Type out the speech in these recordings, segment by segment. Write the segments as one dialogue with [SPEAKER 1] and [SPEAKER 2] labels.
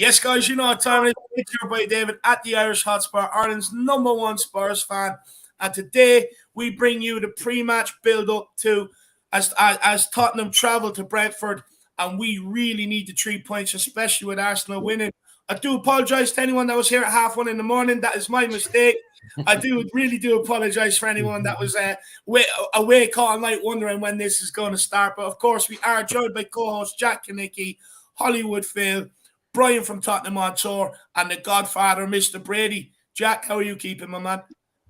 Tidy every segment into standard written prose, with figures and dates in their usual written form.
[SPEAKER 1] Yes, guys, you know what time it is. It's here by David at the Irish Hotspur, Ireland's #1 Spurs fan. And today we bring you the pre-match build-up to as Tottenham travel to Brentford, and we really need the 3 points, especially with Arsenal winning. I do apologise to anyone that was here at 1:30 in the morning. That is my mistake. I really do apologise for anyone that was awake all night wondering when this is going to start. But of course, we are joined by co-host Jack Kanicki, Hollywood Phil, Brian from Tottenham on tour, and the Godfather, Mr. Brady. Jack, how are you keeping, my man?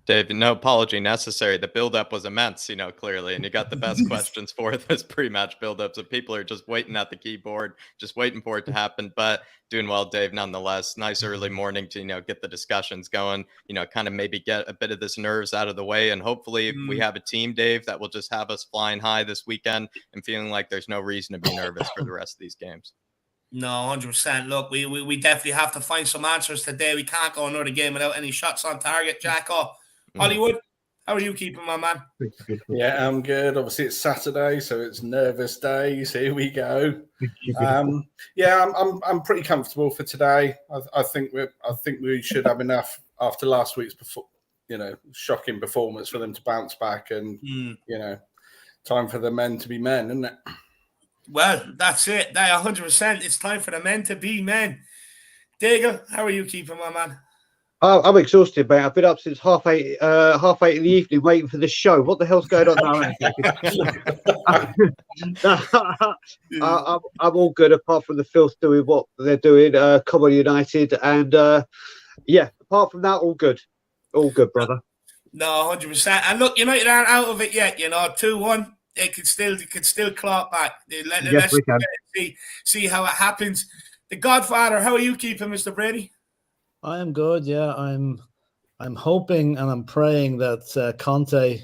[SPEAKER 2] Dave, no apology necessary. The build-up was immense, clearly, and you got the best questions for this pre-match build-up. So people are just waiting at the keyboard, just waiting for it to happen. But doing well, Dave, nonetheless. Nice early morning to, get the discussions going, kind of maybe get a bit of this nerves out of the way. And hopefully we have a team, Dave, that will just have us flying high this weekend and feeling like there's no reason to be nervous for the rest of these games.
[SPEAKER 1] No, 100%. Look, we definitely have to find some answers today. We can't go another game without any shots on target, Jack. Hollywood, how are you keeping, my man?
[SPEAKER 3] Yeah, I'm good. Obviously, it's Saturday, so it's nervous days. Here we go. I'm pretty comfortable for today. I think we should have enough after last week's shocking performance for them to bounce back, and time for the men to be men, isn't it?
[SPEAKER 1] Well, that's it. 100%. It's time for the men to be men. Diego, how are you keeping, my man?
[SPEAKER 4] I'm exhausted, mate. I've been up since half eight in the evening waiting for the show. What the hell's going on now? I'm all good, apart from the filth doing what they're doing. Come on, United, and apart from that, all good. All good, brother.
[SPEAKER 1] No, 100%. And look, United aren't out of it yet. 2-1. They could still claw back. Let's see how it happens. The Godfather, how are you keeping, Mr. Brady?
[SPEAKER 5] I am good. Yeah, I'm hoping and I'm praying that Conte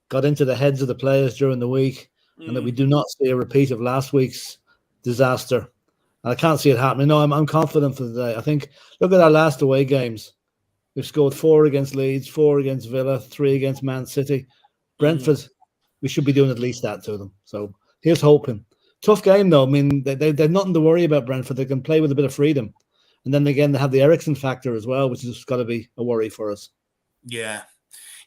[SPEAKER 5] got into the heads of the players during the week, and that we do not see a repeat of last week's disaster. And I can't see it happening. No, I'm confident for today. I think look at our last away games. We've scored 4 against Leeds, 4 against Villa, 3 against Man City. Brentford, we should be doing at least that to them. So here's hoping. Tough game though. I mean, they've nothing to worry about, Brentford. They can play with a bit of freedom. And then again, they have the Eriksen factor as well, which has got to be a worry for us.
[SPEAKER 1] Yeah,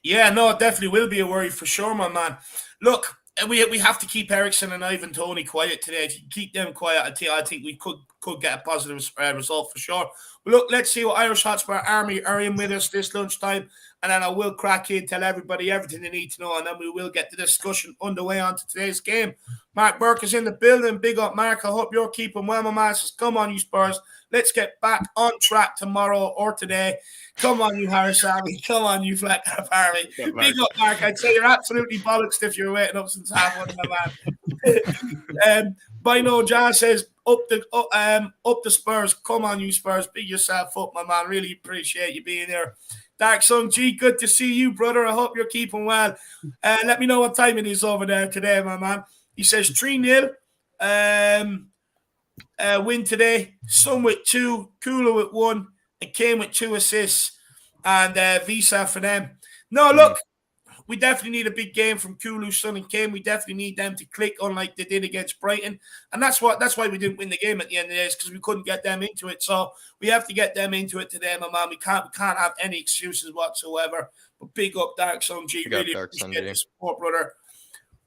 [SPEAKER 1] no, it definitely will be a worry for sure, my man. Look, we have to keep Eriksen and Ivan Toney quiet today. If you keep them quiet, I think we could get a positive result for sure. But look, let's see what Irish Hotspur Army are in with us this lunchtime. And then I will crack in, tell everybody everything they need to know, and then we will get the discussion underway on to today's game. Mark Burke is in the building. Big up, Mark. I hope you're keeping well, my man. Says, come on, you Spurs. Let's get back on track tomorrow or today. Come on, you Harris Army. Come on, you Flatcap Army. Big up, Mark. I'd say you're absolutely bollocks if you're waiting up since 1:30, my man. Bino John says, up the Spurs. Come on, you Spurs. Big yourself up, my man. Really appreciate you being here. Dark Sun G, good to see you, brother. I hope you're keeping well. Let me know what time it is over there today, my man. He says 3-0. Win today. Sun with 2, Kula with 1, and Kane with 2 assists, and Visa for them. No, look, we definitely need a big game from Kulu, Son, and Kane. We definitely need them to click unlike they did against Brighton, and that's why we didn't win the game at the end of the day, is because we couldn't get them into it. So we have to get them into it today, my man. We can't have any excuses whatsoever. But big up, Dark Sun G. Really appreciate the support, brother.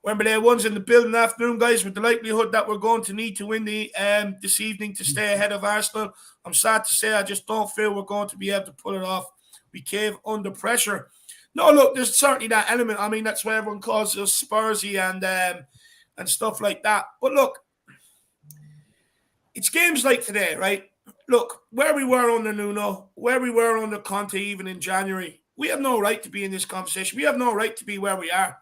[SPEAKER 1] Wembley one's in the building afternoon, guys, with the likelihood that we're going to need to win the this evening to stay ahead of Arsenal. I'm sad to say I just don't feel we're going to be able to pull it off. We cave under pressure. No, look, there's certainly that element. I mean, that's why everyone calls us Spursy and stuff like that. But look, it's games like today, right? Look, where we were under Nuno, where we were under Conte even in January, we have no right to be in this conversation. We have no right to be where we are.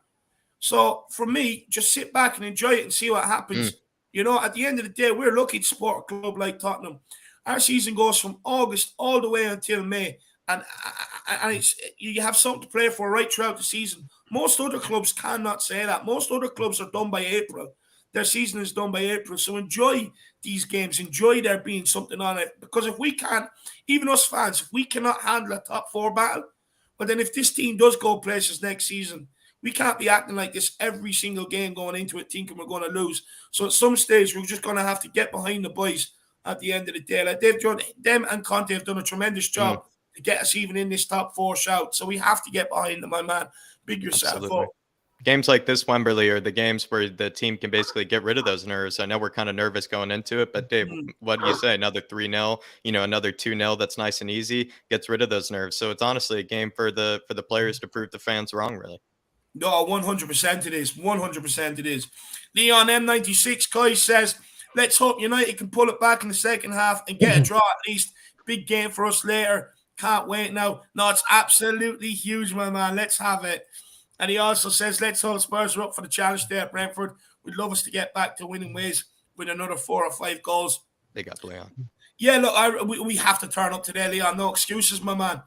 [SPEAKER 1] So, for me, just sit back and enjoy it and see what happens. At the end of the day, we're lucky to support a club like Tottenham. Our season goes from August all the way until May. And you have something to play for right throughout the season. Most other clubs cannot say that. Most other clubs are done by April. Their season is done by April. So enjoy these games. Enjoy there being something on it. Because if we can't, even us fans, if we cannot handle a top 4 battle, but then if this team does go places next season, we can't be acting like this every single game going into it thinking we're going to lose. So at some stage, we're just going to have to get behind the boys at the end of the day. Like them and Conte have done a tremendous job to get us even in this top 4 shout. So we have to get behind them, my man. Big yourself up.
[SPEAKER 2] Games like this, Wembley, are the games where the team can basically get rid of those nerves. I know we're kind of nervous going into it, but Dave, what do you say? Another 3-0, another 2-0 that's nice and easy, gets rid of those nerves. So it's honestly a game for the players to prove the fans wrong, really.
[SPEAKER 1] No, 100% it is. 100% it is. Leon M96 Kai says, let's hope United can pull it back in the second half and get a draw at least. Big game for us later. Can't wait now. No, it's absolutely huge, my man. Let's have it. And he also says, let's hope Spurs are up for the challenge there at Brentford. We'd love us to get back to winning ways with another 4 or 5 goals.
[SPEAKER 2] They got Leon.
[SPEAKER 1] Yeah, look, we have to turn up today, Leon. No excuses, my man.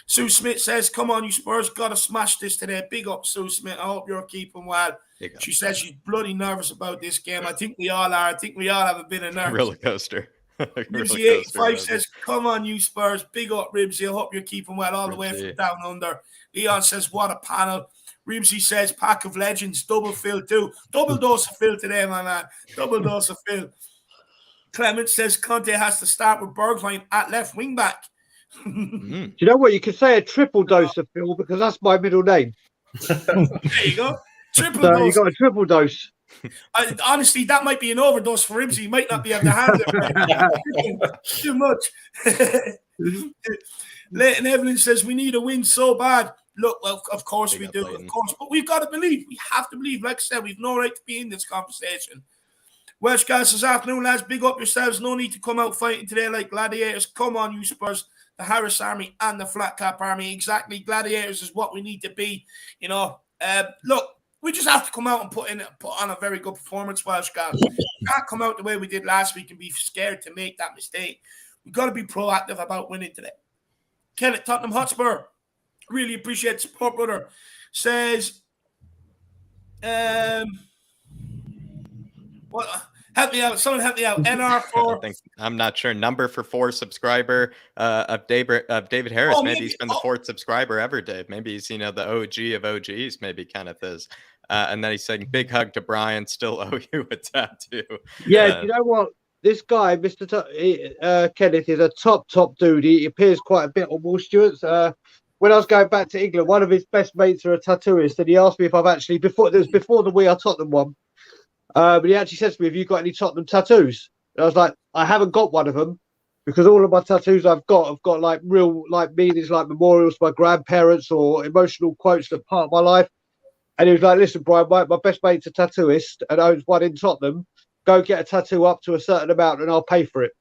[SPEAKER 1] Sue Smith says, come on, you Spurs, got to smash this today. Big up, Sue Smith. I hope you're keeping well. She says she's bloody nervous about this game. I think we all are. I think we all have a bit of nerves.
[SPEAKER 2] Roller coaster.
[SPEAKER 1] Ribsy 85 says, come on, you Spurs. Big up, Ribsy. I hope you're keeping well all the way from down under. Leon says, what a panel. Ribsy says, pack of legends. Double Phil, too. Double dose of Phil today, my man. Double dose of Phil. Clement says, Conte has to start with Bergwijn at left wing back.
[SPEAKER 4] Do you know what? You could say a triple dose of Phil because that's my middle name.
[SPEAKER 1] There you go. Triple
[SPEAKER 4] so
[SPEAKER 1] dose.
[SPEAKER 4] You got a triple dose.
[SPEAKER 1] Honestly, that might be an overdose for Ribsy. He might not be able to handle it. Too much. Leighton Evelyn says, we need a win so bad. Look, well, of course we do. Of course. But we've got to believe. We have to believe. Like I said, we've no right to be in this conversation. Welsh guys, this afternoon, lads. Big up yourselves. No need to come out fighting today like gladiators. Come on, you Spurs. The Harris Army and the Flat Cap Army. Exactly. Gladiators is what we need to be. Look, we just have to come out and put on a very good performance, Welsh guys. We can't come out the way we did last week and be scared to make that mistake. We've got to be proactive about winning today. Kenneth, Tottenham Hotspur. Really appreciate the support, brother. Says, help me out. Someone help me out. NR4.
[SPEAKER 2] I'm not sure. Number for 4 subscriber of David Harris. Maybe he's been the 4th subscriber ever, Dave. Maybe he's, the OG of OGs, maybe Kenneth is. And then he's saying, big hug to Brian. Still owe you a tattoo.
[SPEAKER 4] Yeah, you know what? This guy, Kenneth, is a top dude. He appears quite a bit on Wall Stewart's. When I was going back to England, one of his best mates are a tattooist, and he asked me if I've actually, before the We Are Tottenham one, but he actually says to me, have you got any Tottenham tattoos? And I was like, I haven't got one of them, because all of my tattoos I've got like real, like meanings, like memorials to my grandparents or emotional quotes that part of my life. And he was like, listen, Brian, my best mate's a tattooist and owns one in Tottenham. Go get a tattoo up to a certain amount and I'll pay for it,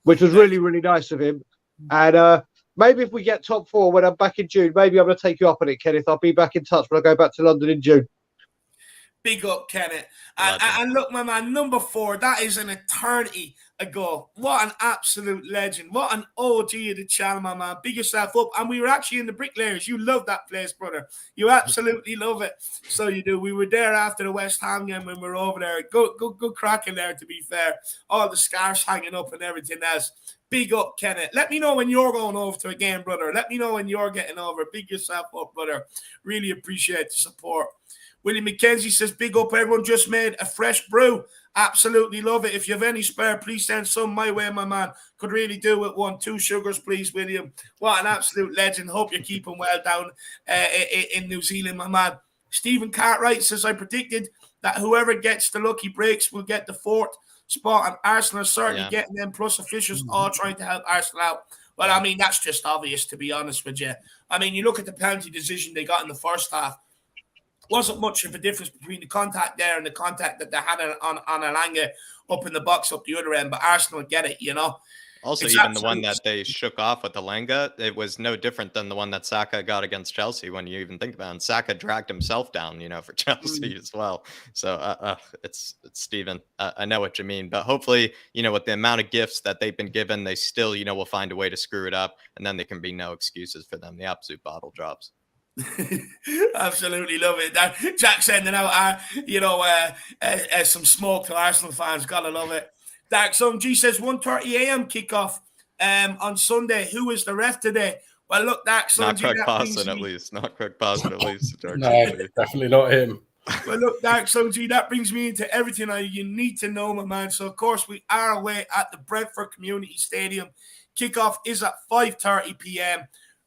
[SPEAKER 4] which was really, really nice of him. And maybe if we get top 4 when I'm back in June, maybe I'm going to take you up on it, Kenneth. I'll be back in touch when I go back to London in June.
[SPEAKER 1] Big up, Kenneth. And look, my man, number 4, that is an eternity ago. What an absolute legend. What an OG of the channel, my man. Big yourself up. And we were actually in the Bricklayers. You love that place, brother. You absolutely love it. So you do. We were there after the West Ham game when we were over there. Good cracking there, to be fair. All the scarves hanging up and everything else. Big up, Kenneth. Let me know when you're going over to a game, brother. Let me know when you're getting over. Big yourself up, brother. Really appreciate the support. William McKenzie says, big up, everyone. Just made a fresh brew. Absolutely love it. If you have any spare, please send some my way, my man. Could really do with 1, 2 sugars, please, William. What an absolute legend. Hope you're keeping well down in New Zealand, my man. Stephen Cartwright says, I predicted that whoever gets the lucky breaks will get the 4th spot, and Arsenal are certainly getting them, plus officials all trying to help Arsenal out. Well, I mean, that's just obvious, to be honest with you. I mean, you look at the penalty decision they got in the first half. Wasn't much of a difference between the contact there and the contact that they had on Alanga up in the box up the other end, but Arsenal get it,
[SPEAKER 2] Also, even the one that they shook off with Alanga, it was no different than the one that Saka got against Chelsea when you even think about it. And Saka dragged himself down, for Chelsea as well. So it's Steven. I know what you mean, but hopefully, with the amount of gifts that they've been given, they still, will find a way to screw it up, and then there can be no excuses for them. The absolute bottle drops.
[SPEAKER 1] Absolutely love it. That Jack sending out some smoke to Arsenal fans. Gotta love it. Dark Sun G says 1:30 a.m. kickoff on Sunday. Who is the ref today? Well, look, Dark Sun
[SPEAKER 2] not
[SPEAKER 1] G.
[SPEAKER 2] Craig Pawson, at least. Not Craig Pawson, at least.
[SPEAKER 3] No, definitely not him.
[SPEAKER 1] Well, look, Dark Soji, that brings me into everything you need to know, my man. So, of course, we are away at the Brentford Community Stadium. Kickoff is at 5:30 p.m.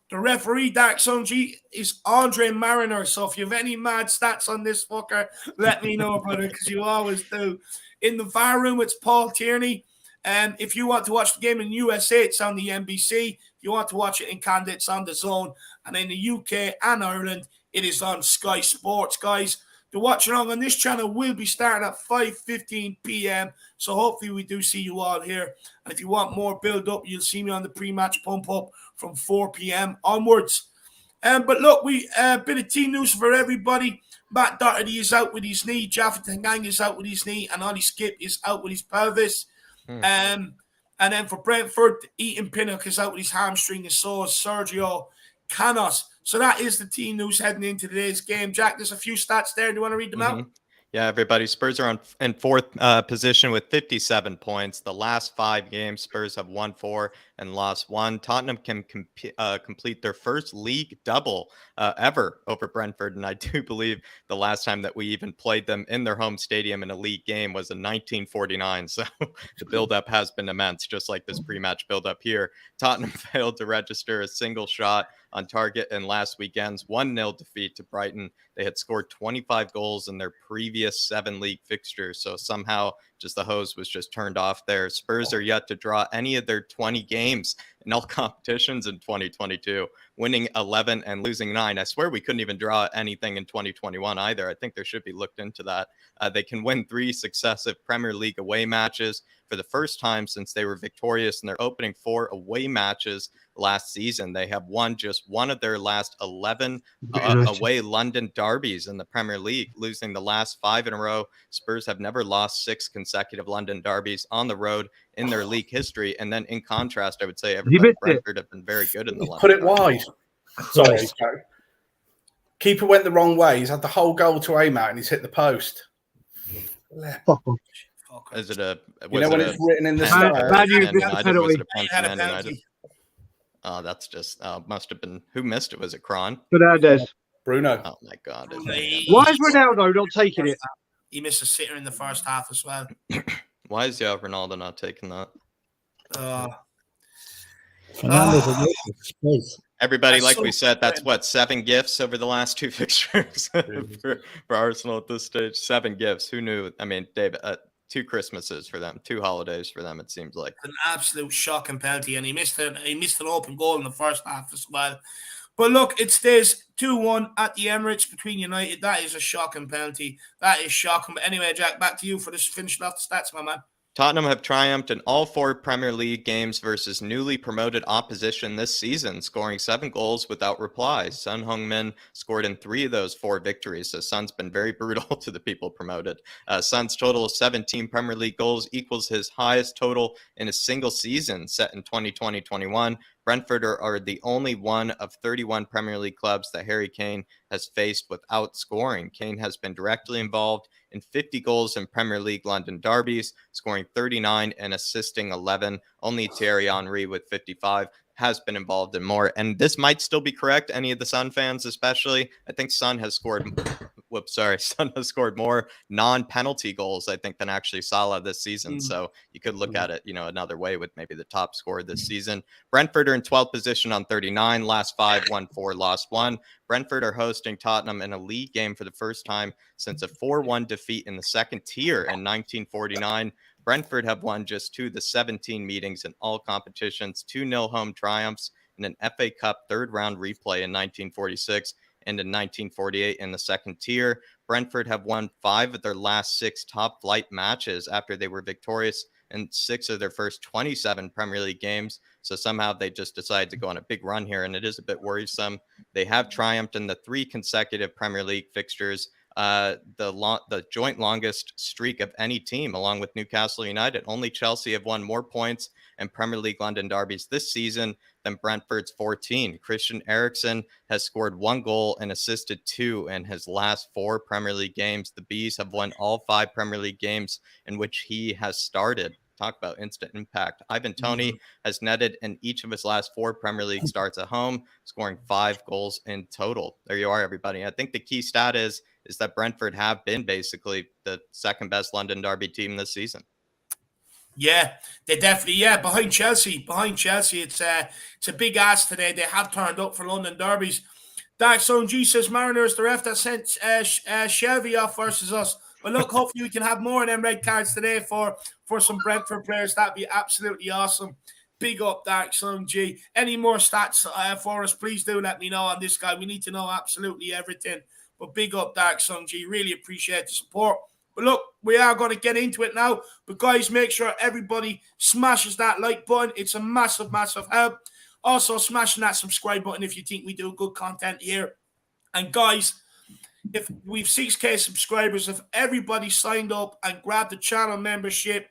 [SPEAKER 1] The referee, Dark Soji, is Andre Mariner. So, if you have any mad stats on this fucker, let me know, brother, because you always do. In the VAR room, it's Paul Tierney. If you want to watch the game in USA, it's on the NBC. If you want to watch it in Canada, it's on the Zone. And in the UK and Ireland, it is on Sky Sports, guys. The watch along on this channel will be starting at 5:15 p.m. So hopefully we do see you all here. And if you want more build up, you'll see me on the pre-match pump up from 4 p.m. onwards. But look, we a bit of team news for everybody. Matt Doherty is out with his knee. Jaffa Tangang is out with his knee, and Ollie Skip is out with his pelvis. And then for Brentford, Ethan Pinnock is out with his hamstring, and so is Sergio Canos. So that is the team news heading into today's game. Jack, there's a few stats there. Do you want to read them out?
[SPEAKER 2] Yeah, everybody. Spurs are in fourth position with 57 points. The last 5 games, Spurs have won 4 and lost 1. Tottenham can complete their first league double ever over Brentford. And I do believe the last time that we even played them in their home stadium in a league game was in 1949. So the buildup has been immense, just like this pre-match buildup here. Tottenham failed to register a single shot on target in last weekend's 1-0 defeat to Brighton. They had scored 25 goals in their previous 7 league fixtures, so somehow just the hose was just turned off there. Spurs are yet to draw any of their 20 games in all competitions in 2022, winning 11 and losing 9. I swear we couldn't even draw anything in 2021 either. I think there should be looked into that. They can win 3 successive Premier League away matches for the first time since they were victorious in their opening 4 away matches last season. They have won just one of their last 11 away London derbies in the Premier League, losing the last 5 in a row. Spurs have never lost 6 consecutive London derbies on the road in their league history. And then in contrast, I would say everybody Brentford have been very good in the London
[SPEAKER 3] Put it
[SPEAKER 2] derbies.
[SPEAKER 3] wide. Sorry. Keeper went the wrong way. He's had the whole goal to aim at and he's hit the post.
[SPEAKER 2] Is it a?
[SPEAKER 3] You know when it's written in the style?
[SPEAKER 2] Was it a penalty? Oh, that's just must have been who missed it? Was it Kron?
[SPEAKER 4] Fernandes.
[SPEAKER 3] Bruno.
[SPEAKER 2] Oh my God!
[SPEAKER 4] Why is Ronaldo not taking it?
[SPEAKER 1] He missed a sitter in the first half as well.
[SPEAKER 2] Why is Ronaldo not taking that?
[SPEAKER 5] Fernandes space.
[SPEAKER 2] Everybody, like we said, that's what 7 gifts over the last 2 fixtures for Arsenal at this stage. 7 gifts. Who knew? I mean, David. 2 Christmases for them, 2 holidays for them. It seems like
[SPEAKER 1] an absolute shocking penalty, and he missed an open goal in the first half as well. But look, it stays 2-1 at the Emirates between United. That is a shocking penalty. That is shocking. But anyway, Jack, back to you for this finishing off the stats, my man.
[SPEAKER 2] Tottenham have triumphed in all 4 Premier League games versus newly promoted opposition this season, scoring 7 goals without reply. Son Heung-min scored in 3 of those 4 victories, so Son's been very brutal to the people promoted. Son's total of 17 Premier League goals equals his highest total in a single season set in 2020-21. Brentford are the only one of 31 Premier League clubs that Harry Kane has faced without scoring. Kane has been directly involved in 50 goals in Premier League London derbies, scoring 39 and assisting 11. Only Thierry Henry with 55 has been involved in more. And this might still be correct, any of the Son fans especially. I think Son has scored Son has scored more non-penalty goals, I think, than actually Salah this season. So you could look at it, another way with maybe the top scorer this season. Brentford are in 12th position on 39, last 5, won 4, lost 1. Brentford are hosting Tottenham in a league game for the first time since a 4-1 defeat in the second tier in 1949. Brentford have won just 2 of the 17 meetings in all competitions, 2-0 home triumphs in an FA Cup third-round replay in 1946 and in 1948 in the second tier. Brentford have won 5 of their last 6 top-flight matches after they were victorious in 6 of their first 27 Premier League games. So somehow they just decided to go on a big run here, and it is a bit worrisome. They have triumphed in the 3 consecutive Premier League fixtures, the joint longest streak of any team, along with Newcastle United. Only Chelsea have won more points in Premier League London derbies this season than Brentford's 14. Christian Eriksen has scored 1 goal and assisted 2 in his last 4 Premier League games. The Bees have won all 5 Premier League games in which he has started. Talk about instant impact. Ivan Toney has netted in each of his last 4 Premier League starts at home, scoring 5 goals in total. There you are, everybody. I think the key stat is is that Brentford have been basically the second best London derby team this season.
[SPEAKER 1] Yeah, they definitely, behind Chelsea. It's a big ask today. They have turned up for London derbies. Dark Zone G says Mariners, the ref that sent Shelby off versus us. But look, hopefully we can have more of them red cards today for some Brentford players. That'd be absolutely awesome. Big up, Dark Zone G. Any more stats for us, please do let me know on this guy. We need to know absolutely everything. But big up, Dark Zone G. Really appreciate the support. But look, we are going to get into it now. But guys, make sure everybody smashes that like button. It's a massive, massive help. Also, smashing that subscribe button if you think we do good content here. And guys, if we've 6K subscribers, if everybody signed up and grabbed the channel membership,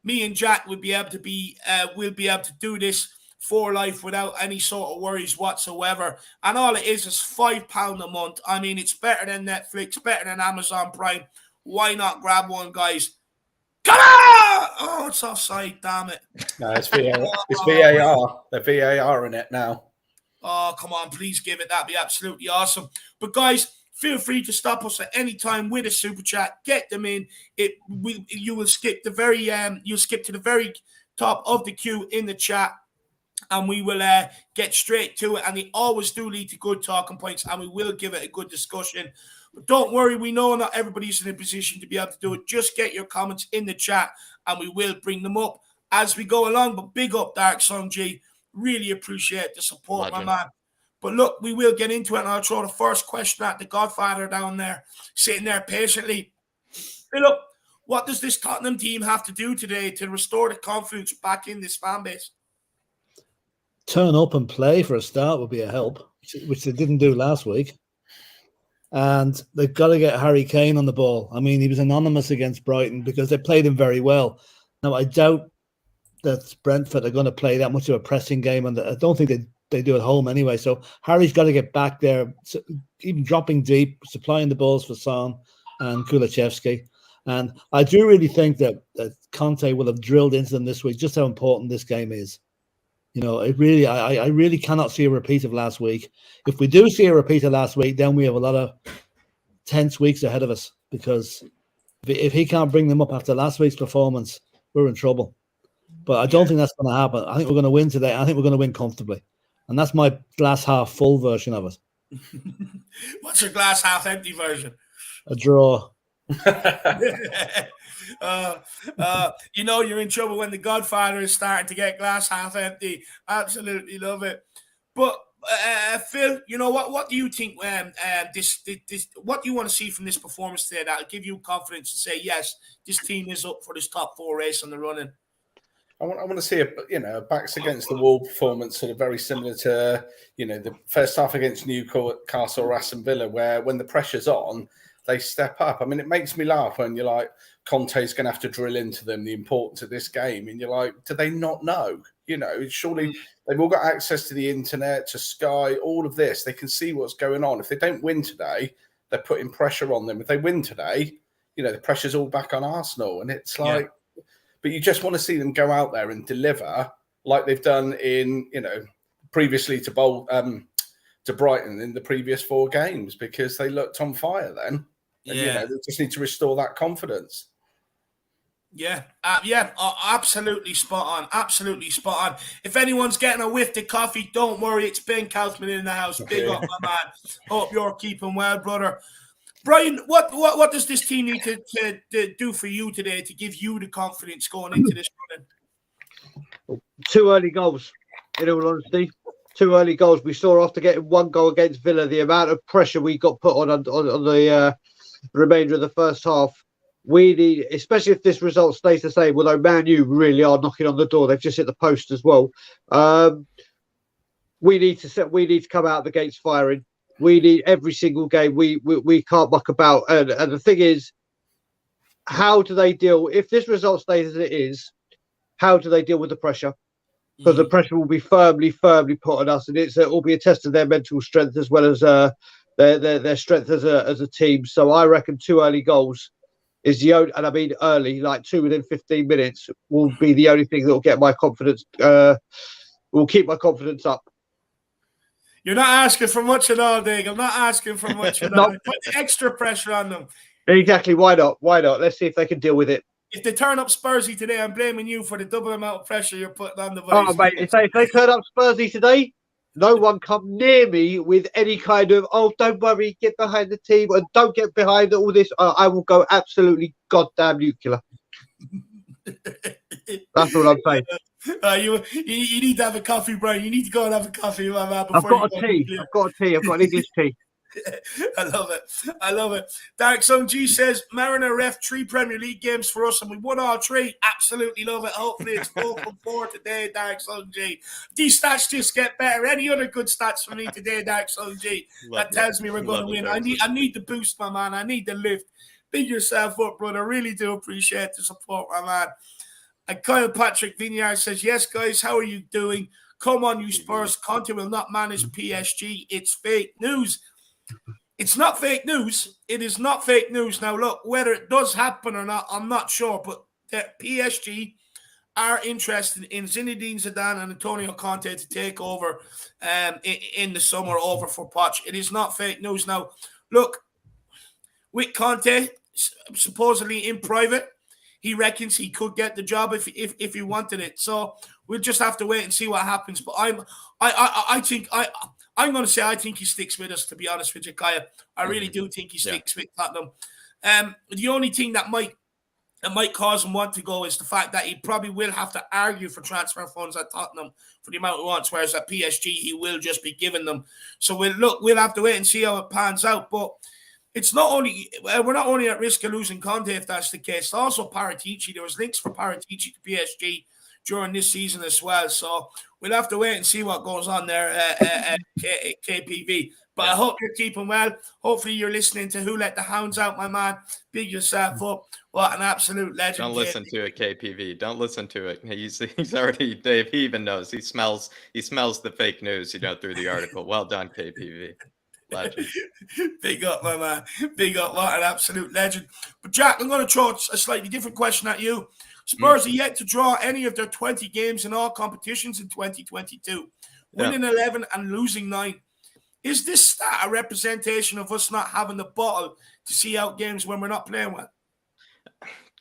[SPEAKER 1] me and Jack will be able to do this for life without any sort of worries whatsoever. And all it is £5 a month. I mean, it's better than Netflix, better than Amazon Prime. Why not grab one, guys? Come on! Oh, it's offside, damn it.
[SPEAKER 3] No, it's VAR. It's VAR. They're VAR in it now.
[SPEAKER 1] Oh, come on, please give it. That'd be absolutely awesome. But guys, feel free to stop us at any time with a super chat. Get them in. You will skip to the very top of the queue in the chat, and we will get straight to it. And they always do lead to good talking points, and we will give it a good discussion. But don't worry, we know not everybody's in a position to be able to do it. Just get your comments in the chat, and we will bring them up as we go along. But big up, Dark Sun G. Really appreciate the support, my man. But look, we will get into it, and I'll throw the first question at the Godfather down there, sitting there patiently. Hey, look, what does this Tottenham team have to do today to restore the confidence back in this fan base?
[SPEAKER 5] Turn up and play for a start would be a help, which they didn't do last week. And they've got to get Harry Kane on the ball. I mean, he was anonymous against Brighton because they played him very well. Now, I doubt that Brentford are going to play that much of a pressing game, and I don't think they do at home anyway. So Harry's got to get back there, even dropping deep, supplying the balls for Son and Kulusevski. And I do really think that Conte will have drilled into them this week just how important this game is. You know, I really cannot see a repeat of last week. If we do see a repeat of last week, then we have a lot of tense weeks ahead of us, because if he can't bring them up after last week's performance, we're in trouble. But I don't think that's going to happen. I think we're going to win today. I think we're going to win comfortably. And that's my glass half full version of it.
[SPEAKER 1] What's your glass half empty version?
[SPEAKER 5] A draw.
[SPEAKER 1] You know you're in trouble when the Godfather is starting to get glass half empty. Absolutely love it. But Phil, you know what do you think? This what do you want to see from this performance today that'll give you confidence to say yes, this team is up for this top 4 race on the running?
[SPEAKER 3] I want to see a backs against the wall performance sort of very similar to the first half against Newcastle or Aston Villa, where when the pressure's on, they step up. I mean, it makes me laugh when you're like, Conte's going to have to drill into them the importance of this game. And you're like, do they not know? Surely they've all got access to the internet, to Sky, all of this. They can see what's going on. If they don't win today, they're putting pressure on them. If they win today, the pressure's all back on Arsenal. And it's like, but you just want to see them go out there and deliver like they've done in, previously to Brighton in the previous 4 games, because they looked on fire then. And, they just need to restore that confidence. Absolutely spot on. Absolutely spot on. If anyone's getting a whiff of coffee, don't worry. It's Ben Kaufman in the house. Big up, my man. Hope you're keeping well, brother. Brian, what does this team need to do for you today to give you the confidence going into this running?
[SPEAKER 4] 2 early goals, in all honesty. 2 early goals. We saw after getting 1 goal against Villa, the amount of pressure we got put on the remainder of the first half. We need, especially if this result stays the same, although Man U really are knocking on the door. They've just hit the post as well. We need to come out the gates firing. We need every single game. We can't muck about. And the thing is, how do they deal if this result stays as it is? How do they deal with the pressure? Because the pressure will be firmly put on us, and it will be a test of their mental strength as well as their strength as a team. So I reckon 2 early goals is the only, and I mean early, like 2 within 15 minutes, will be the only thing that will get my confidence. Will keep my confidence up.
[SPEAKER 1] You're not asking for much at all, Dig. I'm not asking for much at all. Put extra pressure on them.
[SPEAKER 4] Exactly. Why not? Why not? Let's see if they can deal with it.
[SPEAKER 1] If they turn up Spursy today, I'm blaming you for the double amount of pressure you're putting on the boys.
[SPEAKER 4] Oh, mate, if they turn up Spursy today, no one come near me with any kind of, oh, don't worry, get behind the team and don't get behind all this. I will go absolutely goddamn nuclear. That's all I'm saying.
[SPEAKER 1] You need to have a coffee, Brian. You need to go and have a coffee, my man.
[SPEAKER 4] I've got a tea. I've got an English tea.
[SPEAKER 1] I love it. I love it. Dark Song G says, Mariner ref 3 Premier League games for us and we won all 3. Absolutely love it. Hopefully it's 4 from 4 today, Dark Song G. These stats just get better. Any other good stats for me today, Dark Song G? That tells me we're going to win. I need the boost, my man. I need the lift. Big yourself up, brother. I really do appreciate the support, my man. And Kyle Patrick Vignard says, yes, guys, how are you doing? Come on, you Spurs. Conte will not manage PSG. It's fake news. It's not fake news. It is not fake news. Now, look, whether it does happen or not, I'm not sure. But the PSG are interested in Zinedine Zidane and Antonio Conte to take over in the summer over for Poch. It is not fake news. Now, look, with Conte, supposedly in private, he reckons he could get the job if he wanted it. So we'll just have to wait and see what happens. But I'm going to say I think he sticks with us, to be honest with you, Kaya. I really do think he sticks with Tottenham. The only thing that might cause him want to go is the fact that he probably will have to argue for transfer funds at Tottenham for the amount he wants, whereas at PSG he will just be giving them. So we'll have to wait and see how it pans out. But it's not only we're not only at risk of losing Conte if that's the case. Also, Paratici. There was links for Paratici to PSG during this season as well. So we'll have to wait and see what goes on there at KPV. But I hope you're keeping well. Hopefully you're listening to Who Let the Hounds Out, my man. Big yourself up. What an absolute legend.
[SPEAKER 2] Don't listen to it, KPV. Don't listen to it. He's already, Dave, he even knows. He smells the fake news, through the article. Well done, KPV. Legend.
[SPEAKER 1] Big up, my man. Big up. What an absolute legend. But Jack, I'm going to throw a slightly different question at you. Spurs are yet to draw any of their 20 games in all competitions in 2022, winning 11 and losing 9. Is this stat a representation of us not having the bottle to see out games when we're not playing well?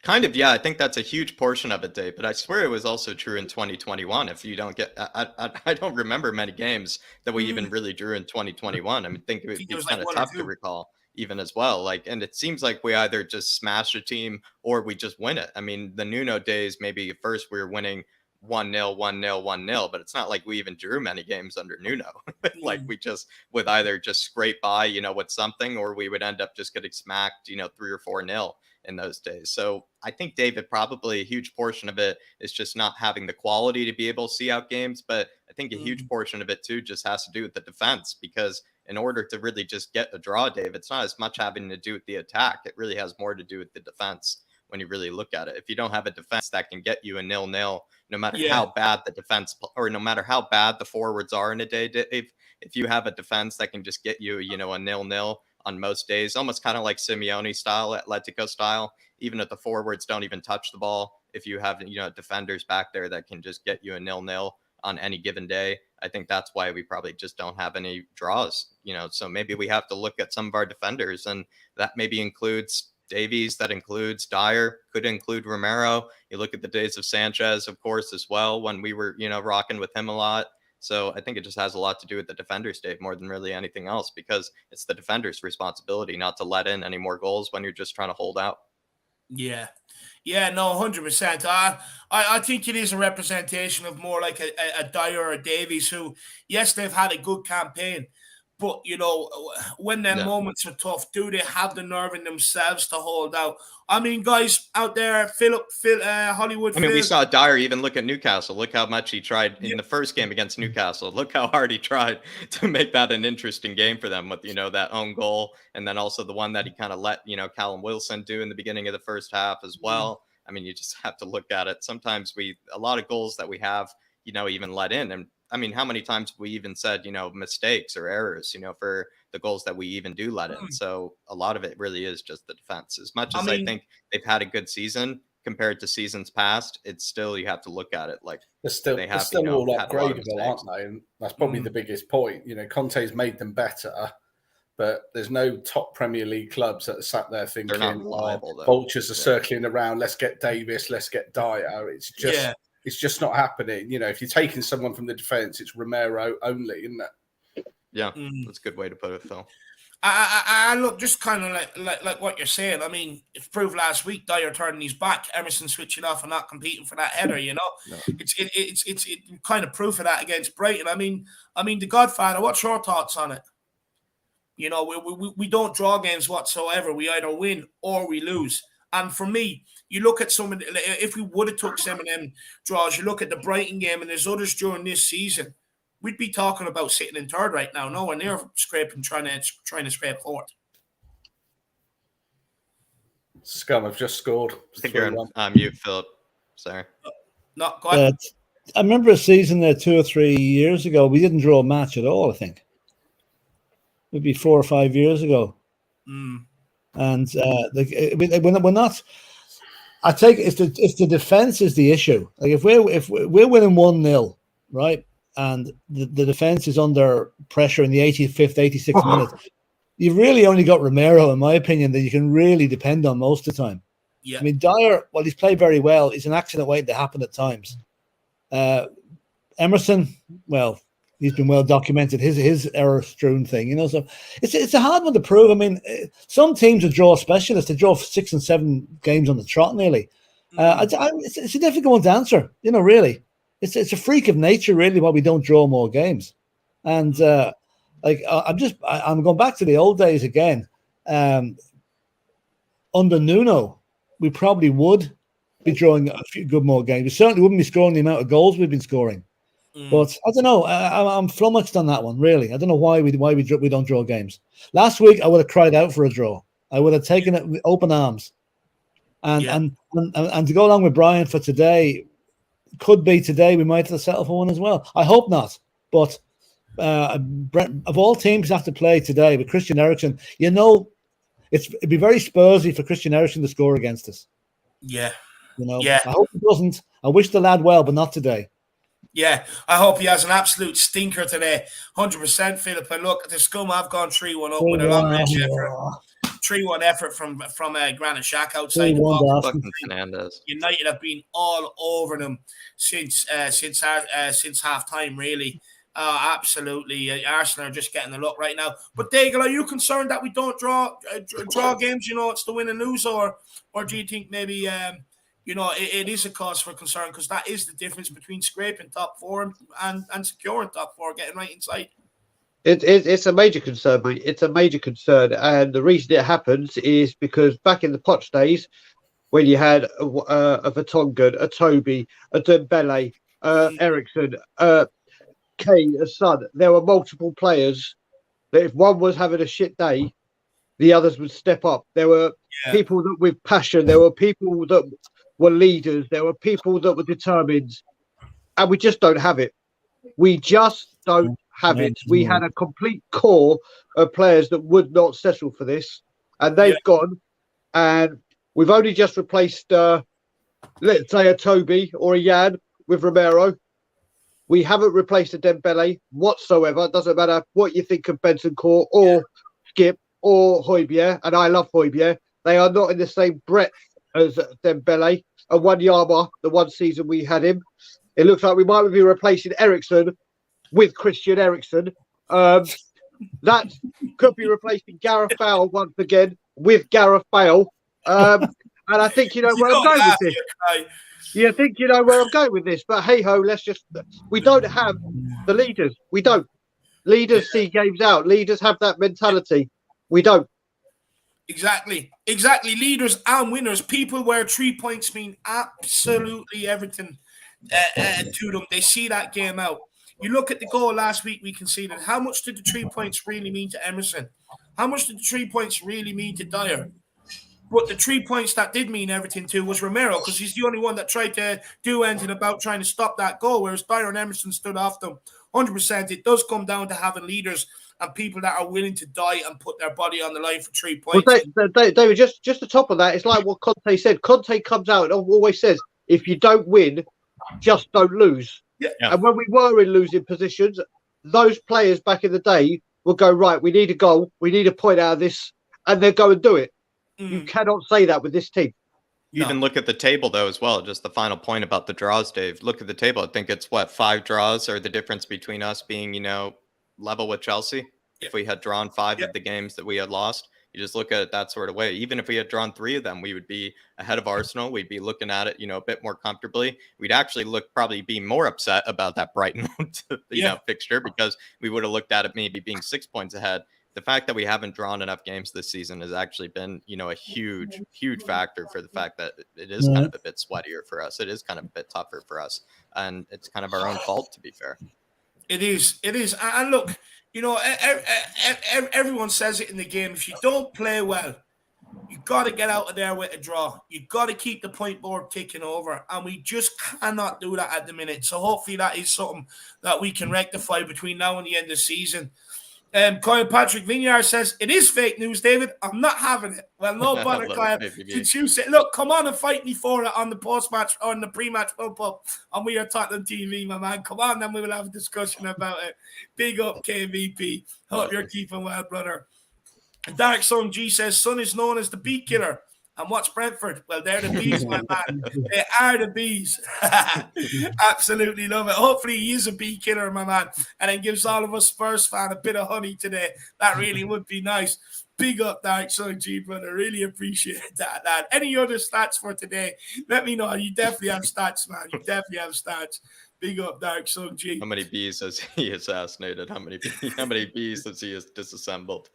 [SPEAKER 2] Kind of, yeah. I think that's a huge portion of it, Dave. But I swear it was also true in 2021. If you don't get, I don't remember many games that we even really drew in 2021. I think it would be kind of tough to recall even as well. And it seems like we either just smash a team or we just win it. I mean, the Nuno days, maybe at first we were winning 1-0, 1-0, 1-0, but it's not like we even drew many games under Nuno. We just would either just scrape by, with something, or we would end up just getting smacked, 3 or 4-0 in those days. So I think, David, probably a huge portion of it is just not having the quality to be able to see out games. But I think a huge portion of it too just has to do with the defense, because in order to really just get a draw, Dave, it's not as much having to do with the attack. It really has more to do with the defense when you really look at it. If you don't have a defense that can get you a 0-0, no matter how bad the defense, or no matter how bad the forwards are in a day, if you have a defense that can just get you, a 0-0 on most days, almost kind of like Simeone style, Atletico style, even if the forwards don't even touch the ball, if you have, defenders back there that can just get you a 0-0 on any given day, I think that's why we probably just don't have any draws, so maybe we have to look at some of our defenders, and that maybe includes Davies, that includes Dyer, could include Romero. You look at the days of Sanchez, of course, as well, when we were, rocking with him a lot. So I think it just has a lot to do with the defenders, Dave, more than really anything else, because it's the defender's responsibility not to let in any more goals when you're just trying to hold out.
[SPEAKER 1] Yeah. Yeah, no, 100%. I think it is a representation of more like a Dyer or a Davies who, yes, they've had a good campaign, but, when their moments are tough, do they have the nerve in themselves to hold out? I mean, guys out there, Hollywood.
[SPEAKER 2] I mean, we saw Dyer even look at Newcastle. Look how much he tried in the first game against Newcastle. Look how hard he tried to make that an interesting game for them with, that own goal. And then also the one that he kind of let, Callum Wilson do in the beginning of the first half as well. I mean, you just have to look at it. Sometimes a lot of goals that we have, even let in. And I mean, how many times have we even said, mistakes or errors, for the goals that we even do let in? So a lot of it really is just the defense. As much as I think they've had a good season, compared to seasons past, it's still, you have to look at it like
[SPEAKER 3] they're still all upgradable, aren't they? And that's probably the biggest point. You know, Conte's made them better, but there's no top Premier League clubs that are sat there thinking, vultures are circling around, let's get Davis, let's get Dyer. It's just not happening. You know, if you're taking someone from the defence, it's Romero only, isn't it?
[SPEAKER 2] Yeah, that's a good way to put it, Phil.
[SPEAKER 1] I look, just kind of like what you're saying. I mean, it's proved last week, Dyer turning his back, Emerson switching off and not competing for that header. You know, it's kind of proof of that against Brighton. I mean, the Godfather. What's your thoughts on it? You know, we don't draw games whatsoever. We either win or we lose. And for me, you look at some of the, if we would have took some of them draws, you look at the Brighton game, and there's others during this season, we'd be talking about sitting in third right now. Nowhere near scraping, trying to scrape fourth.
[SPEAKER 3] Scum have just scored.
[SPEAKER 2] I think you're on mute, Philip. Sorry.
[SPEAKER 1] Not quite.
[SPEAKER 5] I remember a season there 2 or 3 years ago. We didn't draw a match at all, I think. Maybe 4 or 5 years ago. And we're not. I take it if the defense is the issue. Like if we're winning 1-0, right, and the defense is under pressure in the 85th, 86th minute, you've really only got Romero, in my opinion, that you can really depend on most of the time.
[SPEAKER 1] Yeah.
[SPEAKER 5] I mean, Dyer, while he's played very well, he's an accident waiting to happen at times. Emerson, well, he's been well documented, his error-strewn thing, you know. So it's a hard one to prove. I mean, some teams would draw specialists. They draw 6 and 7 games on the trot nearly. It's a difficult one to answer, you know, really. It's a freak of nature, really, why we don't draw more games. And I'm going back to the old days again. Under Nuno, we probably would be drawing a few good more games. We certainly wouldn't be scoring the amount of goals we've been scoring. But I don't know. I'm flummoxed on that one, really. I don't know why we don't draw games. Last week, I would have cried out for a draw. I would have taken it with open arms. And to go along with Brian for today, could be today we might have to settle for one as well. I hope not. But of all teams that have to play today with Christian Eriksen, you know, it'd be very Spursy for Christian Eriksen to score against us.
[SPEAKER 1] Yeah.
[SPEAKER 5] You know, I hope he doesn't. I wish the lad well, but not today.
[SPEAKER 1] Yeah, I hope he has an absolute stinker today. 100%, Philip. And look, the Scum have gone 3-1 up with a long range effort. 3-1 effort from Granit Xhaka outside the box. United have been all over them since half time, really. Absolutely. Arsenal are just getting the look right now. But Daigle, are you concerned that we don't draw games? You know, it's the win and lose, or do you think maybe you know, it is a cause for concern, because that is the difference between scraping top four and securing top four, getting right inside.
[SPEAKER 4] It's a major concern, mate. It's a major concern. And the reason it happens is because back in the Poch days, when you had a Vertonghen, a Toby, a Dembele, Eriksen, Kane, a Son, there were multiple players that if one was having a shit day, the others would step up. There were people that with passion. There were people that were leaders. There were people that were determined. And we just don't have it. We just don't have it. We had a complete core of players that would not settle for this. And they've gone. And we've only just replaced, let's say, a Toby or a Jan with Romero. We haven't replaced a Dembele whatsoever. It doesn't matter what you think of Bentancur or Skip or Højbjerg. And I love Højbjerg. They are not in the same breadth as Dembele. And Wanyama, the one season we had him, it looks like we might be replacing Eriksen with Christian Eriksen. That could be replacing Gareth Bale once again with Gareth Bale. And I think you know where I'm going with this. You think you know where I'm going with this. But hey-ho, we don't have the leaders. We don't. Leaders see games out. Leaders have that mentality. We don't.
[SPEAKER 1] Exactly. Leaders and winners. People where 3 points mean absolutely everything to them. They see that game out. You look at the goal last week we conceded. How much did the 3 points really mean to Emerson? How much did the 3 points really mean to Dyer? But the 3 points that did mean everything to was Romero, because he's the only one that tried to do anything about trying to stop that goal, whereas Dyer and Emerson stood off them. 100%. It does come down to having leaders and people that are willing to die and put their body on the line for 3 points.
[SPEAKER 4] Well, David, just the top of that, it's like what Conte said. Conte comes out and always says, if you don't win, just don't lose.
[SPEAKER 1] Yeah.
[SPEAKER 4] And when we were in losing positions, those players back in the day would go, right, we need a goal, we need a point out of this, and they'll go and do it. You cannot say that with this team.
[SPEAKER 2] Even look at the table, though, as well. Just the final point about the draws, Dave. Look at the table. I think it's, 5 draws are the difference between us being, level with Chelsea. If we had drawn 5 of the games that we had lost, you just look at it that sort of way. Even if we had drawn 3 of them, we would be ahead of Arsenal. We'd be looking at it, a bit more comfortably. We'd actually probably be more upset about that Brighton fixture, because we would have looked at it maybe being 6 points ahead. The fact that we haven't drawn enough games this season has actually been, a huge, huge factor for the fact that it is kind of a bit sweatier for us. It is kind of a bit tougher for us. And it's kind of our own fault, to be fair.
[SPEAKER 1] It is. And look, everyone says it in the game. If you don't play well, you got to get out of there with a draw. You got to keep the point board ticking over. And we just cannot do that at the minute. So hopefully that is something that we can rectify between now and the end of the season. Kyle Patrick Vignard says, it is fake news, David. I'm not having it. Well, no bother, Kyle. Did you say, look, come on and fight me for it on the post-match or on the pre-match pump-up on We Are Tottenham TV, my man. Come on, then we will have a discussion about it. Big up, KVP. Hope you're keeping well, brother. Dark Song G says, Son is known as the beat killer. And what's Brentford? Well, they're the bees, my man. They are the bees. Absolutely love it. Hopefully he is a bee killer, my man, and then gives all of us Spurs fan a bit of honey today. That really would be nice. Big up, Dark Sun G, brother. Really appreciate that, lad. Any other stats for today? Let me know. You definitely have stats, man. You definitely have stats. Big up, Dark Sun G.
[SPEAKER 2] How many bees has he assassinated? How many bees has he disassembled?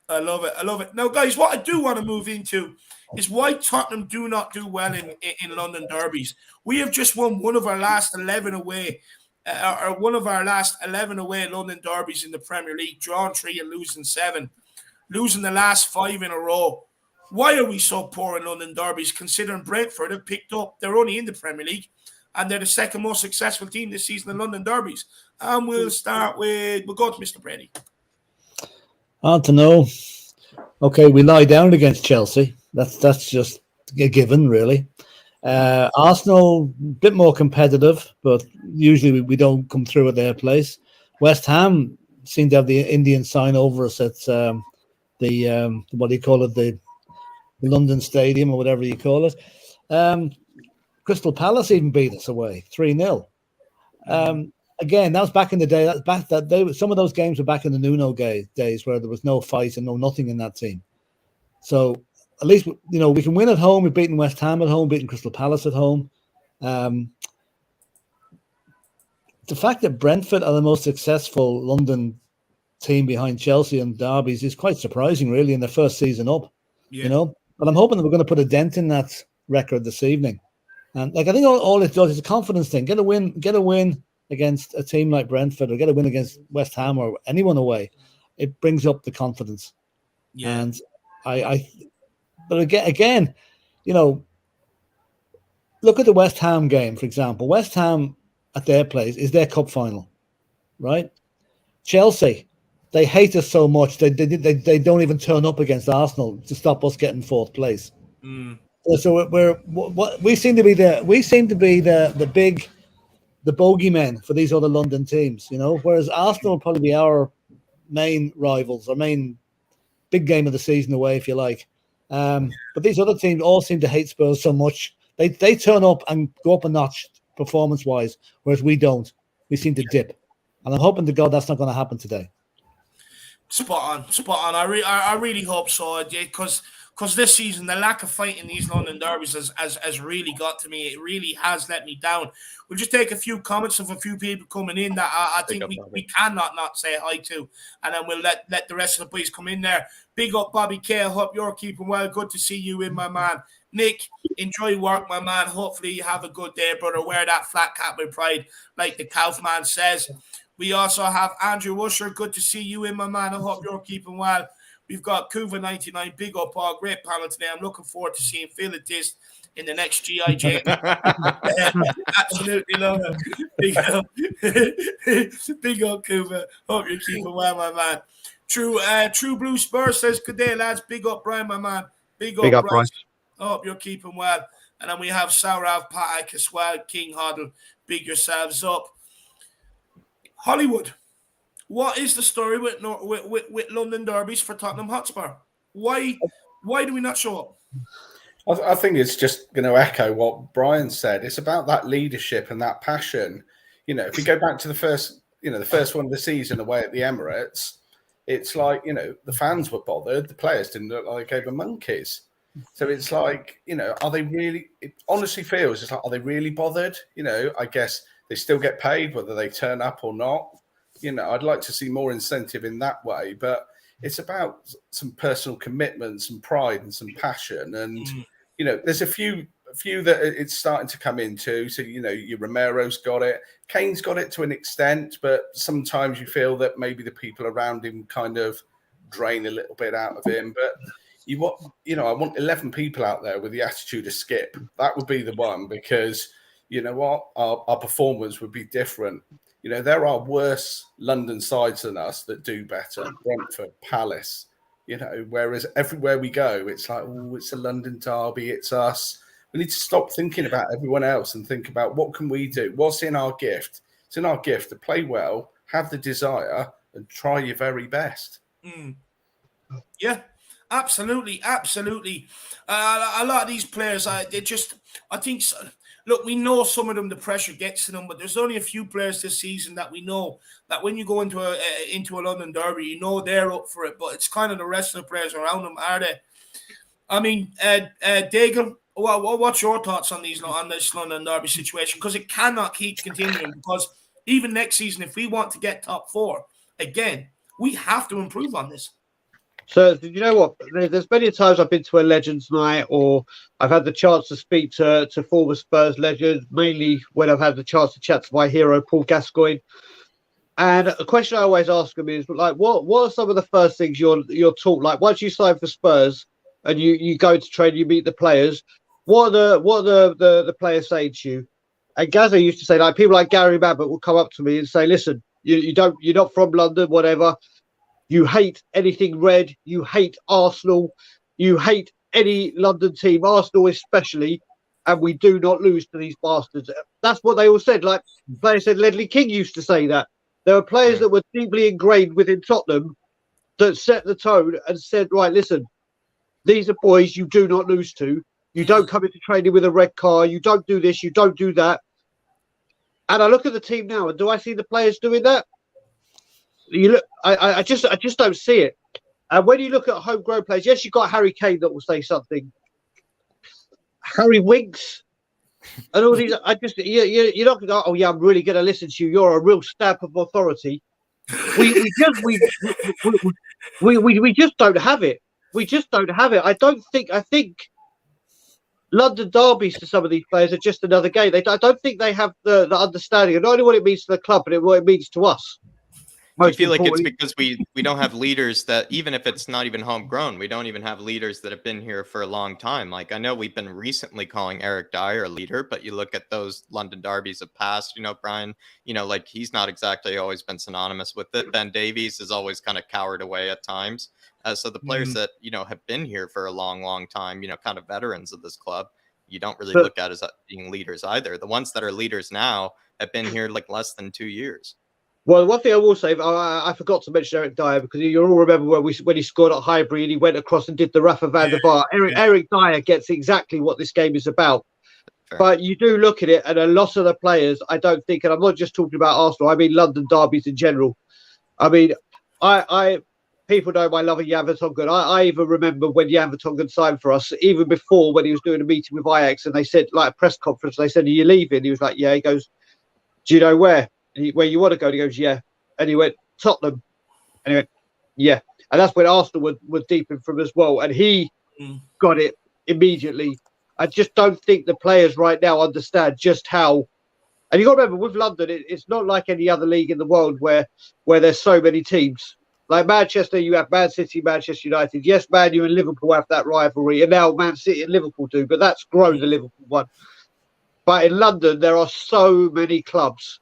[SPEAKER 1] I love it. I love it. Now, guys, what I do want to move into is why Tottenham do not do well in London derbies. We have just won one of our last 11 away, London derbies in the Premier League, drawn 3 and losing 7, losing the last 5 in a row. Why are we so poor in London derbies, considering Brentford have picked up, they're only in the Premier League, and they're the second most successful team this season in London derbies? And we'll go to Mr. Brady.
[SPEAKER 5] I don't know. Okay, we lie down against Chelsea. That's just a given, really. Arsenal, a bit more competitive, but usually we don't come through at their place. West Ham seem to have the Indian sign over us at the what do you call it, the London Stadium or whatever you call it. Crystal Palace even beat us away 3-0. Again, that was back in the day. Some of those games were back in the Nuno days where there was no fight and no nothing in that team. So at least we can win at home. We've beaten West Ham at home, beaten Crystal Palace at home. The fact that Brentford are the most successful London team behind Chelsea and derbies is quite surprising, really, in their first season up. Yeah. But I'm hoping that we're going to put a dent in that record this evening. And I think all it does is a confidence thing. Get a win against a team like Brentford, or get a win against West Ham or anyone away. It brings up the confidence. Yeah. And but again, look at the West Ham game, for example. West Ham at their place is their cup final, right? Chelsea, they hate us so much they don't even turn up against Arsenal to stop us getting 4th place. So we seem to be the bogeymen for these other London teams, whereas Arsenal will probably be our main rivals, our main big game of the season away, if you like. But these other teams all seem to hate Spurs so much. They turn up and go up a notch performance-wise, whereas we don't. We seem to dip. And I'm hoping to God that's not going to happen today.
[SPEAKER 1] Spot on. I really hope so, because this season, the lack of fight in these London derbies has really got to me. It really has let me down. We'll just take a few comments of a few people coming in that I think we cannot not say hi to, and then we'll let the rest of the boys come in there. Big up, Bobby K. I hope you're keeping well. Good to see you in, my man. Nick, enjoy work, my man. Hopefully you have a good day, brother. Wear that flat cap with pride, like the Kaufman says. We also have Andrew Wilshere. Good to see you in, my man. I hope you're keeping well. We've got Kuva99, big up, Paul. Great panel today. I'm looking forward to seeing Phil at this. in the next GI Jane. Absolutely love it. Big up, Cooper. Hope you're keeping well, my man. True Blue Spurs says, good day, lads. Big up, Brian, my man. Big up, Brian. Hope you're keeping well. And then we have Saurav Patak as well. King Hoddle, big yourselves up. Hollywood, what is the story with London derbies for Tottenham Hotspur? Why do we not show up?
[SPEAKER 3] I think it's just going to echo what Brian said. It's about that leadership and that passion. You know, if we go back to the first one of the season away at the Emirates, it's like, you know, the fans were bothered. The players didn't look like they gave a monkeys. So it's like, you know, are they really, it honestly feels it's like, are they really bothered? You know, I guess they still get paid whether they turn up or not. You know, I'd like to see more incentive in that way, but it's about some personal commitment, some pride and some passion. And, you know, there's a few that it's starting to come into. So, you know, your Romero's got it. Kane's got it to an extent, but sometimes you feel that maybe the people around him kind of drain a little bit out of him. But I want 11 people out there with the attitude of Skip. That would be the one, because you know what? Our performance would be different. You know, there are worse London sides than us that do better. Brentford, Palace, you know, whereas everywhere we go, it's like, oh, it's a London derby, it's us. We need to stop thinking about everyone else and think about what can we do? What's in our gift? It's in our gift to play well, have the desire, and try your very best.
[SPEAKER 1] Yeah, absolutely. A lot of these players, look, we know some of them, the pressure gets to them, but there's only a few players this season that we know that when you go into a London derby, you know they're up for it. But it's kind of the rest of the players around them, are they? I mean, Daigle, what's your thoughts on this London derby situation? Because it cannot keep continuing. Because even next season, if we want to get top four again, we have to improve on this.
[SPEAKER 4] So, you know what? There's many times I've been to a Legends night, or I've had the chance to speak to former Spurs legends, mainly when I've had the chance to chat to my hero, Paul Gascoigne. And a question I always ask them is, like, what are some of the first things you're taught? Like, once you sign for Spurs and you go to train, you meet the players, what are the players saying to you? And Gazza used to say, like, people like Gary Mabbott will come up to me and say, listen, you're not from London, whatever. You hate anything red. You hate Arsenal. You hate any London team, Arsenal especially, and we do not lose to these bastards. That's what they all said. Like, players said, Ledley King used to say that. There were players that were deeply ingrained within Tottenham that set the tone and said, right, listen, these are boys you do not lose to. You don't come into training with a red car. You don't do this. You don't do that. And I look at the team now, and do I see the players doing that? You look, I just don't see it. And when you look at homegrown players, yes, you've got Harry Kane that will say something. Harry Winks and all these. You're not going to go, oh yeah, I'm really going to listen to you. You're a real stamp of authority. We just don't have it. We just don't have it. I think London derbies to some of these players are just another game. I don't think they have the understanding of not only what it means to the club, but what it means to us.
[SPEAKER 2] I feel like it's because we don't have leaders that, even if it's not even homegrown, we don't even have leaders that have been here for a long time. Like, I know we've been recently calling Eric Dyer a leader, but you look at those London derbies of past, you know, Brian, you know, like, he's not exactly always been synonymous with it. Ben Davies has always kind of cowered away at times. So the players that, you know, have been here for a long time, you know, kind of veterans of this club, you don't really look at as being leaders either. The ones that are leaders now have been here like less than 2 years.
[SPEAKER 4] Well, one thing I will say, I forgot to mention Eric Dyer, because you all remember when he scored at Highbury and he went across and did the Rafa van der Vaart. Eric Dyer gets exactly what this game is about. Fair. But you do look at it, and a lot of the players, I don't think, and I'm not just talking about Arsenal, I mean London derbies in general. I mean, people know my love of Jan Vertonghen. I even remember when Jan Vertonghen signed for us, even before, when he was doing a meeting with Ajax, and they said, like a press conference, they said, are you leaving? He was like, yeah. He goes, do you know where? Where you want to go? And he goes, yeah. And he went, Tottenham. And he went, yeah. And that's when Arsenal were deep in from as well. And he got it immediately. I just don't think the players right now understand just how. And you got to remember, with London, it's not like any other league in the world where there's so many teams. Like Manchester, you have Man City, Manchester United. Yes, Man U and Liverpool have that rivalry, and now Man City and Liverpool do, but that's grown the Liverpool one. But in London, there are so many clubs.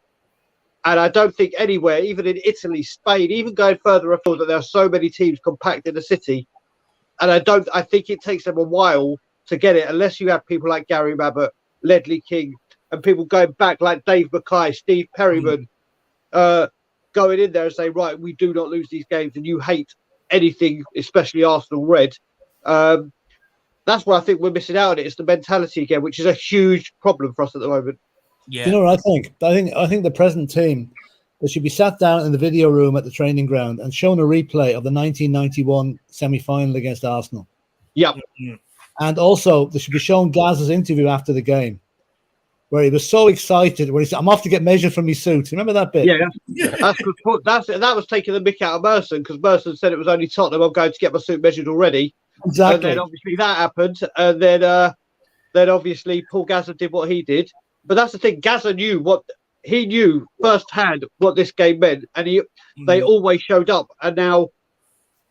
[SPEAKER 4] And I don't think anywhere, even in Italy, Spain, even going further afield, that there are so many teams compact in the city. And I think it takes them a while to get it, unless you have people like Gary Mabbott, Ledley King, and people going back like Dave Mackay, Steve Perryman, going in there and say, right, we do not lose these games, and you hate anything, especially Arsenal red. That's what I think we're missing out on. It's the mentality again, which is a huge problem for us at the moment.
[SPEAKER 5] Yeah. Do you know what I think? I think the present team, they should be sat down in the video room at the training ground and shown a replay of the 1991 semi-final against Arsenal.
[SPEAKER 4] Yeah.
[SPEAKER 5] And also, they should be shown Gaz's interview after the game, where he was so excited, where he said, "I'm off to get measured from my suit." Remember that bit?
[SPEAKER 4] Yeah. That was taking the mick out of Merson, because Merson said it was only Tottenham. I'm going to get my suit measured already.
[SPEAKER 5] Exactly.
[SPEAKER 4] And then obviously that happened, and then obviously Paul Gazza did what he did. But that's the thing. Gazza knew firsthand what this game meant, and they always showed up. And now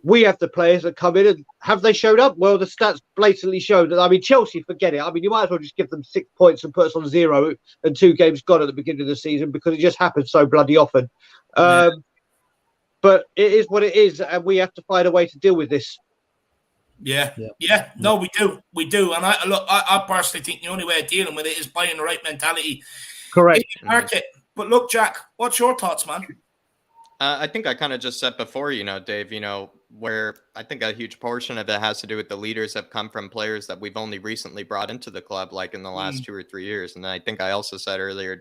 [SPEAKER 4] we have the players that come in, and have they showed up? Well, the stats blatantly show that. I mean, Chelsea, forget it. I mean, you might as well just give them 6 points and put us on 0 and 2 games gone at the beginning of the season, because it just happens so bloody often. But it is what it is, and we have to find a way to deal with this.
[SPEAKER 1] Yeah. No, we do. And I personally think the only way of dealing with it is buying the right mentality.
[SPEAKER 4] Correct.
[SPEAKER 1] In the market. But look, Jack, what's your thoughts, man?
[SPEAKER 2] I think I kind of just said before, Dave, where I think a huge portion of it has to do with the leaders have come from players that we've only recently brought into the club, like in the last 2 or 3 years. And I think I also said earlier,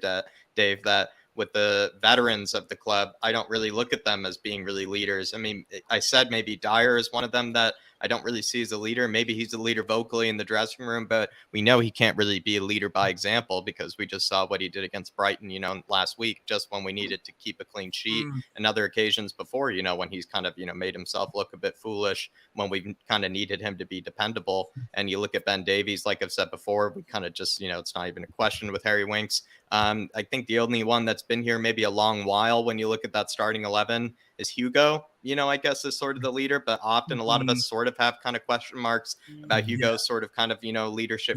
[SPEAKER 2] Dave, that with the veterans of the club, I don't really look at them as being really leaders. I mean, I said maybe Dyer is one of them that I don't really see as a leader. Maybe he's a leader vocally in the dressing room, but we know he can't really be a leader by example, because we just saw what he did against Brighton, last week, just when we needed to keep a clean sheet, and other occasions before, when he's kind of, made himself look a bit foolish when we kind of needed him to be dependable. And you look at Ben Davies, like I've said before, we kind of just, it's not even a question with Harry Winks. I think the only one that's been here maybe a long while when you look at that starting 11 is Hugo, I guess is sort of the leader, but often a lot of us sort of have kind of question marks about Hugo's sort of kind of, leadership.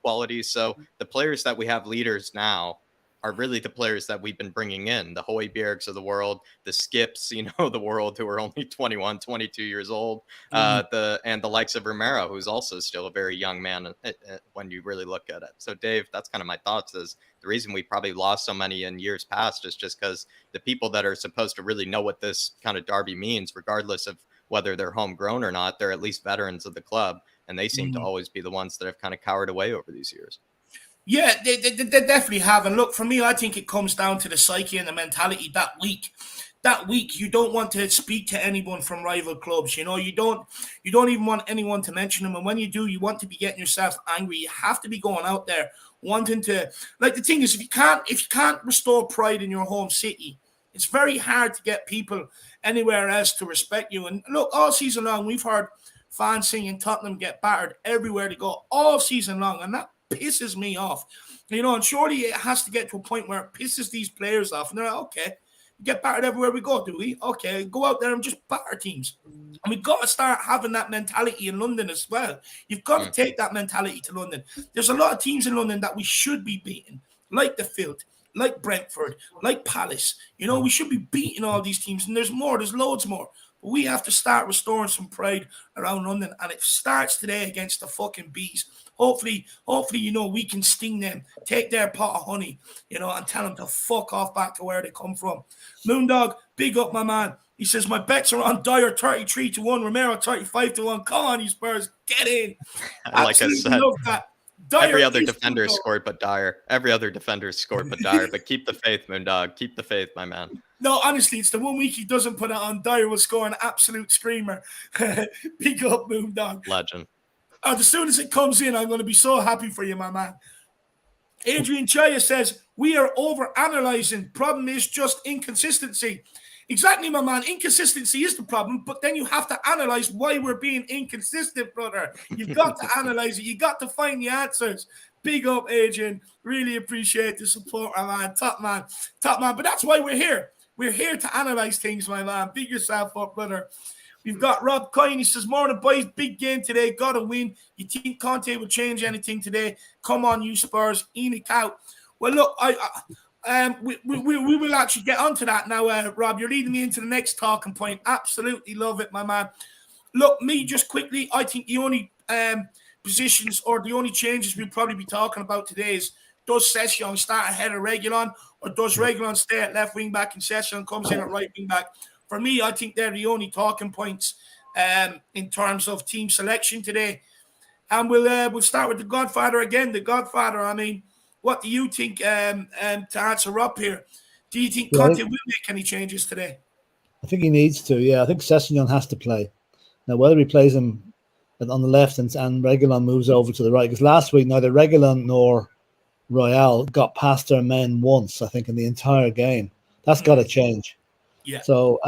[SPEAKER 2] Qualities. So the players that we have leaders now are really the players that we've been bringing in, the Højbjergs of the world, the Skips, the world, who are only 21, 22 years old, and the likes of Romero, who's also still a very young man when you really look at it. So Dave, that's kind of my thoughts, is the reason we probably lost so many in years past is just because the people that are supposed to really know what this kind of derby means, regardless of whether they're homegrown or not, they're at least veterans of the club, and they seem to always be the ones that have kind of cowered away over these years.
[SPEAKER 1] Yeah, they definitely have. And look, for me, I think it comes down to the psyche and the mentality that week. That week, you don't want to speak to anyone from rival clubs. You don't even want anyone to mention them. And when you do, you want to be getting yourself angry. You have to be going out there wanting to. Like, the thing is, if you can't restore pride in your home city, it's very hard to get people anywhere else to respect you. And look, all season long, we've heard fans singing Tottenham get battered everywhere they go, all season long, and that pisses me off. And surely it has to get to a point where it pisses these players off, and they're like, okay, get battered everywhere we go, do we? Okay, go out there and just batter teams. And we've got to start having that mentality in London as well. You've got to take that mentality to London. There's a lot of teams in London that we should be beating, like the Filth, like Brentford, like Palace. We should be beating all these teams, and there's loads more. But we have to start restoring some pride around London, and it starts today against the fucking Bees. Hopefully, we can sting them, take their pot of honey, and tell them to fuck off back to where they come from. Moondog, big up, my man. He says, my bets are on Dyer 33-1, Romero 35-1. Come on, you Spurs, get in.
[SPEAKER 2] Like I said,
[SPEAKER 1] love that.
[SPEAKER 2] Every other defender scored but Dyer. But keep the faith, Moondog. Keep the faith, my man.
[SPEAKER 1] No, honestly, it's the 1 week he doesn't put it on. Dyer will score an absolute screamer. Big up, Moondog.
[SPEAKER 2] Legend.
[SPEAKER 1] As soon as it comes in, I'm going to be so happy for you, my man. Adrian Chaya says, we are over-analyzing. Problem is just inconsistency. Exactly, my man. Inconsistency is the problem, but then you have to analyze why we're being inconsistent, brother. You've got to analyze it. You got to find the answers. Big up, Adrian. Really appreciate the support, my man. Top man. But that's why we're here. We're here to analyze things, my man. Big yourself up, brother. We've got Rob Coyne. He says, morning, boys. Big game today. Got to win. You think Conte will change anything today? Come on, you Spurs. Enoch out. Well, look, we will actually get onto that now, Rob. You're leading me into the next talking point. Absolutely love it, my man. Look, me just quickly, I think the only positions or the only changes we'll probably be talking about today is, does Sessegnon start ahead of Reguillon, or does Reguillon stay at left wing back and Sessegnon comes in at right wing back? For me, I think they're the only talking points in terms of team selection today. And we'll start with the Godfather again. The Godfather, I mean, what do you think to answer up here? Do you think Conte will make any changes today?
[SPEAKER 5] I think he needs to, yeah. I think Sessegnon has to play. Now, whether he plays him on the left and Reguillon moves over to the right, because last week neither Reguillon nor Royale got past their men once, I think, in the entire game. That's got to change.
[SPEAKER 1] Yeah.
[SPEAKER 5] So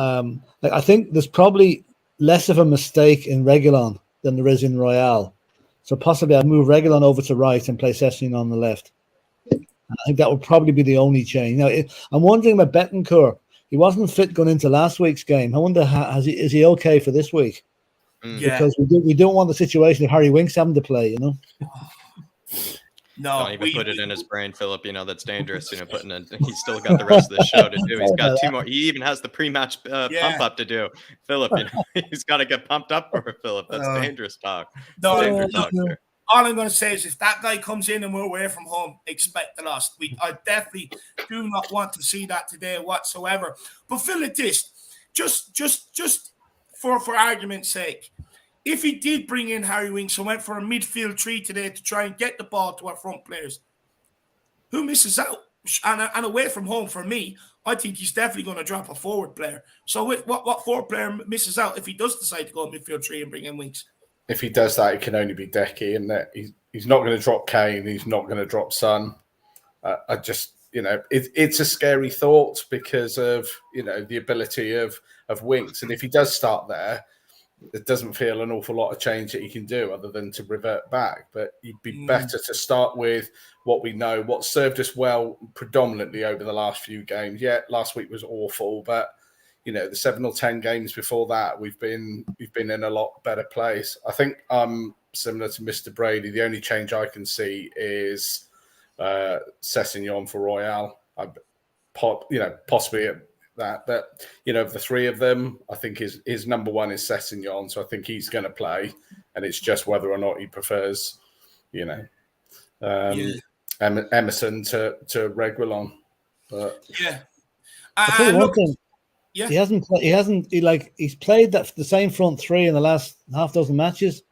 [SPEAKER 5] I think there's probably less of a mistake in Reguillon than there is in Royale. So possibly I'd move Reguillon over to right and play Sessegnon on the left. I think that would probably be the only change. Now, I'm wondering about Betancourt. He wasn't fit going into last week's game. I wonder, is he okay for this week?
[SPEAKER 1] Yeah.
[SPEAKER 5] Because we don't want the situation of Harry Winks having to play, you know?
[SPEAKER 1] No.
[SPEAKER 2] Don't even put it in his brain, Philip. You know, that's dangerous. You know, he's still got the rest of the show to do. He's got 2 more. He even has the pre-match pump up to do. Philip, you know, he's got to get pumped up for Philip. That's dangerous talk. Dangerous talk there.
[SPEAKER 1] All I'm going to say is if that guy comes in and we're away from home, expect the loss. I definitely do not want to see that today whatsoever. But Philip, this, just for argument's sake, if he did bring in Harry Winks and went for a midfield three today to try and get the ball to our front players, who misses out? And away from home, for me, I think he's definitely going to drop a forward player. So what forward player misses out if he does decide to go midfield three and bring in Winks?
[SPEAKER 3] If he does that, it can only be Decky, and that he's not going to drop Kane. He's not going to drop Son. I just, you know, it's a scary thought because of, you know, the ability of Winks. And if he does start there, it doesn't feel an awful lot of change that he can do other than to revert back. But it'd be better to start with what we know, what served us well predominantly over the last few games. Yeah, last week was awful, but you know, the 7 or 10 games before that, we've been in a lot better place. I think similar to Mr. Brady, the only change I can see is Sessegnon for Royale. Possibly that. But, you know, of the three of them, I think his number one is Sessegnon. So I think he's going to play. And it's just whether or not he prefers, you know, Emerson to Reguillon. But
[SPEAKER 1] yeah.
[SPEAKER 5] I'll tell you one thing.
[SPEAKER 1] Yeah.
[SPEAKER 5] He's played the same front three in the last half dozen matches.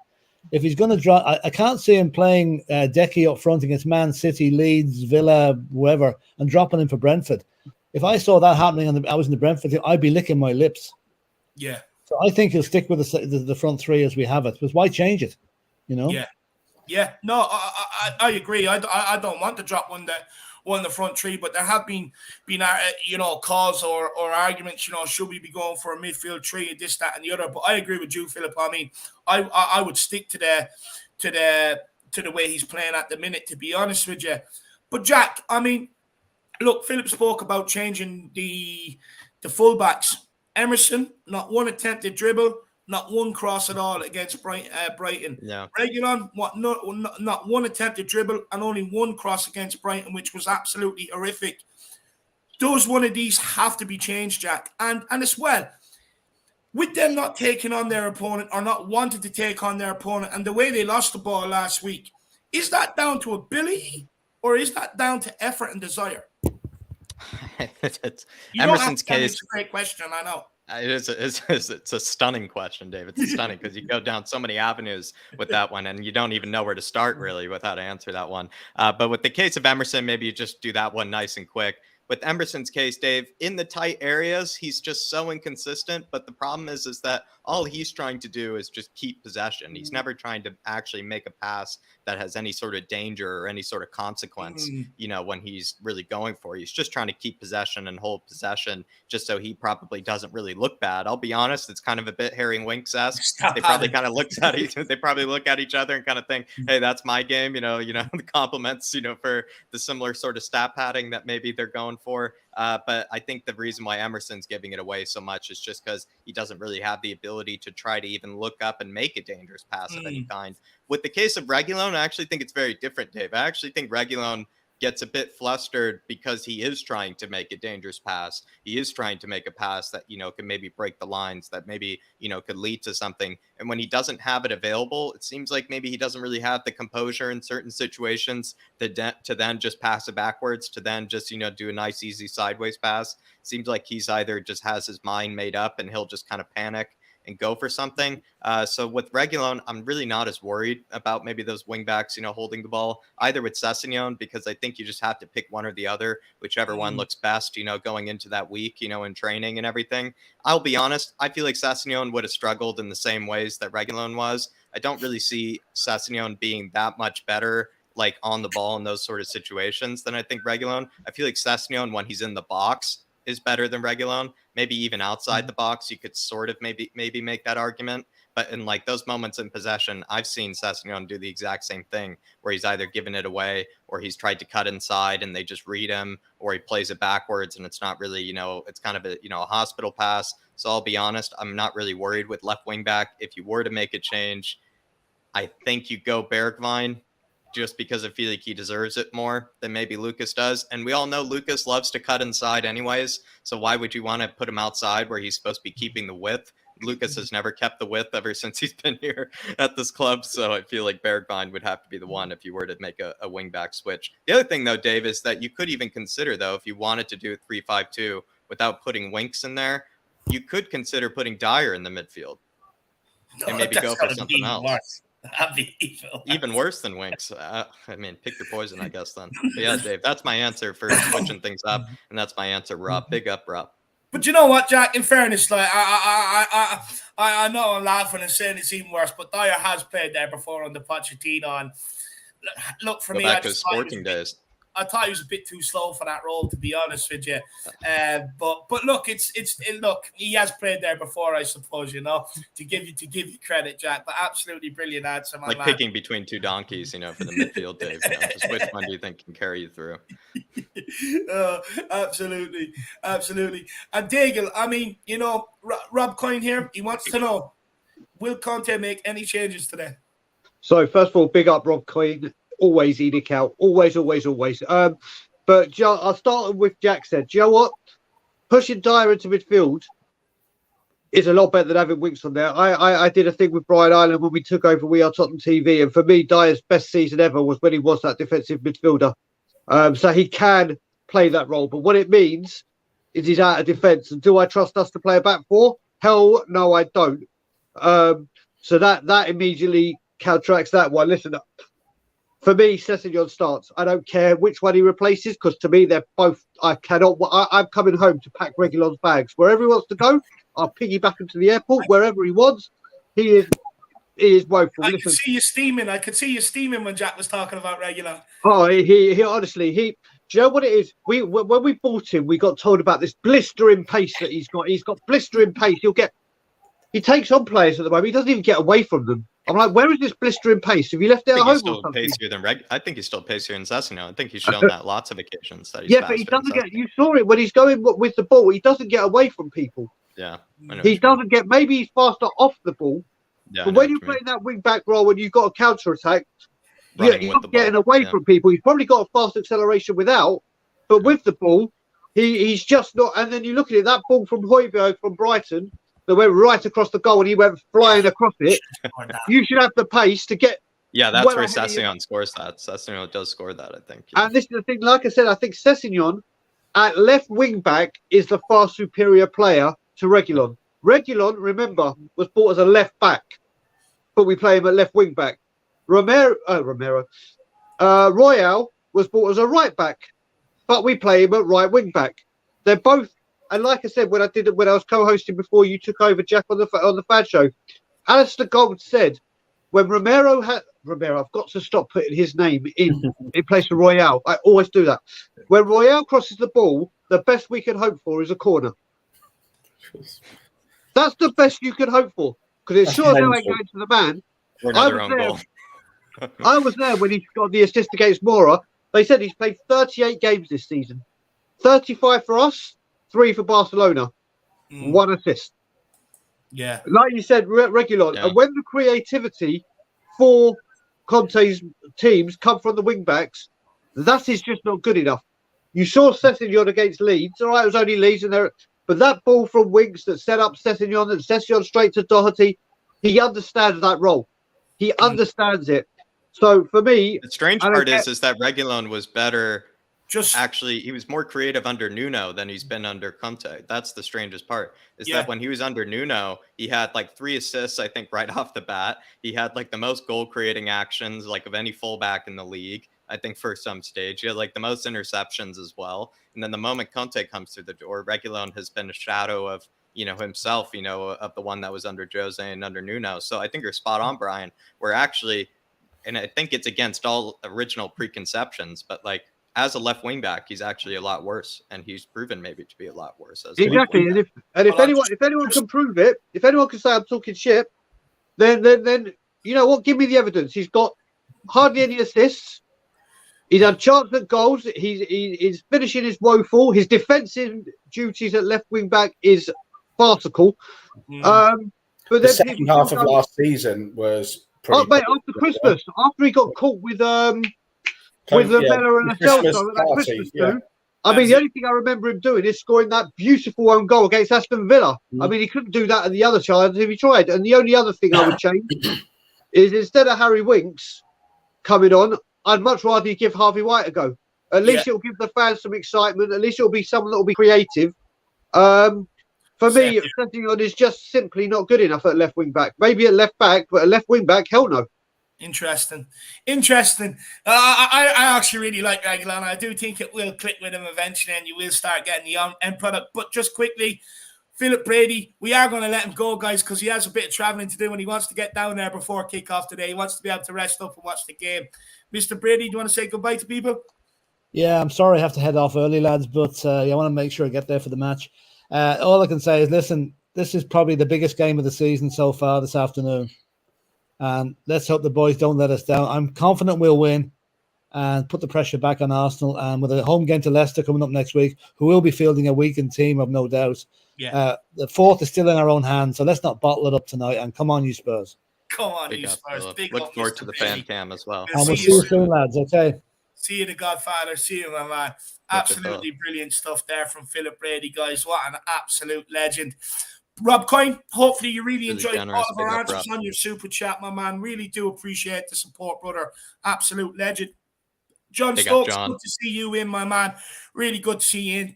[SPEAKER 5] If he's going to drop, I can't see him playing Decky up front against Man City, Leeds, Villa, whoever, and dropping him for Brentford. If I saw that happening I was in the Brentford team, I'd be licking my lips.
[SPEAKER 1] Yeah.
[SPEAKER 5] So I think he'll stick with the front three as we have it. Because why change it? You know?
[SPEAKER 1] Yeah. Yeah. No, I agree. I don't want to drop one the front three, but there have been calls or arguments, should we be going for a midfield three, this, that, and the other. But I agree with you, Philip. I mean, I would stick to the way he's playing at the minute, to be honest with you. But Jack, I mean, look, Philip spoke about changing the fullbacks. Emerson, not one attempted dribble, not one cross at all against Brighton.
[SPEAKER 2] Yeah.
[SPEAKER 1] Reguillon, not one attempted dribble and only one cross against Brighton, which was absolutely horrific. Does one of these have to be changed, Jack? And as well, with them not taking on their opponent or not wanting to take on their opponent and the way they lost the ball last week, is that down to ability or is that down to effort and desire?
[SPEAKER 2] Emerson's case.
[SPEAKER 1] It's a great question, I know.
[SPEAKER 2] It's a stunning question, David. It's stunning because you go down so many avenues with that one, and you don't even know where to start really with how to answer that one. But with the case of Emerson, maybe you just do that one nice and quick. With Emerson's case, Dave, in the tight areas, he's just so inconsistent. But the problem is that all he's trying to do is just keep possession. He's never trying to actually make a pass that has any sort of danger or any sort of consequence, when he's really going for it. He's just trying to keep possession and hold possession just so he probably doesn't really look bad. I'll be honest, it's kind of a bit Harry Winks-esque. They probably kind of look at each other and kind of think, hey, that's my game, the compliments, for the similar sort of stat padding that maybe they're going for. But I think the reason why Emerson's giving it away so much is just because he doesn't really have the ability to try to even look up and make a dangerous pass of any kind. With the case of Reguillon, I actually think it's very different, Dave. I actually think Reguillon gets a bit flustered because he is trying to make a dangerous pass. He is trying to make a pass that, can maybe break the lines, that maybe, could lead to something. And when he doesn't have it available, it seems like maybe he doesn't really have the composure in certain situations to then just pass it backwards, to then just, do a nice, easy sideways pass. Seems like he's either just has his mind made up and he'll just kind of panic and go for something. So with Reguillon, I'm really not as worried about maybe those wingbacks, holding the ball, either with Sessegnon, because I think you just have to pick one or the other, whichever one looks best, going into that week, in training and everything. I'll be honest, I feel like Sessegnon would have struggled in the same ways that Reguillon was. I don't really see Sessegnon being that much better, like on the ball in those sort of situations than I think Reguillon. I feel like Sessegnon, when he's in the box, is better than Reguillon. Maybe even outside the box, you could sort of maybe make that argument. But in like those moments in possession, I've seen Sessegnon do the exact same thing, where he's either given it away or he's tried to cut inside and they just read him, or he plays it backwards and it's not really, it's kind of a, a hospital pass. So I'll be honest, I'm not really worried with left wing back. If you were to make a change, I think you go Bergwijn, just because I feel like he deserves it more than maybe Lucas does. And we all know Lucas loves to cut inside anyways. So why would you want to put him outside where he's supposed to be keeping the width? Lucas has never kept the width ever since he's been here at this club. So I feel like Bergwijn would have to be the one if you were to make a wing back switch. The other thing though, Dave, is that you could even consider though, if you wanted to do a 3-5-2 without putting Winks in there, you could consider putting Dyer in the midfield and maybe go for something else.
[SPEAKER 1] Worse. That'd be evil.
[SPEAKER 2] Even worse than Winks. Pick your poison, I guess, then. But yeah, Dave, that's my answer for switching things up, and that's my answer, Rob. Big up, Rob.
[SPEAKER 1] But you know what, Jack? In fairness, like I know I'm laughing and saying it's even worse, but Dyer has played there before on the Pochettino. And look, for me,
[SPEAKER 2] back to Sporting days.
[SPEAKER 1] I thought he was a bit too slow for that role, to be honest with you. But look, look, he has played there before, I suppose, to give you credit, Jack. But absolutely brilliant answer, man.
[SPEAKER 2] Picking between two donkeys, for the midfield, Dave. Just which one do you think can carry you through?
[SPEAKER 1] Absolutely. And Daigle, I mean, Rob Coyne here, he wants to know, will Conte make any changes today?
[SPEAKER 4] So first of all, big up Rob Coyne. Always Edic out. Always. But I'll start with Jack said. Do you know what? Pushing Dyer into midfield is a lot better than having Winks on there. I did a thing with Brian Ireland when we took over We Are Tottenham TV. And for me, Dyer's best season ever was when he was that defensive midfielder. So he can play that role. But what it means is he's out of defence. And do I trust us to play a back four? Hell no, I don't. So that immediately counteracts that one. Listen up. For me, Sessegnon starts. I don't care which one he replaces, because to me, they're both. I'm coming home to pack Reguillon's bags. Wherever he wants to go, I'll piggyback him to the airport. Wherever he wants, he is woeful.
[SPEAKER 1] I could see you steaming when Jack was talking about Reguillon.
[SPEAKER 4] Oh, he honestly, do you know what it is? When we bought him, we got told about this blistering pace that he's got. He's got blistering pace. He takes on players at the moment. He doesn't even get away from them. I'm like, where is this blistering pace? Have you left it at home or something?
[SPEAKER 2] I think he's still pacier than Sessegnon. I think he's shown that lots of occasions. That
[SPEAKER 4] he's but he doesn't get. You saw it when he's going with the ball. He doesn't get away from people.
[SPEAKER 2] Yeah,
[SPEAKER 4] he doesn't get. Maybe he's faster off the ball. Yeah, but when you're playing that wing back role and you've got a counter attack, he's not getting away from people. He's probably got a fast acceleration without, but with the ball, he's just not. And then you look at it. That ball from Højbjerg from Brighton that went right across the goal and he went flying across it. You should have the pace to get.
[SPEAKER 2] Yeah, that's where Sessegnon scores that. Sessegnon does score that, I think.
[SPEAKER 4] Yeah. And this is the thing, like I said, I think Sessegnon at left wing back is the far superior player to Reguillon. Reguillon, remember, was bought as a left back, but we play him at left wing back. Royal was bought as a right back, but we play him at right wing back. They're both. And like I said, when I was co-hosting before you took over, Jack, on the Fad Show, Alistair Gold said when Romero, I've got to stop putting his name in place of Royale. I always do that. When Royale crosses the ball, the best we can hope for is a corner. That's the best you can hope for, because it's sure now ain't going to the man. I was there when he got the assist against Mora. They said he's played 38 games this season. 35 for us, 3 for Barcelona, 1 assist.
[SPEAKER 1] Yeah.
[SPEAKER 4] Like you said, Reguillon.
[SPEAKER 2] Yeah.
[SPEAKER 4] And when the creativity for Conte's teams come from the wing backs, that is just not good enough. You saw Sessegnon against Leeds. All right, it was only Leeds in there. But that ball from wings that set up Sessegnon and Sessegnon straight to Doherty, he understands that role. He understands it. So for me,
[SPEAKER 2] the strange part is that Reguillon was better. Actually, he was more creative under Nuno than he's been under Conte. That's the strangest part. Is that when he was under Nuno, he had like 3 assists, I think, right off the bat. He had like the most goal-creating actions, like of any fullback in the league, I think, for some stage. He had like the most interceptions as well. And then the moment Conte comes through the door, Reguillon has been a shadow of, himself, of the one that was under Jose and under Nuno. So I think you're spot on, Brian. We're actually, and I think it's against all original preconceptions, but like, as a left wing back, he's actually a lot worse, and he's proven maybe to be a lot worse.
[SPEAKER 4] Exactly, and if anyone can prove it, if anyone can say I'm talking shit, then you know what? Give me the evidence. He's got hardly any assists. He's had chance at goals. He's finishing is woeful. His defensive duties at left wing back is farcical. But
[SPEAKER 3] the
[SPEAKER 4] then
[SPEAKER 3] second half of last season was pretty.
[SPEAKER 4] After Christmas, after he got caught with Lamella and Celso at that Christmas do. I mean, the only thing I remember him doing is scoring that beautiful own goal against Aston Villa. I mean, he couldn't do that at the other times if he tried. And the only other thing I would change is instead of Harry Winks coming on, I'd much rather you give Harvey White a go. At least it'll give the fans some excitement. At least it'll be someone that will be creative. For me, Sessegnon is just simply not good enough at left wing back. Maybe at left back, but at left wing back, hell no.
[SPEAKER 1] Interesting. I actually really like Reguillon. I do think it will click with him eventually, and you will start getting the end product. But just quickly, Philip Brady, we are going to let him go, guys, because he has a bit of travelling to do, and he wants to get down there before kickoff today. He wants to be able to rest up and watch the game. Mr. Brady, do you want to say goodbye to people?
[SPEAKER 5] Yeah, I'm sorry I have to head off early, lads, but I want to make sure I get there for the match. All I can say is, listen, this is probably the biggest game of the season so far this afternoon. And let's hope the boys don't let us down. I'm confident we'll win and put the pressure back on Arsenal. And with a home game to Leicester coming up next week, who will be fielding a weakened team, I've no doubt.
[SPEAKER 1] Yeah.
[SPEAKER 5] The 4th is still in our own hands, so let's not bottle it up tonight. And come on, you Spurs.
[SPEAKER 1] Come on, you Spurs.
[SPEAKER 2] Look forward to the fan cam as well.
[SPEAKER 5] And we'll see you soon, lads. Okay.
[SPEAKER 1] See you, the Godfather. See you, my man. Absolutely brilliant stuff there from Philip Brady, guys. What an absolute legend. Rob Coyne, hopefully you really enjoyed all of our answers on your super chat, my man. Really do appreciate the support, brother. Absolute legend. John Stokes, good to see you in, my man. Really good to see you in.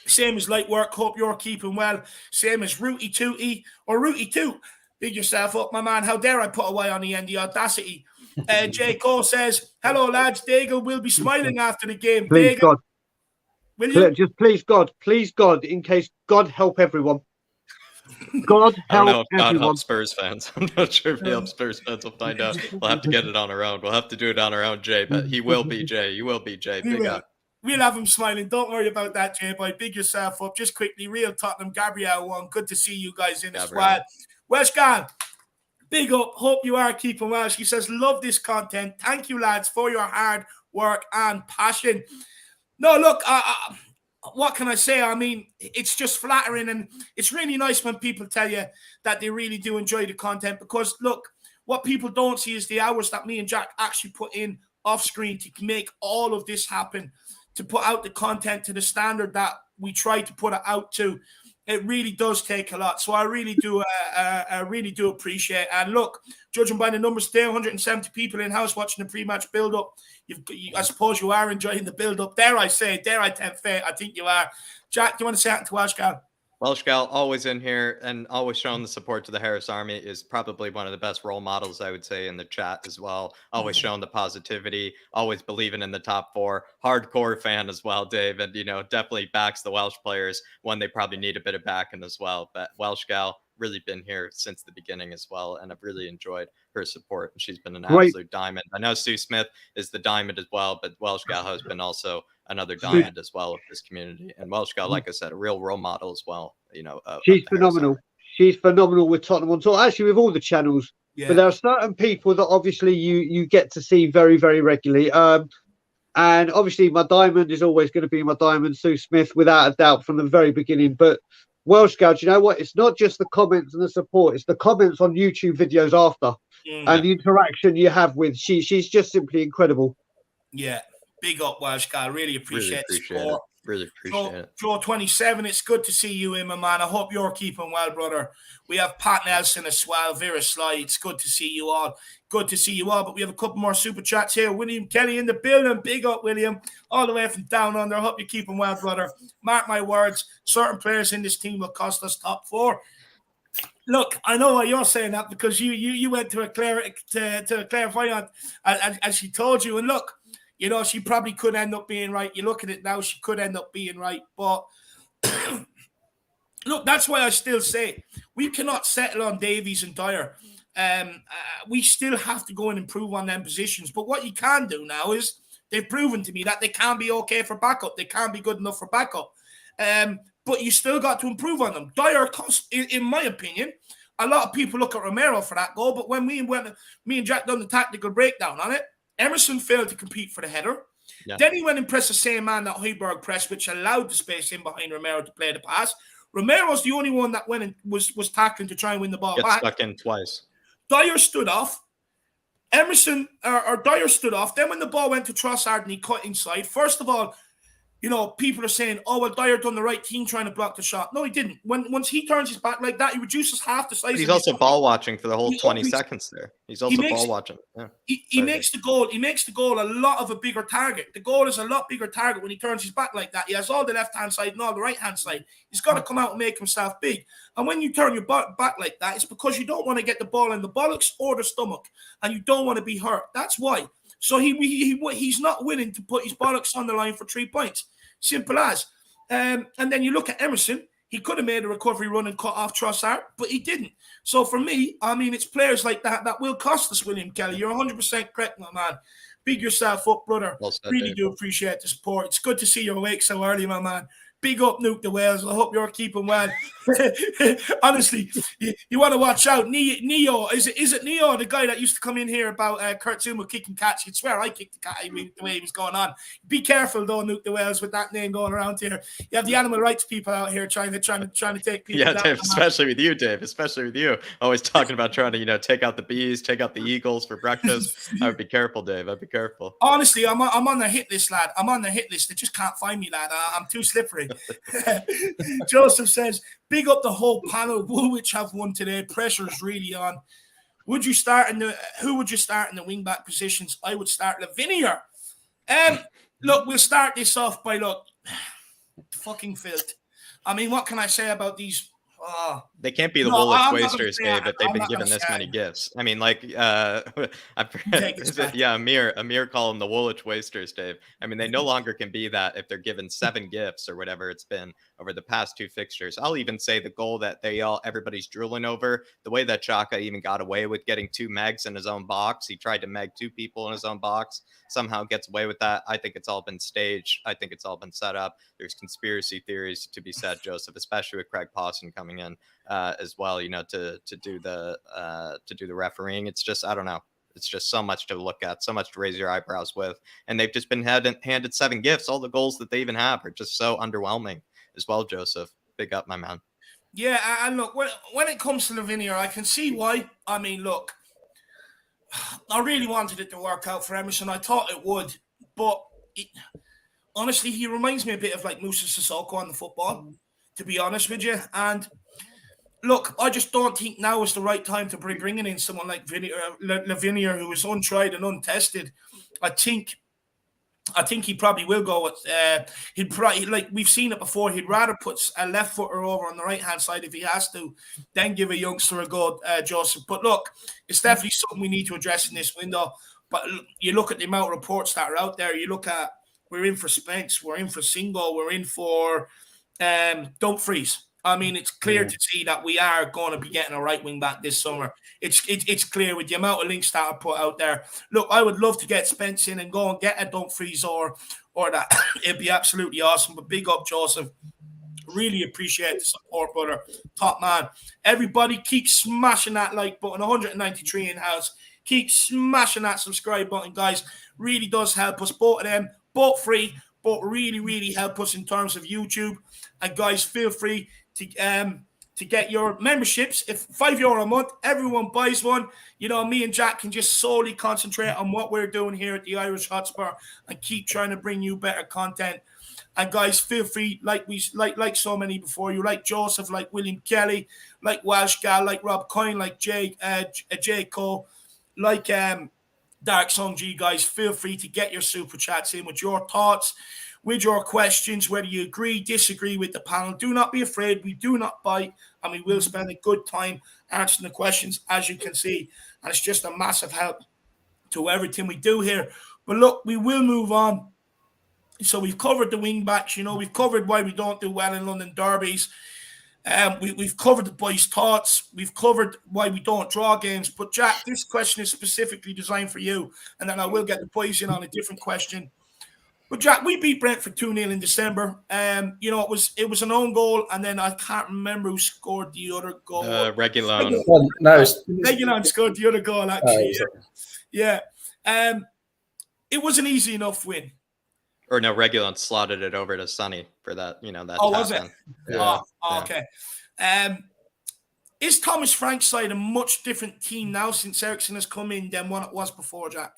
[SPEAKER 1] Same as Light Work. Hope you're keeping well. Same as Rooty Tooty or Rooty Toot. Big yourself up, my man. How dare I put a Y on the end? The audacity. Jay Cole says, hello, lads. Daigle will be smiling after the game.
[SPEAKER 4] Please,
[SPEAKER 1] Daigle,
[SPEAKER 4] God.
[SPEAKER 1] will you?
[SPEAKER 4] Just please, God, in case God help everyone. God help everyone.
[SPEAKER 2] God help Spurs fans. I'm not sure if he helps Spurs fans. We'll find out. We'll have to get it on our own. We'll have to do it on our own, Jay. But he will be, Jay. You will be, Jay. Big up.
[SPEAKER 1] We'll have him smiling. Don't worry about that, Jay boy. Big yourself up. Just quickly, real Tottenham. Gabrielle won. Good to see you guys in as well. Welsh Gal, big up. Hope you are keeping well. She says, love this content. Thank you, lads, for your hard work and passion. No, look, what can I say? I mean, it's just flattering, and it's really nice when people tell you that they really do enjoy the content, because, look, what people don't see is the hours that me and Jack actually put in off screen to make all of this happen, to put out the content to the standard that we try to put it out to. It really does take a lot. So I really do appreciate it. And look, judging by the numbers today, 170 people in-house watching the pre-match build-up. I suppose you are enjoying the build-up. Dare I tempt fate? I think you are. Jack, do you want to say something to Welsh Gal?
[SPEAKER 2] Welsh Gal, always in here and always showing the support to the Harris Army, is probably one of the best role models, I would say, in the chat as well. Always showing the positivity, always believing in the top 4. Hardcore fan as well, Dave, and, definitely backs the Welsh players when they probably need a bit of backing as well. But Welsh Gal, really been here since the beginning as well, and I've really enjoyed her support, and she's been an absolute diamond. I know Sue Smith is the diamond as well, but Welsh Gal has been also another diamond as well of this community. And Welsh Gal, like I said, a real role model as well.
[SPEAKER 4] She's phenomenal. She's phenomenal with Tottenham on tour, actually with all the channels. Yeah. But there are certain people that obviously you get to see very, very regularly. And obviously, my diamond is always going to be my diamond, Sue Smith, without a doubt, from the very beginning. But Welsh Girl, you know what? It's not just the comments and the support; it's the comments on YouTube videos after, and the interaction you have with. She's just simply incredible.
[SPEAKER 1] Yeah, big up, Welsh Girl. Really appreciate the support.
[SPEAKER 2] Really appreciate it.
[SPEAKER 1] Draw 27, it's good to see you in, my man. I hope you're keeping well, brother. We have Pat Nelson as well, Vera Sly. It's good to see you all. Good to see you all. But we have a couple more super chats here. William Kelly in the building. Big up, William. All the way from down under. I hope you're keeping well, brother. Mark my words. Certain players in this team will cost us top 4. Look, I know why you're saying that, because you went to a clairvoyant and she told you. And look, you know, she probably could end up being right. You look at it now, she could end up being right. But look, that's why I still say we cannot settle on Davies and Dyer. We still have to go and improve on them positions. But what you can do now is they've proven to me that they can be okay for backup. They can be good enough for backup. But you still got to improve on them. Dyer cost, in my opinion, a lot of people look at Romero for that goal. But when me and Jack done the tactical breakdown on it, Emerson failed to compete for the header. Yeah. Then he went and pressed the same man that Højbjerg pressed, which allowed the space in behind Romero to play the pass. Romero's the only one that went and was tackling to try and win the ball back.
[SPEAKER 2] Stuck in twice.
[SPEAKER 1] Dyer stood off. Dyer stood off. Then when the ball went to Trossard and he cut inside, first of all, you know, people are saying, oh, well, Dyer done the right thing trying to block the shot. No, he didn't. Once he turns his back like that, he reduces half the size.
[SPEAKER 2] But he's also ball watching for the whole 20 seconds there. He's also ball watching. Yeah.
[SPEAKER 1] He makes the goal. He makes the goal a lot of a bigger target. The goal is a lot bigger target when he turns his back like that. He has all the left-hand side and all the right-hand side. He's got to come out and make himself big. And when you turn your back like that, it's because you don't want to get the ball in the bollocks or the stomach, and you don't want to be hurt. That's why. So he's not willing to put his bollocks on the line for 3 points. Simple as. And then you look at Emerson. He could have made a recovery run and cut off Trossard, but he didn't. So for me, I mean, it's players like that that will cost us, William Kelly. You're 100% correct, my man. Big yourself up, brother. Well said, really do appreciate the support. It's good to see you awake so early, my man. Big up, Nuke the Wales. I hope you're keeping well. Honestly, you want to watch out. Neo, is it Neo, the guy that used to come in here about Kurt Zuma kicking cats? You'd swear I kicked the cat. I mean, the way he was going on. Be careful though, Nuke the Wales, with that name going around here. You have the animal rights people out here trying to take people.
[SPEAKER 2] Yeah, down, Dave, especially with you, Dave. Especially with you. Always talking about trying to, take out the bees, take out the eagles for breakfast. I would be careful, Dave. I'd be careful.
[SPEAKER 1] Honestly, I'm on the hit list, lad. I'm on the hit list. They just can't find me, lad. I'm too slippery. Joseph says, big up the whole panel. Woolwich have won today. Pressure's really on. Who would you start in the wing-back positions? I would start Lavinia. Look, we'll start this off by, fucking filth. I mean, what can I say about these?
[SPEAKER 2] They can't be the Woolwich wasters, Dave, if they've been given this many gifts. I mean, I forget. Yeah, Amir call them the Woolwich wasters, Dave. I mean, they no longer can be that if they're given 7 gifts or whatever it's been over the past 2 fixtures. I'll even say the goal that everybody's drooling over, the way that Xhaka even got away with getting 2 megs in his own box. He tried to meg 2 people in his own box, somehow gets away with that. I think it's all been staged. I think it's all been set up. There's conspiracy theories to be said, Joseph, especially with Craig Pawson coming in as well, to do the refereeing. It's just, I don't know. It's just so much to look at, so much to raise your eyebrows with. And they've just been handed 7 gifts. All the goals that they even have are just so underwhelming as well, Joseph. Big up, my man.
[SPEAKER 1] Yeah, and look, when it comes to Lavinia, I can see why. I mean, look, I really wanted it to work out for Emerson. I thought it would, but honestly, he reminds me a bit of like Musa Sissoko on the football, to be honest with you. And look, I just don't think now is the right time to be bringing in someone like Lavinia, who is untried and untested. I think he probably will go with. He'd probably, like we've seen it before. He'd rather put a left footer over on the right hand side if he has to, than give a youngster a go, Joseph. But look, it's definitely something we need to address in this window. But you look at the amount of reports that are out there. You look at, we're in for Spence, we're in for Singo, we're in for Dumfries. I mean, it's clear to see that we are going to be getting a right wing back this summer. It's clear with the amount of links that are put out there. Look, I would love to get Spence in and go and get a Dumfries or that. It'd be absolutely awesome. But big up, Joseph. Really appreciate the support, brother. Top man. Everybody keep smashing that like button. 193 in-house. Keep smashing that subscribe button, guys. Really does help us. Both of them both free, but really, really help us in terms of YouTube. And guys, feel free to get your memberships. If €5 a month, everyone buys one. You know, me and Jack can just solely concentrate on what we're doing here at the Irish Hotspur and keep trying to bring you better content. And guys, feel free, like so many before you, like Joseph, like William Kelly, like Welsh Gal, like Rob Coyne, like Jay Cole, like Dark Song G, guys, feel free to get your super chats in with your thoughts, with your questions, whether you agree, disagree with the panel. Do not be afraid. We do not bite, and we will spend a good time answering the questions, as you can see. And it's just a massive help to everything we do here. But look, we will move on. So we've covered the wing backs, we've covered why we don't do well in London derbies. We've covered the boys' thoughts. We've covered why we don't draw games. But Jack, this question is specifically designed for you, and then I will get the boys in on a different question. But Jack, we beat Brentford 2-0 in December. It was an own goal, and then I can't remember who scored the other goal.
[SPEAKER 2] Reguillon.
[SPEAKER 1] Reguillon scored the other goal, actually. Yeah. It was an easy enough win.
[SPEAKER 2] Or no, Reguillon slotted it over to Sonny for that, that.
[SPEAKER 1] Oh, was it?
[SPEAKER 3] Yeah.
[SPEAKER 1] Okay. Is Thomas Frank's side a much different team now since Ericsson has come in than what it was before, Jack?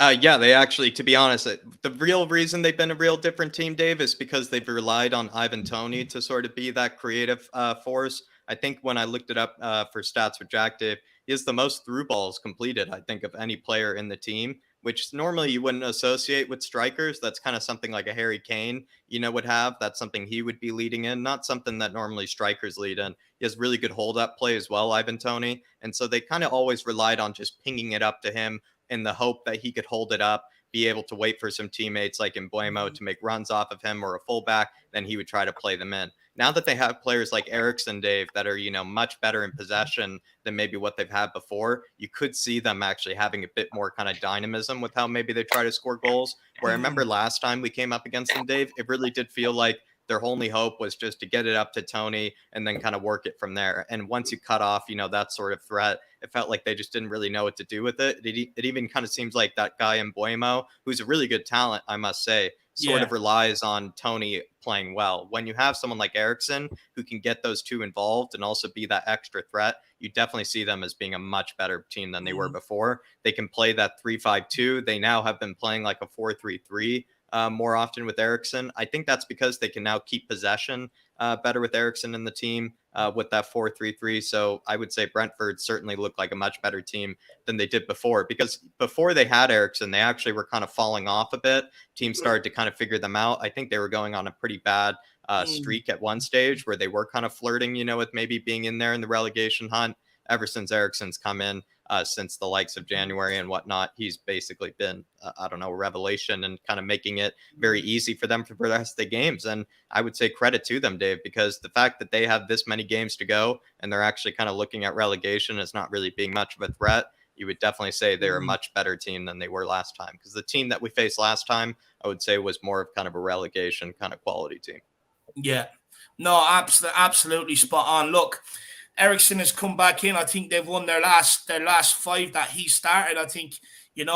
[SPEAKER 2] Yeah, they actually, to be honest, the real reason they've been a real different team, Dave, is because they've relied on Ivan Toney to sort of be that creative force. I think when I looked it up for stats with Jack, Dave, he has the most through balls completed, I think, of any player in the team, which normally you wouldn't associate with strikers. That's kind of something like a Harry Kane, would have. That's something he would be leading in, not something that normally strikers lead in. He has really good hold-up play as well, Ivan Toney. And so they kind of always relied on just pinging it up to him in the hope that he could hold it up, be able to wait for some teammates like Mbeumo to make runs off of him or a fullback, then he would try to play them in. Now that they have players like Ericsson, Dave, that are, much better in possession than maybe what they've had before, you could see them actually having a bit more kind of dynamism with how maybe they try to score goals. Where I remember last time we came up against them, Dave, it really did feel like their only hope was just to get it up to Toney and then kind of work it from there. And once you cut off, that sort of threat, it felt like they just didn't really know what to do with it. It even kind of seems like that guy Mbeumo, who's a really good talent, I must say, sort of relies on Toney playing well. When you have someone like Ericsson who can get those two involved and also be that extra threat, you definitely see them as being a much better team than they were before. They can play that 3-5-2. They now have been playing like a 4-3-3 more often with Ericsson. I think that's because they can now keep possession better with Ericsson in the team with that 4-3-3. So I would say Brentford certainly looked like a much better team than they did before, because before they had Ericsson, they actually were kind of falling off a bit. Teams started to kind of figure them out. I think they were going on a pretty bad streak at one stage where they were kind of flirting, with maybe being in there in the relegation hunt. Ever since Ericsson's come in, since the likes of January and whatnot, he's basically been, a revelation and kind of making it very easy for them for the rest of the games. And I would say credit to them, Dave, because the fact that they have this many games to go and they're actually kind of looking at relegation as not really being much of a threat, you would definitely say they're a much better team than they were last time. Because the team that we faced last time, I would say, was more of kind of a relegation kind of quality team.
[SPEAKER 1] Yeah, no, absolutely spot on. Look, Ericsson has come back in. I think they've won their last 5 that he started. I think,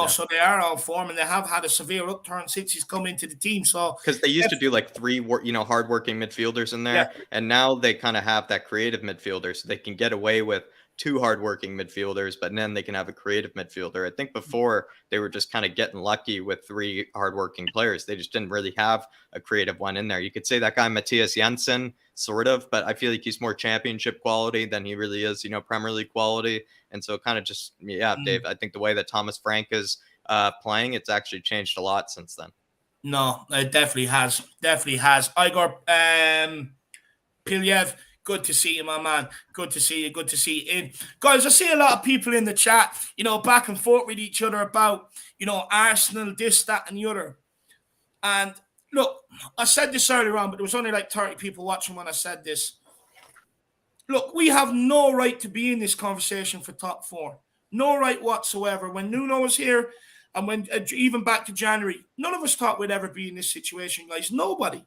[SPEAKER 1] so they are on form and they have had a severe upturn since he's come into the team. So
[SPEAKER 2] because they used to do like 3, hardworking midfielders in there, and now they kind of have that creative midfielder, so they can get away with 2 hardworking midfielders, but then they can have a creative midfielder. I think before they were just kind of getting lucky with 3 hardworking players. They just didn't really have a creative one in there. You could say that guy Matthias Jensen, sort of, but I feel like he's more championship quality than he really is, Premier League quality. And so kind of just, Dave, I think the way that Thomas Frank is playing, it's actually changed a lot since then.
[SPEAKER 1] No, it definitely has. Igor Pilyev, good to see you, my man. Good to see you in. Guys, I see a lot of people in the chat, back and forth with each other about, Arsenal, this, that, and the other. And look, I said this earlier on, but there was only like 30 people watching when I said this. Look, we have no right to be in this conversation for top 4. No right whatsoever. When Nuno was here and when even back to January, none of us thought we'd ever be in this situation, guys. Nobody.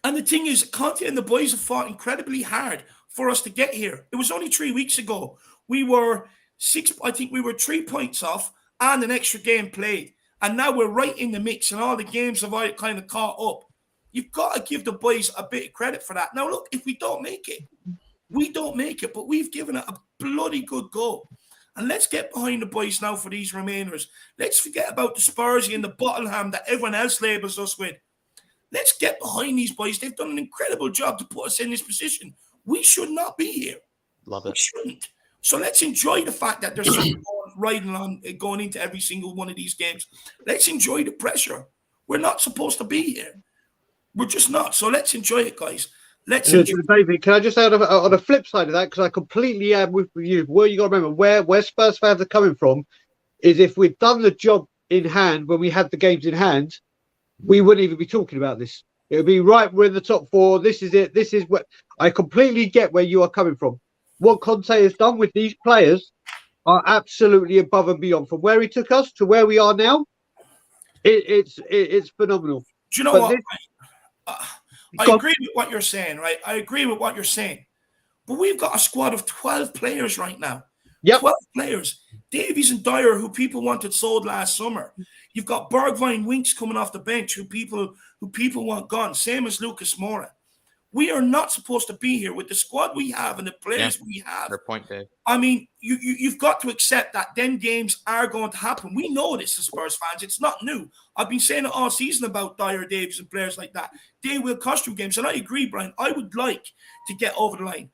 [SPEAKER 1] And the thing is, Conte and the boys have fought incredibly hard for us to get here. It was only 3 weeks ago. We were 3 points off and an extra game played. And now we're right in the mix, and all the games have all kind of caught up. You've got to give the boys a bit of credit for that. Now, look, if we don't make it, we don't make it, but we've given it a bloody good go. And let's get behind the boys now for these remainers. Let's forget about the Spurs and the Tottenham that everyone else labels us with. Let's get behind these boys. They've done an incredible job to put us in this position. We should not be here.
[SPEAKER 2] Love it.
[SPEAKER 1] We shouldn't. So let's enjoy the fact that there's someone riding on, going into every single one of these games. Let's enjoy the pressure. We're not supposed to be here. We're just not. So let's enjoy it, guys. Let's enjoy it.
[SPEAKER 4] David, can I just add on the flip side of that, because I completely am with you. Where you got to remember where Spurs fans are coming from is if we'd done the job in hand when we had the games in hand, we wouldn't even be talking about this. It would be right. We're in the top 4. This is it. This is what I completely get where you are coming from. What Conte has done with these players are absolutely above and beyond. From where he took us to where we are now, it's phenomenal.
[SPEAKER 1] Do you know what? I agree with what you're saying, right? I agree with what you're saying. But we've got a squad of 12 players right now.
[SPEAKER 4] Yep.
[SPEAKER 1] 12 players. Davies and Dyer, who people wanted sold last summer. You've got Bergwijn, Winks coming off the bench, who people want gone. Same as Lucas Moura. We are not supposed to be here with the squad we have and the players we have.
[SPEAKER 2] Fair point, Dave.
[SPEAKER 1] I mean, you've got to accept that them games are going to happen. We know this as Spurs fans. It's not new. I've been saying it all season about Dyer, Davies, and players like that. They will cost you games. And I agree, Brian. I would like to get over the line,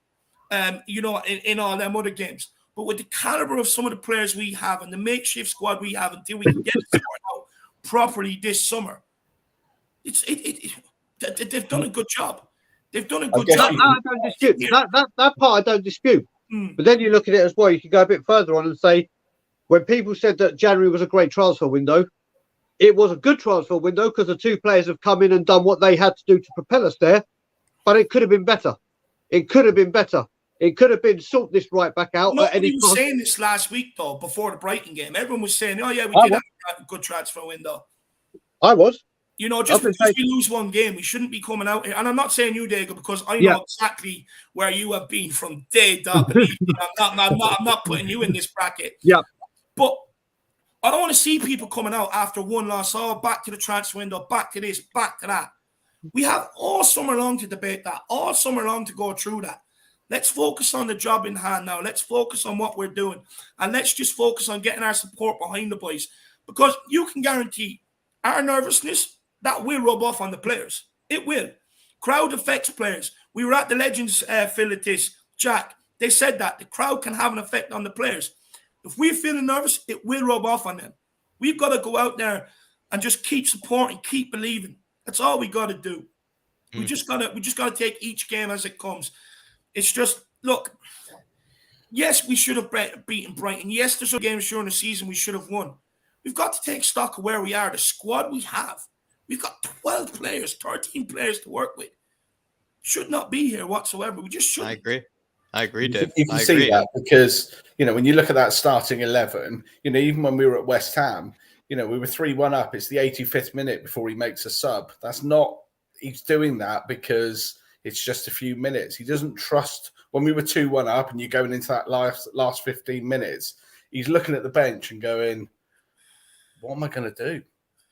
[SPEAKER 1] in all them other games. But with the caliber of some of the players we have and the makeshift squad we have until we can get it sorted out properly this summer, they've done a good job. They've done a good job.
[SPEAKER 4] I don't dispute. That part I don't dispute. But then you look at it as well. You can go a bit further on and say, when people said that January was a great transfer window, it was a good transfer window because the 2 players have come in and done what they had to do to propel us there. But it could have been better. It could have been better. It could have been sort this right back out.
[SPEAKER 1] Nobody was saying this last week, though, before the Brighton game. Everyone was saying, oh, yeah, we did have a good transfer window.
[SPEAKER 4] I was.
[SPEAKER 1] Just because we lose one game, we shouldn't be coming out here. And I'm not saying you, Diego, because I know exactly where you have been from day dot. I'm not putting you in this bracket.
[SPEAKER 4] Yeah.
[SPEAKER 1] But I don't want to see people coming out after one loss, back to the transfer window, back to this, back to that. We have all summer long to debate that, all summer long to go through that. Let's focus on the job in hand now. Let's focus on what we're doing. And let's just focus on getting our support behind the boys. Because you can guarantee our nervousness, that will rub off on the players. It will. Crowd affects players. We were at the Legends Philatis, Jack. They said that the crowd can have an effect on the players. If we're feeling nervous, it will rub off on them. We've got to go out there and just keep supporting, keep believing. That's all we got to do. We just gotta take each game as it comes. It's just, look, yes, we should have beaten Brighton. Yes, there's some games during the season we should have won. We've got to take stock of where we are, the squad we have. We've got 12 players, 13 players to work with. Should not be here whatsoever. We just shouldn't.
[SPEAKER 2] I agree, Dave.
[SPEAKER 3] You can see that because, when you look at that starting 11, even when we were at West Ham, we were 3-1 up. It's the 85th minute before he makes a sub. He's doing that because it's just a few minutes. He doesn't trust. When we were 2-1 up and you're going into that last 15 minutes, he's looking at the bench and going, what am I going to do?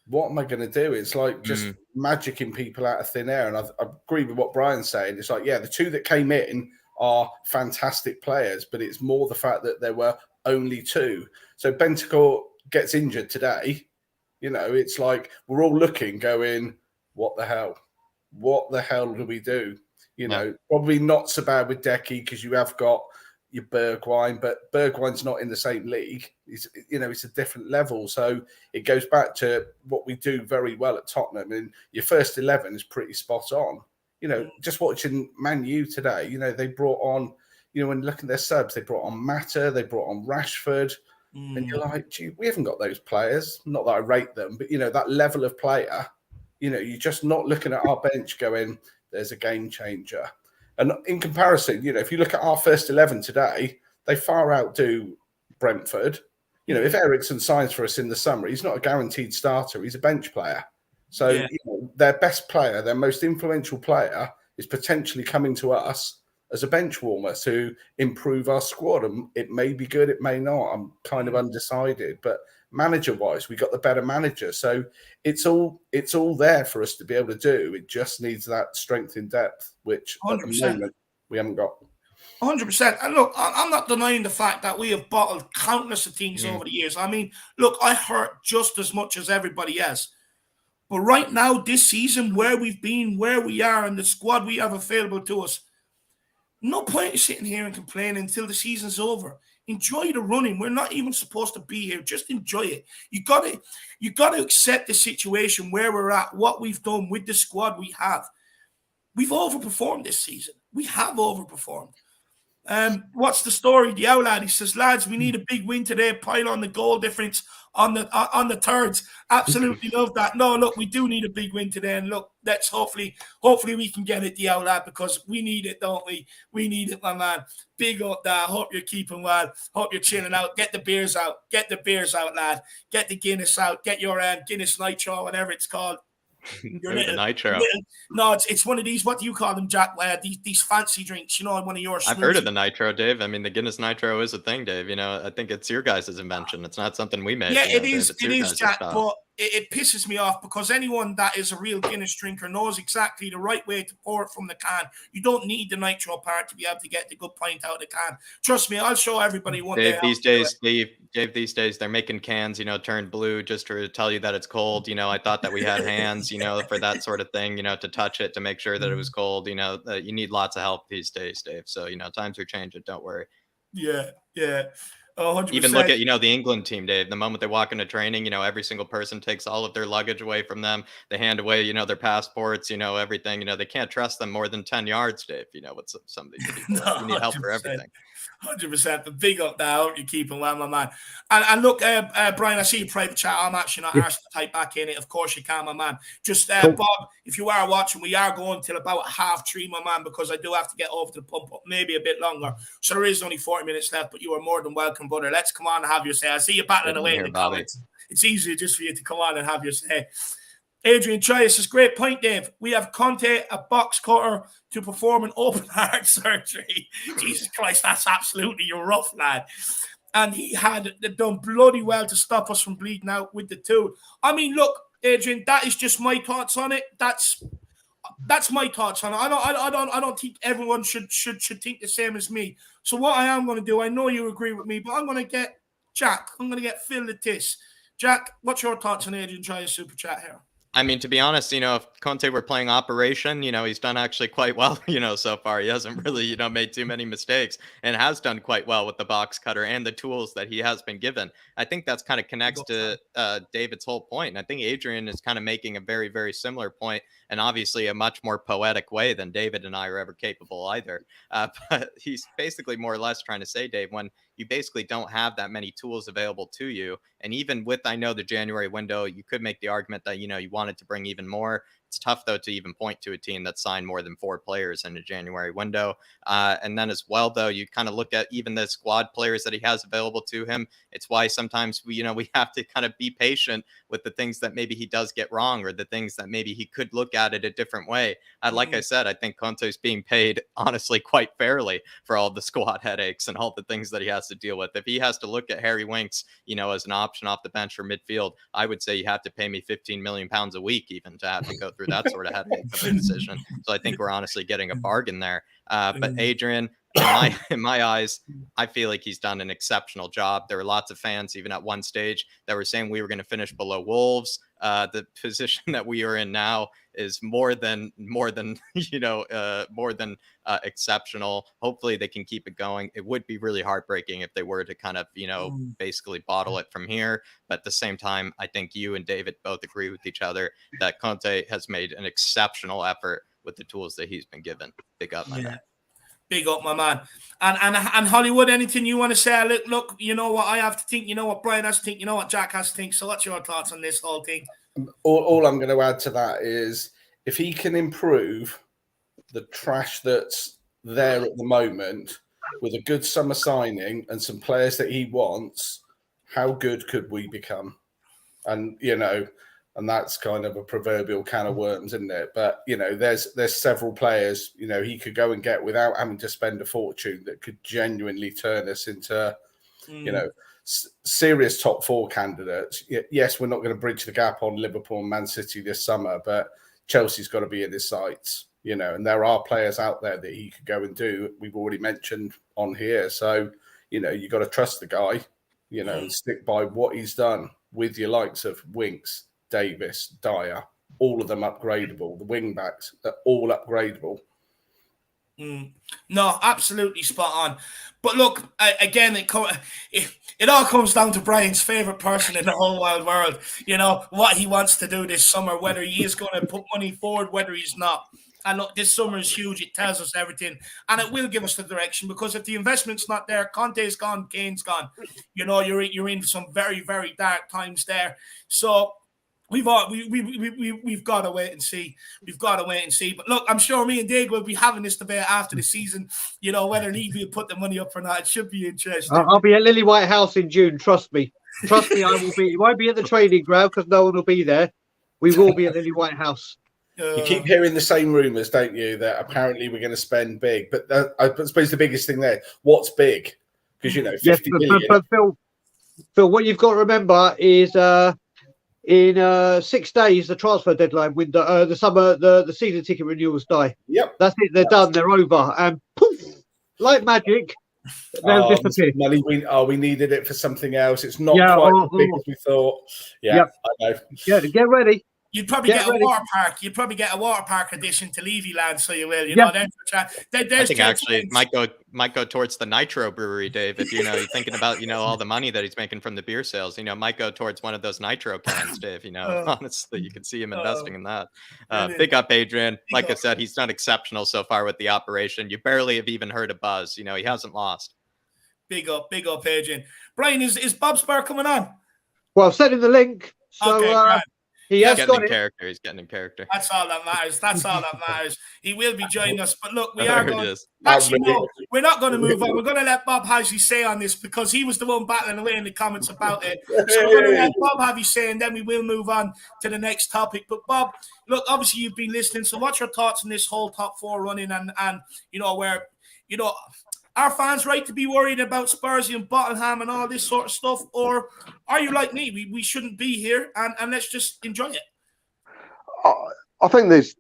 [SPEAKER 3] What am I going to do? It's like just magicking people out of thin air. And I agree with what Brian's saying. It's like, the 2 that came in are fantastic players, but it's more the fact that there were only 2. So Bentancur gets injured today. It's like we're all looking, going, what the hell? What the hell do we do? Probably not so bad with Decky because you have got your Bergwijn, but Bergwijn's not in the same league. It's a different level. So it goes back to what we do very well at Tottenham. And your first 11 is pretty spot on. Just watching Man U today, they brought on, when looking at their subs, they brought on Mata, they brought on Rashford. And you're like, gee, we haven't got those players. Not that I rate them, but, that level of player, you're just not looking at our bench going, there's a game changer. And in comparison, if you look at our first 11 today, they far outdo Brentford. If Eriksen signs for us in the summer, he's not a guaranteed starter. He's a bench player. So their best player, their most influential player is potentially coming to us as a bench warmer to improve our squad. And it may be good, it may not. I'm kind of undecided. But manager-wise. We got the better manager, so it's all there for us to be able to do. It just needs that strength in depth, which
[SPEAKER 1] 100%.
[SPEAKER 3] at the moment we haven't got.
[SPEAKER 1] 100%. And look, I'm not denying the fact that we have bottled countless of things over the years. I mean, look, I hurt just as much as everybody else. But right now, this season, where we've been, where we are, and the squad we have available to us, no point in sitting here and complaining until the season's over. Enjoy the running. We're not even supposed to be here. Just enjoy it. You got to accept the situation where we're at, what we've done with the squad we have. We've overperformed this season. We have overperformed. What's the story? The Outland, he says, lads, we need a big win today. Pile on the goal difference on the thirds. Absolutely love that. No, look, we do need a big win today, and look, let's hopefully we can get it, the Outland, because we need it, don't we? We need it, my man. Big up there. Hope you're keeping well. Hope you're chilling out. Get the beers out. Get the beers out, lad. Get the Guinness out. Get your Guinness Nitro, whatever it's called.
[SPEAKER 2] The Nitro.
[SPEAKER 1] No, it's one of these. What do you call them, Jack? These fancy drinks. You know, one of yours.
[SPEAKER 2] I've heard of the Nitro, Dave. I mean, the Guinness Nitro is a thing, Dave. You know, I think it's your guys' invention. It's not something we made.
[SPEAKER 1] Yeah,
[SPEAKER 2] it is.
[SPEAKER 1] It is, Jack. But it pisses me off because anyone that is a real Guinness drinker knows exactly the right way to pour it from the can. You don't need the Nitro part to be able to get the good pint out of the can. Trust me, I'll show everybody one day.
[SPEAKER 2] Dave, these days they're making cans, you know, turn blue just to tell you that it's cold. You know, I thought that we had hands, you know, for that sort of thing, you know, to touch it, to make sure that it was cold. You know, you need lots of help these days, Dave. So, you know, times are changing. Don't worry.
[SPEAKER 1] Yeah. 100%.
[SPEAKER 2] Even look at, you know, the England team, Dave. The moment they walk into training, you know, every single person takes all of their luggage away from them. They hand away, you know, their passports, you know, everything. You know, they can't trust them more than 10 yards, Dave. You know, with some of these people. You need help for everything.
[SPEAKER 1] 100%. The big up there. I hope you're keeping well, my man. And look, Brian, I see your private chat. I'm actually not asked to type back in it. Of course you can, my man. Just,
[SPEAKER 4] Cool.
[SPEAKER 1] Bob, if you are watching, we are going till about 3:30, my man, because I do have to get over to the pump up, maybe a bit longer. So there is only 40 minutes left, but you are more than welcome, brother. Let's come on and have your say. I see you battling away in the comments. It's easier just for you to come on and have your say. Adrian Chai says, great point, Dave. We have Conte, a box cutter, to perform an open heart surgery. Jesus Christ, that's absolutely your rough, lad. And he had done bloody well to stop us from bleeding out with the tool. I mean, look, Adrian, that is just my thoughts on it. That's my thoughts on it. I don't think everyone should think the same as me. So what I am going to do, I know you agree with me, but I'm going to get Jack. I'm going to get Phil Latis. Jack, what's your thoughts on Adrian Chai's super chat here?
[SPEAKER 2] I mean, to be honest, you know, if Conte were playing Operation, you know, he's done actually quite well, you know, so far. He hasn't really, you know, made too many mistakes and has done quite well with the box cutter and the tools that he has been given. I think that's kind of connects to David's whole point. And I think Adrian is kind of making a very, very similar point, and obviously a much more poetic way than David and I are ever capable either. But he's basically more or less trying to say, Dave, when you basically don't have that many tools available to you. And even with, I know, the January window, you could make the argument that, you know, you wanted to bring even more. It's tough, though, to even point to a team that signed more than 4 players in a January window. And then as well, though, you kind of look at even the squad players that he has available to him. It's why sometimes we have to kind of be patient with the things that maybe he does get wrong, or the things that maybe he could look at it a different way. Like I said, I think Conte's being paid, honestly, quite fairly for all the squad headaches and all the things that he has to deal with. If he has to look at Harry Winks, you know, as an option off the bench for midfield, I would say you have to pay me £15 million a week even to have to go through that sort of headache of a decision. So I think we're honestly getting a bargain there. But Adrian, in my eyes, I feel like he's done an exceptional job. There were lots of fans, even at one stage, that were saying we were going to finish below Wolves. The position that we are in now is more than exceptional. Hopefully they can keep it going. It would be really heartbreaking if they were to kind of, you know, basically bottle it from here. But at the same time, I think you and David both agree with each other that Conte has made an exceptional effort with the tools that he's been given. Big up, my man.
[SPEAKER 1] Big up, my man. And Hollywood, anything you want to say? Look, you know what I have to think, you know what Brian has to think, you know what Jack has to think. So what's your thoughts on this whole thing?
[SPEAKER 3] All I'm going to add to that is, if he can improve the trash that's there at the moment with a good summer signing and some players that he wants, how good could we become? And, you know, and that's kind of a proverbial can of worms, isn't it? But, you know, there's several players, you know, he could go and get without having to spend a fortune that could genuinely turn us into, you know, serious top 4 candidates. Yes, we're not going to bridge the gap on Liverpool and Man City this summer, but Chelsea's got to be in his sights, you know, and there are players out there that he could go and do. We've already mentioned on here. So, you know, you got to trust the guy, you know, and stick by what he's done with your likes of Winks, Davis, Dyer, all of them upgradable. The wing backs are all upgradable.
[SPEAKER 1] No, absolutely spot on. But look, again, it all comes down to Brian's favourite person in the whole wide world. You know, what he wants to do this summer, whether he is going to put money forward, whether he's not. And look, this summer is huge. It tells us everything. And it will give us the direction, because if the investment's not there, Conte's gone, Kane's gone. You know, you're in some very, very dark times there. So we've got to wait and see. We've got to wait and see. But look, I'm sure me and Dave will be having this debate after the season, you know, whether Levy will put the money up or not. It should be interesting.
[SPEAKER 4] I'll be at Lily White House in June. Trust me. Trust me, I will be. It won't be at the training ground because no one will be there. We will be at Lily White House.
[SPEAKER 3] You keep hearing the same rumours, don't you, that apparently we're going to spend big. But I suppose the biggest thing there, what's big? Because, you know, 50 million.
[SPEAKER 4] But Phil, what you've got to remember is in 6 days, the transfer deadline window, the season ticket renewals die.
[SPEAKER 3] Yep.
[SPEAKER 4] That's it. They're done. They're over. And poof, like magic, they'll disappear.
[SPEAKER 3] Money, we needed it for something else. It's not quite as big as we thought. Yeah, I know.
[SPEAKER 4] Get ready.
[SPEAKER 1] You'd probably get a water park. You'd probably get a water park addition to Levy Land, so you will. You know, I
[SPEAKER 2] think actually it might go towards the Nitro Brewery, Dave. If you're thinking about all the money that he's making from the beer sales, might go towards one of those Nitro cans, Dave. Honestly, you could see him investing in that. Big up, Adrian. Like I said, he's done exceptional so far with the operation. You barely have even heard a buzz. He hasn't lost.
[SPEAKER 1] Big up, Adrian. Brian, is Bob Spur coming on?
[SPEAKER 4] Well, I've sent him the link. So
[SPEAKER 1] okay,
[SPEAKER 4] he has
[SPEAKER 2] getting in character. He's getting in character.
[SPEAKER 1] That's all that matters. He will be joining us. But look, we are going.
[SPEAKER 3] Actually,
[SPEAKER 1] no, we're not going to move on. We're going to let Bob have his say on this, because he was the one battling away in the comments about it. So we're going to let Bob have his say, and then we will move on to the next topic. But Bob, look, obviously you've been listening. So what's your thoughts on this whole top 4 running, and where are fans right to be worried about Spurs and Tottenham and all this sort of stuff? Or are you like me? We shouldn't be here, and let's just enjoy it.
[SPEAKER 6] I think there's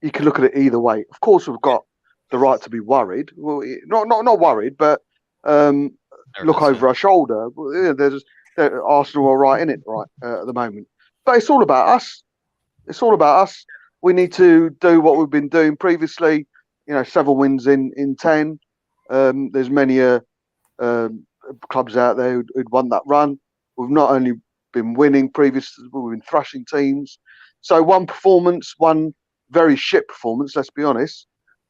[SPEAKER 6] you can look at it either way. Of course, we've got the right to be worried. Well, not worried, but look over our shoulder. Arsenal are right in it at the moment. But it's all about us. It's all about us. We need to do what we've been doing previously. 7 wins in 10. There's many clubs out there who'd won that run. We've not only been winning previously, we've been thrashing teams. So one very shit performance, let's be honest,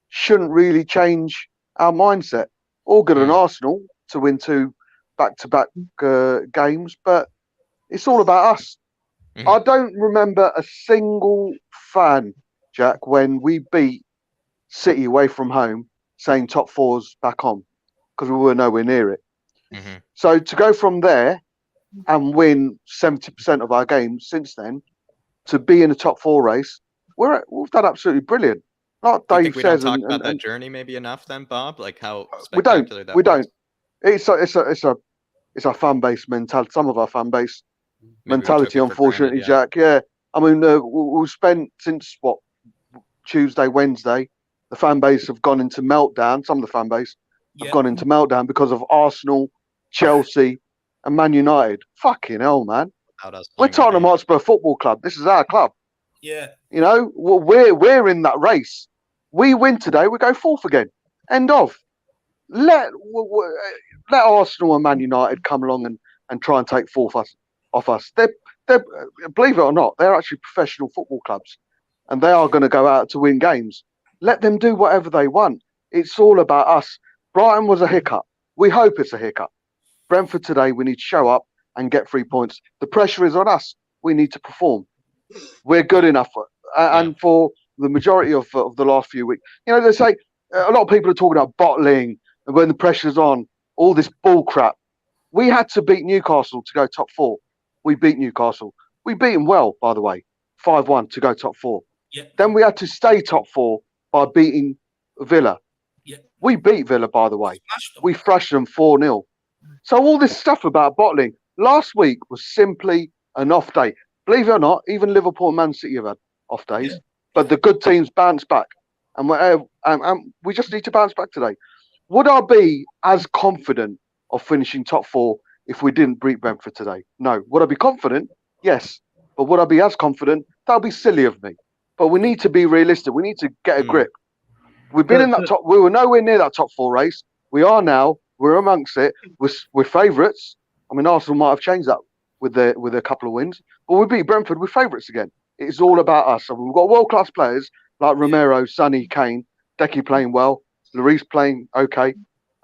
[SPEAKER 6] shouldn't really change our mindset. All good on Arsenal to win 2 back-to-back games, but it's all about us. I don't remember a single fan, Jack, when we beat City away from home, saying top 4's back on, because we were nowhere near it. So to go from there and win 70% of our games since then, to be in the top 4 race, we've done absolutely brilliant. Like Dave says,
[SPEAKER 2] talk about that journey maybe enough then, Bob? Like how
[SPEAKER 6] we don't. It's our fan base mentality. Some of our fan base mentality, unfortunately, Jack. Yeah, I mean, we've spent since Tuesday, Wednesday. The fan base have gone into meltdown. Some of the fan base have gone into meltdown because of Arsenal, Chelsea, and Man United. Fucking hell, man! We're Tottenham Hotspur Football Club. This is our club.
[SPEAKER 1] Yeah.
[SPEAKER 6] We're in that race. We win today, we go 4th again. End of. Let Arsenal and Man United come along and try and take 4th off us. They're believe it or not, they're actually professional football clubs, and they are going to go out to win games. Let them do whatever they want. It's all about us. Brighton was a hiccup. We hope it's a hiccup. Brentford today, we need to show up and get 3 points. The pressure is on us. We need to perform. We're good enough. And for the majority of the last few weeks, they say a lot of people are talking about bottling and when the pressure's on, all this bull crap. We had to beat Newcastle to go top 4. We beat Newcastle. We beat them well, by the way, 5-1 to go top 4.
[SPEAKER 1] Yeah.
[SPEAKER 6] Then we had to stay top 4 by beating Villa.
[SPEAKER 1] Yeah.
[SPEAKER 6] We beat Villa, by the way. We thrashed them 4-0. So all this stuff about bottling last week was simply an off day. Believe it or not, even Liverpool and Man City have had off days, but the good teams bounce back, and we just need to bounce back today. Would I be as confident of finishing top 4 if we didn't beat Brentford today? No. Would I be confident? Yes. But would I be as confident? That would be silly of me. But we need to be realistic. We need to get a grip. We've been in that top. We were nowhere near that top 4 race. We are now. We're amongst it. We're favourites. I mean, Arsenal might have changed that with a couple of wins, but we beat Brentford. We're favourites again. It's all about us. So we've got world-class players like Romero, Sonny, Kane, Decky playing well, Lloris playing okay,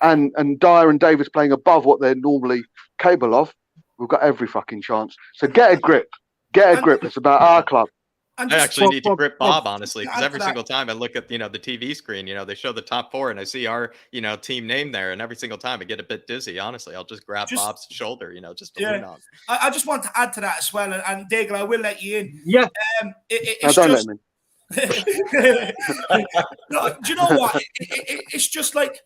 [SPEAKER 6] and Dyer and Davis playing above what they're normally capable of. We've got every fucking chance. So get a grip. Get a grip. It's about our club.
[SPEAKER 2] I actually need to grip Bob, honestly, because every single time I look at, the TV screen, they show the top 4 and I see our, team name there. And every single time I get a bit dizzy, honestly, I'll just grab Bob's shoulder, just to lean on.
[SPEAKER 1] I just want to add to that as well. And Daigle, I will let you in.
[SPEAKER 4] Yeah.
[SPEAKER 6] Don't let me.
[SPEAKER 1] No, do you know what? It's just like,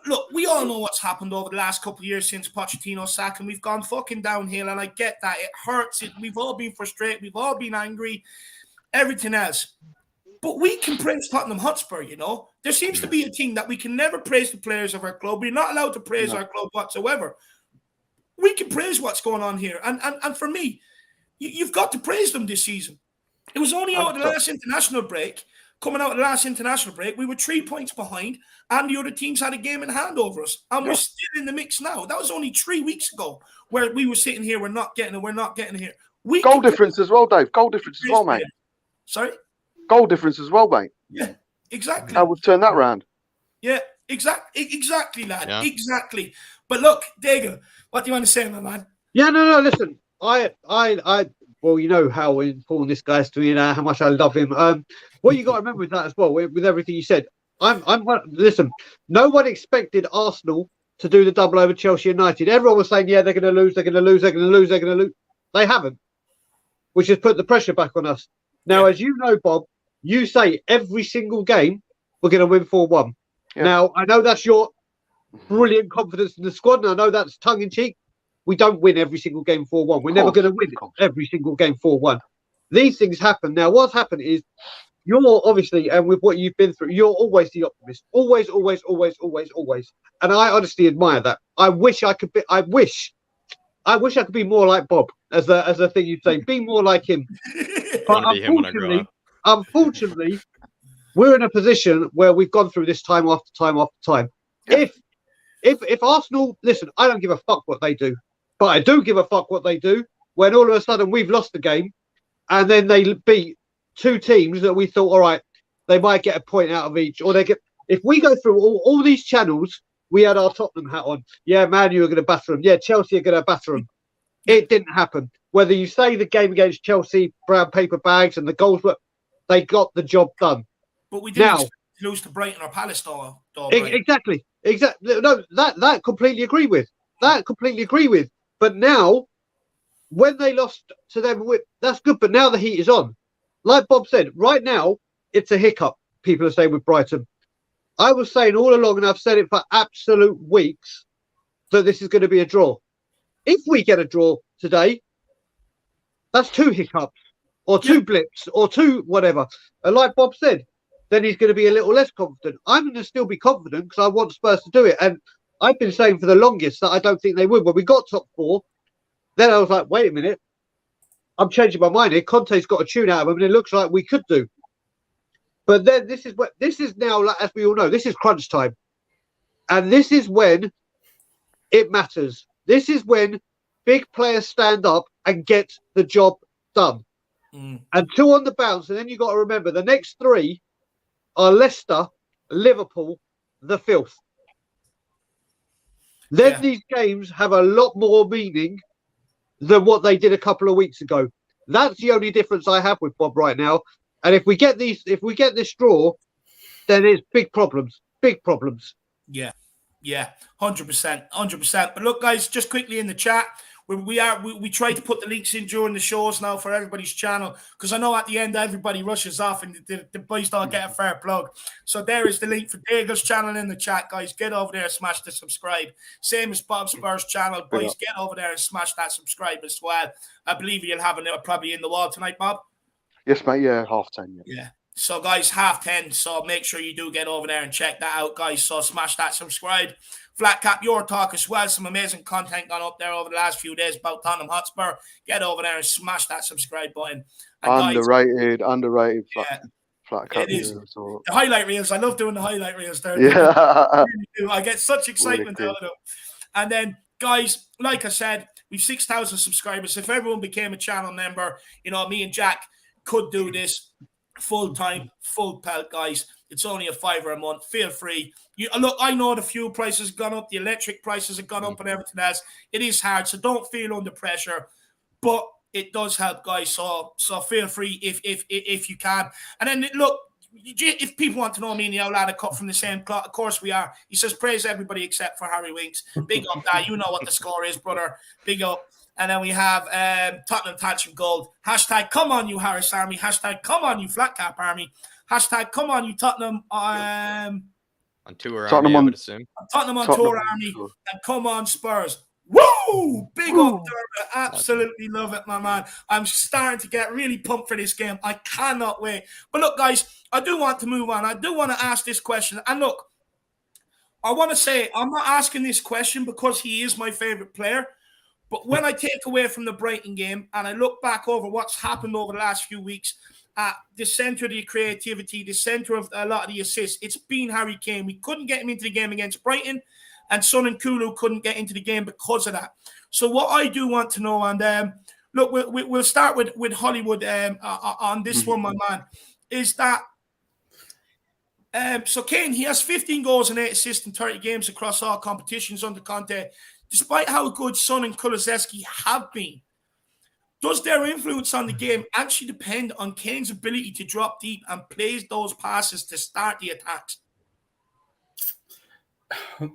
[SPEAKER 1] look, we all know what's happened over the last couple of years since Pochettino's sack, and we've gone fucking downhill, and I get that. It hurts. We've all been frustrated. We've all been angry, everything else. But we can praise Tottenham Hotspur, There seems to be a thing that we can never praise the players of our club. We're not allowed to praise our club whatsoever. We can praise what's going on here. And for me, you've got to praise them this season. It was only out of the last international break. Coming out of the last international break, we were 3 points behind, and the other teams had a game in hand over us. And we're still in the mix now. That was only 3 weeks ago where we were sitting here, we're not getting here.
[SPEAKER 6] Goal difference as well, Dave. Goal difference as well, mate.
[SPEAKER 1] Sorry?
[SPEAKER 6] Goal difference as well, mate.
[SPEAKER 1] Yeah, exactly.
[SPEAKER 6] I would turn that round.
[SPEAKER 1] Yeah, exactly, lad.
[SPEAKER 2] Yeah.
[SPEAKER 1] Exactly. But look, Daigle, what do you want to say, my man?
[SPEAKER 4] Yeah, no, listen. Well, you know how important this guy is to me and how much I love him. What you got to remember with that as well, with everything you said. Listen, no one expected Arsenal to do the double over Chelsea United. Everyone was saying, yeah, they're going to lose, they're going to lose, they're going to lose, they're going to lose. They haven't, which has put the pressure back on us. Now, as you know, Bob, you say every single game we're going to win 4-1. Yeah. Now, I know that's your brilliant confidence in the squad, and I know that's tongue-in-cheek. We don't win every single game 4-1. We're never going to win every single game 4-1. These things happen. Now, what's happened is you're obviously, and with what you've been through, you're always the optimist. Always, always, always, always, always. And I honestly admire that. I wish I could I could be more like Bob, as a thing you'd say. Be more like him. But unfortunately, we're in a position where we've gone through this time after time after time. Yeah. If Arsenal, listen, I don't give a fuck what they do. But I do give a fuck what they do when all of a sudden we've lost the game and then they beat 2 teams that we thought, all right, they might get a point out of each. Or if we go through all these channels, we had our Tottenham hat on. Yeah, Man U are going to batter them. Yeah, Chelsea are going to batter them. It didn't happen. Whether you say the game against Chelsea, brown paper bags and the goals were, they got the job done.
[SPEAKER 1] But we didn't lose to Brighton or Palace, though.
[SPEAKER 4] Exactly. No, that completely agree with. But now, when they lost to them, that's good. But now the heat is on. Like Bob said, right now, it's a hiccup, people are saying with Brighton. I was saying all along, and I've said it for absolute weeks, that this is going to be a draw. If we get a draw today, that's 2 hiccups, or 2 blips, or 2 whatever. And like Bob said, then he's going to be a little less confident. I'm going to still be confident because I want Spurs to do it. And I've been saying for the longest that I don't think they would. When we got top 4, then I was like, wait a minute. I'm changing my mind here. Conte's got a tune out of him, and it looks like we could do. But then this is now, like, as we all know, this is crunch time. And this is when it matters. This is when big players stand up and get the job done. And 2 on the bounce. And then you've got to remember, the next 3 are Leicester, Liverpool, the filth. Then these games have a lot more meaning than what they did a couple of weeks ago. That's the only difference I have with Bob right now. And if we get this draw, then it's big problems. Big problems.
[SPEAKER 1] Yeah, 100%. But look, guys, just quickly in the chat, We try to put the links in during the shows now for everybody's channel, because I know at the end everybody rushes off and the boys don't get a fair plug. So there is the link for Daigle's channel in the chat, guys. Get over there and smash the subscribe. Same as Bob Spurs' channel, boys. Get over there and smash that subscribe as well. I believe you'll have it probably in the wall tonight, Bob.
[SPEAKER 6] Yes, mate. Yeah, 10:30.
[SPEAKER 1] Yeah. So, guys, 10:30. So make sure you do get over there and check that out, guys. So smash that subscribe. Flatcapeurotalk as well. Some amazing content gone up there over the last few days about Tottenham Hotspur. Get over there and smash that subscribe button. And
[SPEAKER 6] underrated. Flat
[SPEAKER 1] it is. The highlight reels. I love doing the highlight reels there.
[SPEAKER 6] Yeah.
[SPEAKER 1] I get such excitement out of them. And then, guys, like I said, we've 6,000 subscribers. If everyone became a channel member, me and Jack could do this full time, full pelt, guys. It's only a $5 a month. Feel free. Look, I know the fuel prices have gone up, the electric prices have gone up, and everything else. It is hard, so don't feel under pressure. But it does help, guys. So feel free if you can. And then look, if people want to know me and the Outlander cut from the same cloth, of course we are. He says praise everybody except for Harry Winks. Big up that. You know what the score is, brother. Big up. And then we have Tottenham Tantrum Gold. Hashtag come on you Harris Army. Hashtag come on you Flatcap Army. Hashtag come on you Tottenham
[SPEAKER 2] on tour
[SPEAKER 6] Tottenham
[SPEAKER 2] Army, I would assume.
[SPEAKER 1] Tottenham on tour Army. And come on Spurs. Woo! Big up Derby. Absolutely love it, my man. I'm starting to get really pumped for this game. I cannot wait. But look, guys, I do want to move on. I do want to ask this question. And look, I want to say I'm not asking this question because he is my favorite player. But when I take away from the Brighton game and I look back over what's happened over the last few weeks, the center of the creativity, the center of a lot of the assists, it's been Harry Kane. We couldn't get him into the game against Brighton, and Son and Kulu couldn't get into the game because of that. So what I do want to know, and look, we'll start with Hollywood on this one, my man, is that so Kane, he has 15 goals and 8 assists in 30 games across all competitions under Conte. Despite how good Son and Kulusevski have been, does their influence on the game actually depend on Kane's ability to drop deep and plays those passes to start the attacks?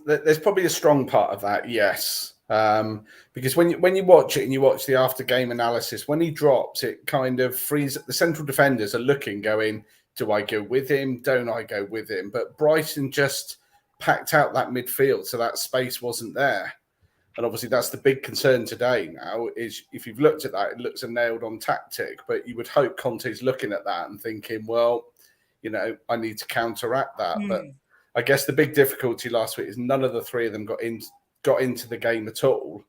[SPEAKER 3] There's probably a strong part of that, yes. Because when you watch it and you watch the after-game analysis, when he drops, it kind of frees the central defenders are looking, going, do I go with him? Don't I go with him? But Brighton just packed out that midfield, so that space wasn't there. And obviously that's the big concern today now, is if you've looked at that, it looks a nailed-on tactic, but you would hope Conte's looking at that and thinking, well, I need to counteract that. But I guess the big difficulty last week is none of the three of them got into the game at all.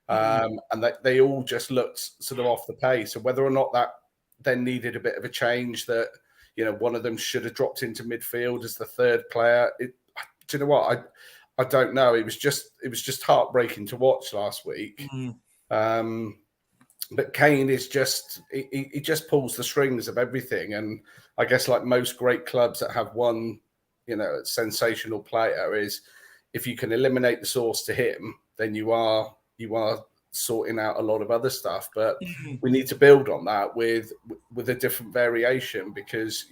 [SPEAKER 3] And they all just looked sort of off the pace. So whether or not that then needed a bit of a change, that, one of them should have dropped into midfield as the third player. Do you know what? I don't know. It was just heartbreaking to watch last week. But Kane is he just pulls the strings of everything. And I guess like most great clubs that have one, sensational player, is if you can eliminate the source to him, then you are sorting out a lot of other stuff. But we need to build on that with a different variation, because,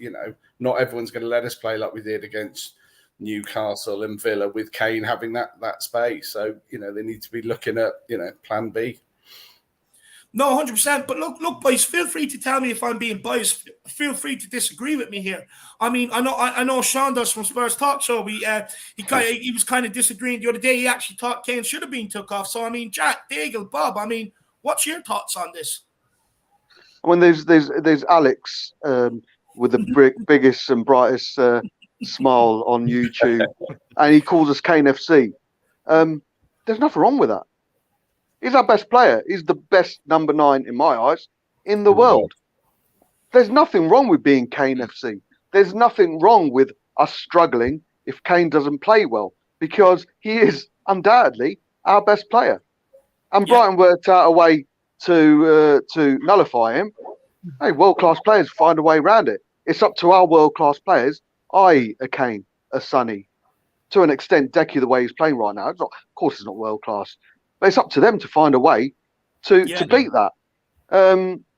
[SPEAKER 3] not everyone's going to let us play like we did against Newcastle and Villa with Kane having that space. So, they need to be looking at, plan B.
[SPEAKER 1] No, 100%. But look, boys, feel free to tell me if I'm being biased. Feel free to disagree with me here. I mean, I know Sean does from Spurs Talk Show. He was kind of disagreeing the other day. He actually thought Kane should have been took off. So, I mean, Jack, Daigle, Bob, I mean, what's your thoughts on this?
[SPEAKER 6] I mean, there's Alex with the biggest and brightest smile on YouTube, and he calls us Kane FC. There's nothing wrong with that. He's our best player. He's the best number 9 in my eyes in the world. There's nothing wrong with being Kane FC. There's nothing wrong with us struggling if Kane doesn't play well, because he is undoubtedly our best player. And Brighton worked out a way to nullify him. Hey, world-class players find a way around it. It's up to our world-class players, i.e. a Kane, a Sonny, to an extent, Decky, the way he's playing right now. Of course, it's not world-class. But it's up to them to find a way to beat that.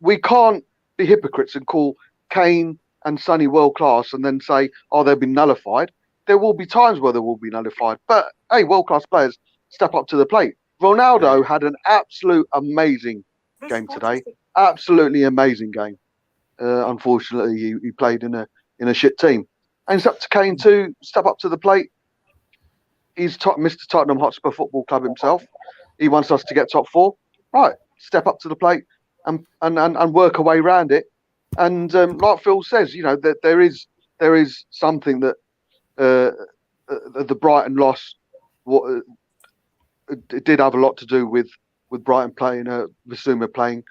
[SPEAKER 6] We can't be hypocrites and call Kane and Sonny world-class and then say, they'll be nullified. There will be times where they will be nullified. But, hey, world-class players step up to the plate. Ronaldo had an absolute amazing game today. Absolutely amazing game. Unfortunately, he played in a shit team. And it's up to Kane to step up to the plate. He's Mr. Tottenham Hotspur Football Club himself. He wants us to get top 4. Right, step up to the plate and work a way around it. And like Phil says, that there is something that the Brighton loss it did have a lot to do with Brighton playing Bissouma playing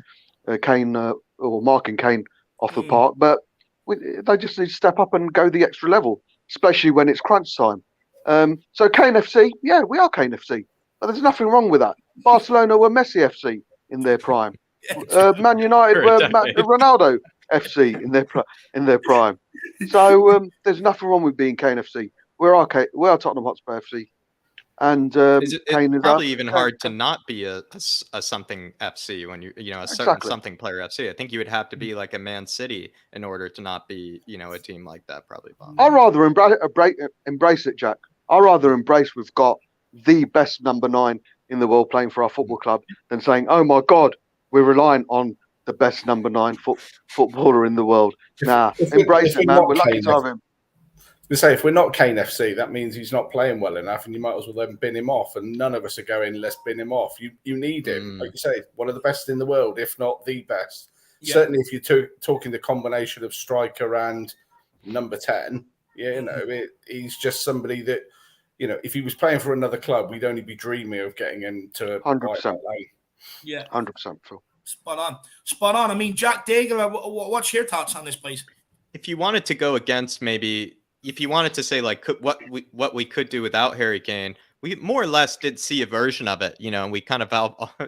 [SPEAKER 6] Kane or marking Kane off the park, but they just need to step up and go the extra level, especially when it's crunch time. So Kane FC, yeah, we are Kane FC, but there's nothing wrong with that. Barcelona were Messi FC in their prime. Man United were Ronaldo FC in their prime. So there's nothing wrong with being Kane FC. We're Tottenham Hotspur FC. And
[SPEAKER 2] it's probably even hard to not be a something FC when a certain something player FC. I think you would have to be like a Man City in order to not be a team like that. Probably.
[SPEAKER 6] I'd rather embrace it, Jack. I'd rather embrace we've got the best number 9 in the world playing for our football club than saying, oh my God, we're relying on the best number 9 footballer in the world. Embrace it, man. We're lucky to have him.
[SPEAKER 3] If we're not Kane FC, that means he's not playing well enough, and you might as well then bin him off. And none of us are going, let's bin him off. You need him, like you say, one of the best in the world, if not the best. Yeah. Certainly, if you're talking the combination of striker and number 10, he's just somebody that, if he was playing for another club, we'd only be dreaming of getting him to
[SPEAKER 6] 100%.
[SPEAKER 1] Yeah,
[SPEAKER 6] 100%, Phil.
[SPEAKER 1] Spot on. I mean, Jack Daigle, what's your thoughts on this, please?
[SPEAKER 2] If you wanted to go against if you wanted to say like what we could do without Harry Kane, we more or less did see a version of it, and we kind of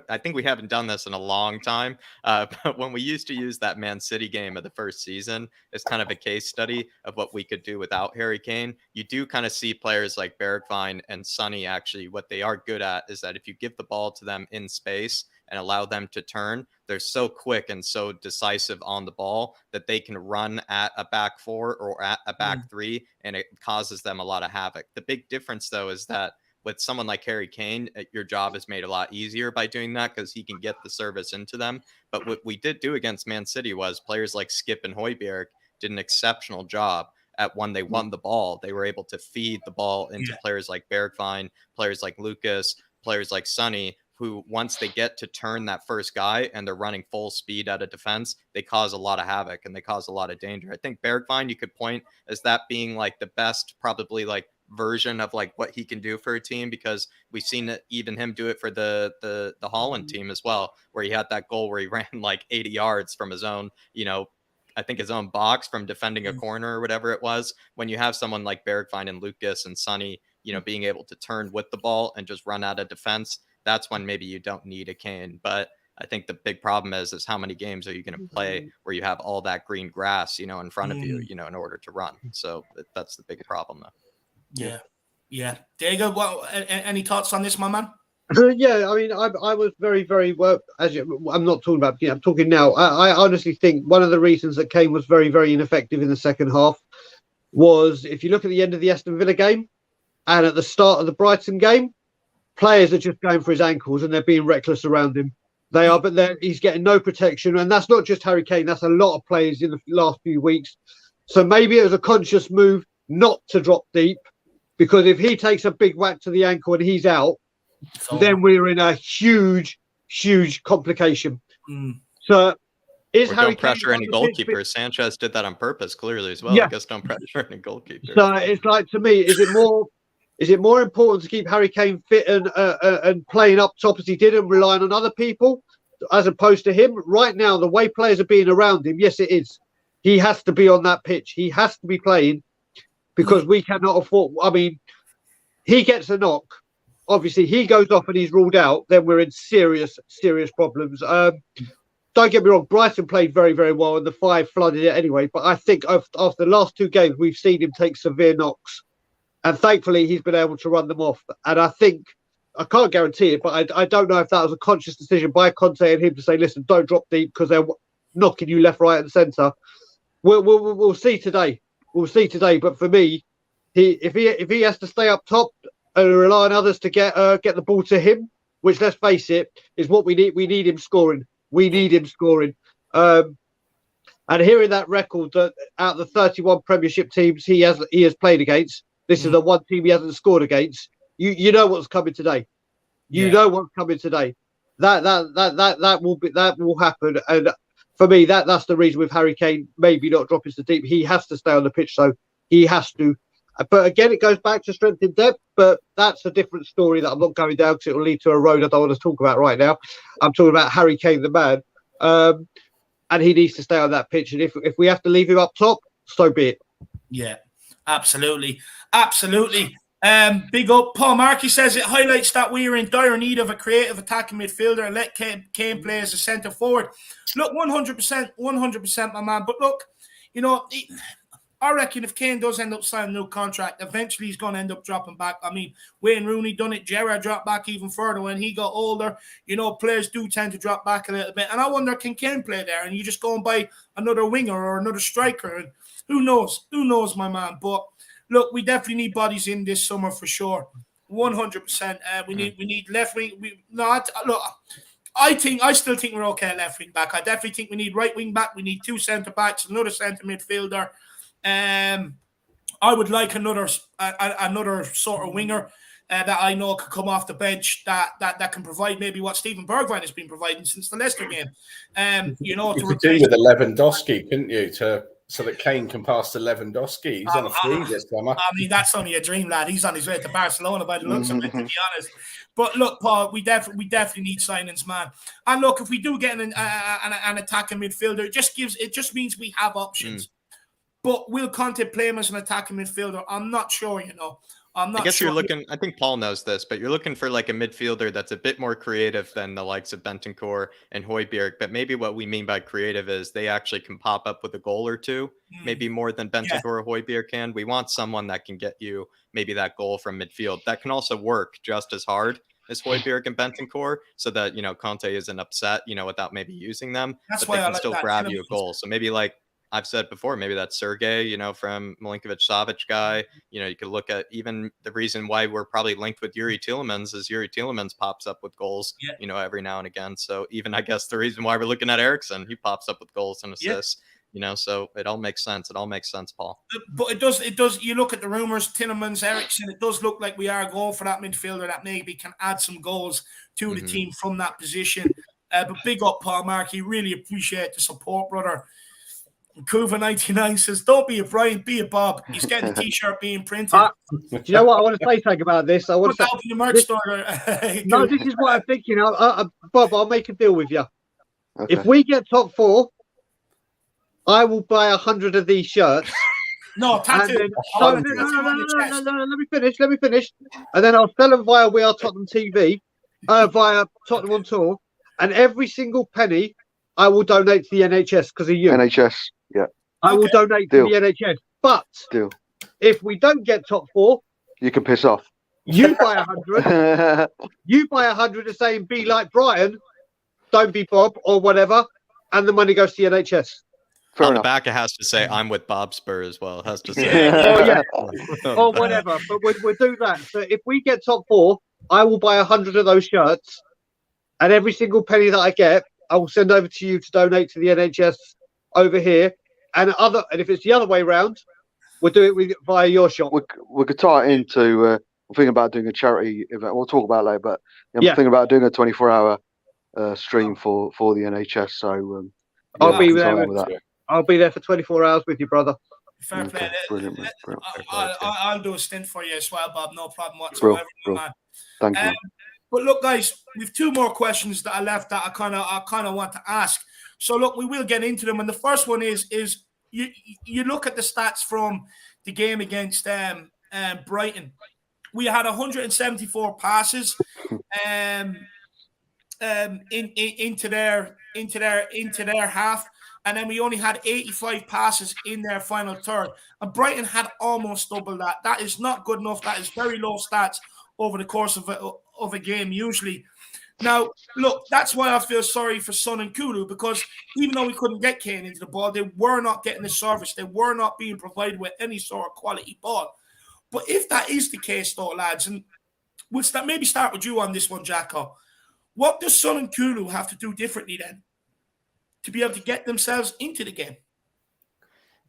[SPEAKER 2] I think we haven't done this in a long time, but when we used to use that Man City game of the first season as kind of a case study of what we could do without Harry Kane, you do kind of see players like Bergwijn and Sonny actually what they are good at is that if you give the ball to them in space and allow them to turn, they're so quick and so decisive on the ball that they can run at a back 4 or at a back 3, and it causes them a lot of havoc. The big difference, though, is that with someone like Harry Kane, your job is made a lot easier by doing that because he can get the service into them. But what we did do against Man City was players like Skip and Højbjerg did an exceptional job at when they won the ball. They were able to feed the ball into players like Bergwijn, players like Lucas, players like Sonny, who once they get to turn that first guy and they're running full speed out of defense, they cause a lot of havoc and they cause a lot of danger. I think Bergwijn, you could point as that being like the best, probably like version of like what he can do for a team, because we've seen it, even him do it for the Holland team as well, where he had that goal where he ran like 80 yards from his own, I think his own box from defending a corner or whatever it was. When you have someone like Bergwijn and Lucas and Sonny, being able to turn with the ball and just run out of defense, that's when maybe you don't need a Kane. But I think the big problem is how many games are you going to play where you have all that green grass, in front of you, in order to run. So that's the big problem, though.
[SPEAKER 1] Yeah. Diego, any thoughts on this, my man?
[SPEAKER 4] Yeah, I mean, I was very, very well. I'm not talking about. I'm talking now. I honestly think one of the reasons that Kane was very, very ineffective in the second half was, if you look at the end of the Aston Villa game and at the start of the Brighton game, players are just going for his ankles and they're being reckless around him. They are, but he's getting no protection, and that's not just Harry Kane. That's a lot of players in the last few weeks. So maybe it was a conscious move not to drop deep, because if he takes a big whack to the ankle and he's out, then we're in a huge, huge complication. So
[SPEAKER 2] don't pressure any goalkeeper. Sanchez did that on purpose, clearly as well.
[SPEAKER 4] Yeah.
[SPEAKER 2] I guess don't pressure any goalkeeper.
[SPEAKER 4] So it's like, to me, is it more important to keep Harry Kane fit and playing up top as he did and relying on other people as opposed to him? Right now, the way players are being around him, yes, it is. He has to be on that pitch. He has to be playing, because we cannot afford. I mean, he gets a knock. Obviously, he goes off and he's ruled out. Then we're in serious, serious problems. Don't get me wrong. Brighton played very, very well, and the 5 flooded it anyway. But I think after the last 2 games, we've seen him take severe knocks. And thankfully, he's been able to run them off. And I think, I can't guarantee it, but I don't know if that was a conscious decision by Conte and him to say, listen, don't drop deep because they're knocking you left, right and centre. We'll see today. We'll see today. But for me, if he has to stay up top and rely on others to get the ball to him, which, let's face it, is what we need. We need him scoring. We need him scoring. And hearing that record that out of the 31 Premiership teams he has played against, this is the one team he hasn't scored against. You know what's coming today. You know what's coming today. That will happen. And for me, that's the reason with Harry Kane maybe not dropping so deep. He has to stay on the pitch, so he has to. But again, it goes back to strength in depth. But that's a different story that I'm not going down because it will lead to a road I don't want to talk about right now. I'm talking about Harry Kane, the man. And he needs to stay on that pitch. And if we have to leave him up top, so be it. Yeah, absolutely. Absolutely. Big up. Paul Markey says it highlights that we are in dire need of a creative attacking midfielder and let Kane play as a centre forward. Look, 100%, my man. But look, you know, I reckon if Kane does end up signing a new contract, eventually he's going to end up dropping back. I mean, Wayne Rooney done it. Gerrard dropped back even further when he got older. You know, players do tend to drop back a little bit. And I wonder, can Kane play there? And you just go and buy another winger or another striker. And who knows? Who knows, my man? But look, we definitely need bodies in this summer for sure. 100%. We need left wing. I still think we're okay at left wing back. I definitely think we need right wing back. We need 2 centre backs, another centre midfielder. I would like another sort of winger that I know could come off the bench that can provide maybe what Steven Bergwijn has been providing since the Leicester game. You know,
[SPEAKER 3] you
[SPEAKER 4] to
[SPEAKER 3] could do with a Lewandowski, couldn't you? So that Kane can pass to Lewandowski. He's on a free this summer.
[SPEAKER 1] I mean, that's only a dream, lad. He's on his way to Barcelona by the looks of it, to be honest. But look, Paul, we definitely need signings, man. And look, if we do get an attacking midfielder, it just means we have options. But will Conte play him as an attacking midfielder? I'm not sure, you know. I'm not sure.
[SPEAKER 2] You're looking, I think Paul knows this, but you're looking for like a midfielder that's a bit more creative than the likes of Bentancur and Højbjerg. But maybe what we mean by creative is they actually can pop up with a goal or two, maybe more than Bentancur or Højbjerg can. We want someone that can get you maybe that goal from midfield. That can also work just as hard as Højbjerg and Bentancur, so that, you know, Conte isn't upset, you know, without maybe using them.
[SPEAKER 1] That's
[SPEAKER 2] but
[SPEAKER 1] why
[SPEAKER 2] they
[SPEAKER 1] I
[SPEAKER 2] can
[SPEAKER 1] like
[SPEAKER 2] still
[SPEAKER 1] that
[SPEAKER 2] grab you a goal. So maybe like I've said before, maybe that Sergey, you know, from Milinkovic-Savic guy. You know, you could look at even the reason why we're probably linked with Yuri Tielemans is Yuri Tielemans pops up with goals, you know, every now and again. So even I guess the reason why we're looking at Eriksen, he pops up with goals and assists. You know, so it all makes sense. It all makes sense, Paul.
[SPEAKER 1] But it does. You look at the rumors, Tielemans, Eriksen. It does look like we are going for that midfielder that maybe can add some goals to the team from that position. But big up, Paul Markey. Really appreciate the support, brother. Kuva99 says, don't be a Brian, be a Bob. He's getting a t-shirt being printed.
[SPEAKER 4] Do you know what I want to say something about this? I want to
[SPEAKER 1] help in the merch store.
[SPEAKER 4] No, this is what I'm thinking. Bob, I'll make a deal with you.
[SPEAKER 6] Okay.
[SPEAKER 4] If we get top 4, I will buy 100 of these shirts.
[SPEAKER 1] No, tattoo.
[SPEAKER 4] No, let me finish. And then I'll sell them via We Are Tottenham TV, via Tottenham on Tour. And every single penny I will donate to the NHS because of you.
[SPEAKER 6] NHS, yeah.
[SPEAKER 4] I will donate to the NHS. But if we don't get top 4,
[SPEAKER 6] you can piss off.
[SPEAKER 4] You buy 100. You buy 100 and saying, be like Brian, don't be Bob or whatever. And the money goes to the NHS.
[SPEAKER 2] On the back, it has to say, I'm with Bob Spurs as well. It has to say.
[SPEAKER 4] Or whatever. But we'll do that. So if we get top 4, I will buy 100 of those shirts. And every single penny that I get, I will send over to you to donate to the NHS over here. And if it's the other way around, we'll do it via your shop.
[SPEAKER 6] We could tie it into, I'm thinking about doing a charity event. We'll talk about it later, but I'm thinking about doing a 24-hour stream for the NHS. So
[SPEAKER 4] I'll be there with that. I'll be there for 24 hours with you, brother.
[SPEAKER 1] Fair play.
[SPEAKER 6] Brilliant.
[SPEAKER 1] I'll do a stint for you as well, Bob. No problem whatsoever, man.
[SPEAKER 6] Thank you.
[SPEAKER 1] But look, guys, we've 2 more questions that I left that I kind of want to ask. So look, we will get into them, and the first one is you look at the stats from the game against Brighton. We had 174 passes into their half, and then we only had 85 passes in their final third. And Brighton had almost double that. That is not good enough. That is very low stats over the course of a game usually. Now, look, that's why I feel sorry for Son and Kulu, because even though we couldn't get Kane into the ball, they were not getting the service. They were not being provided with any sort of quality ball. But if that is the case, though, lads, and we'll maybe start with you on this one, Jacko. What does Son and Kulu have to do differently then to be able to get themselves into the game?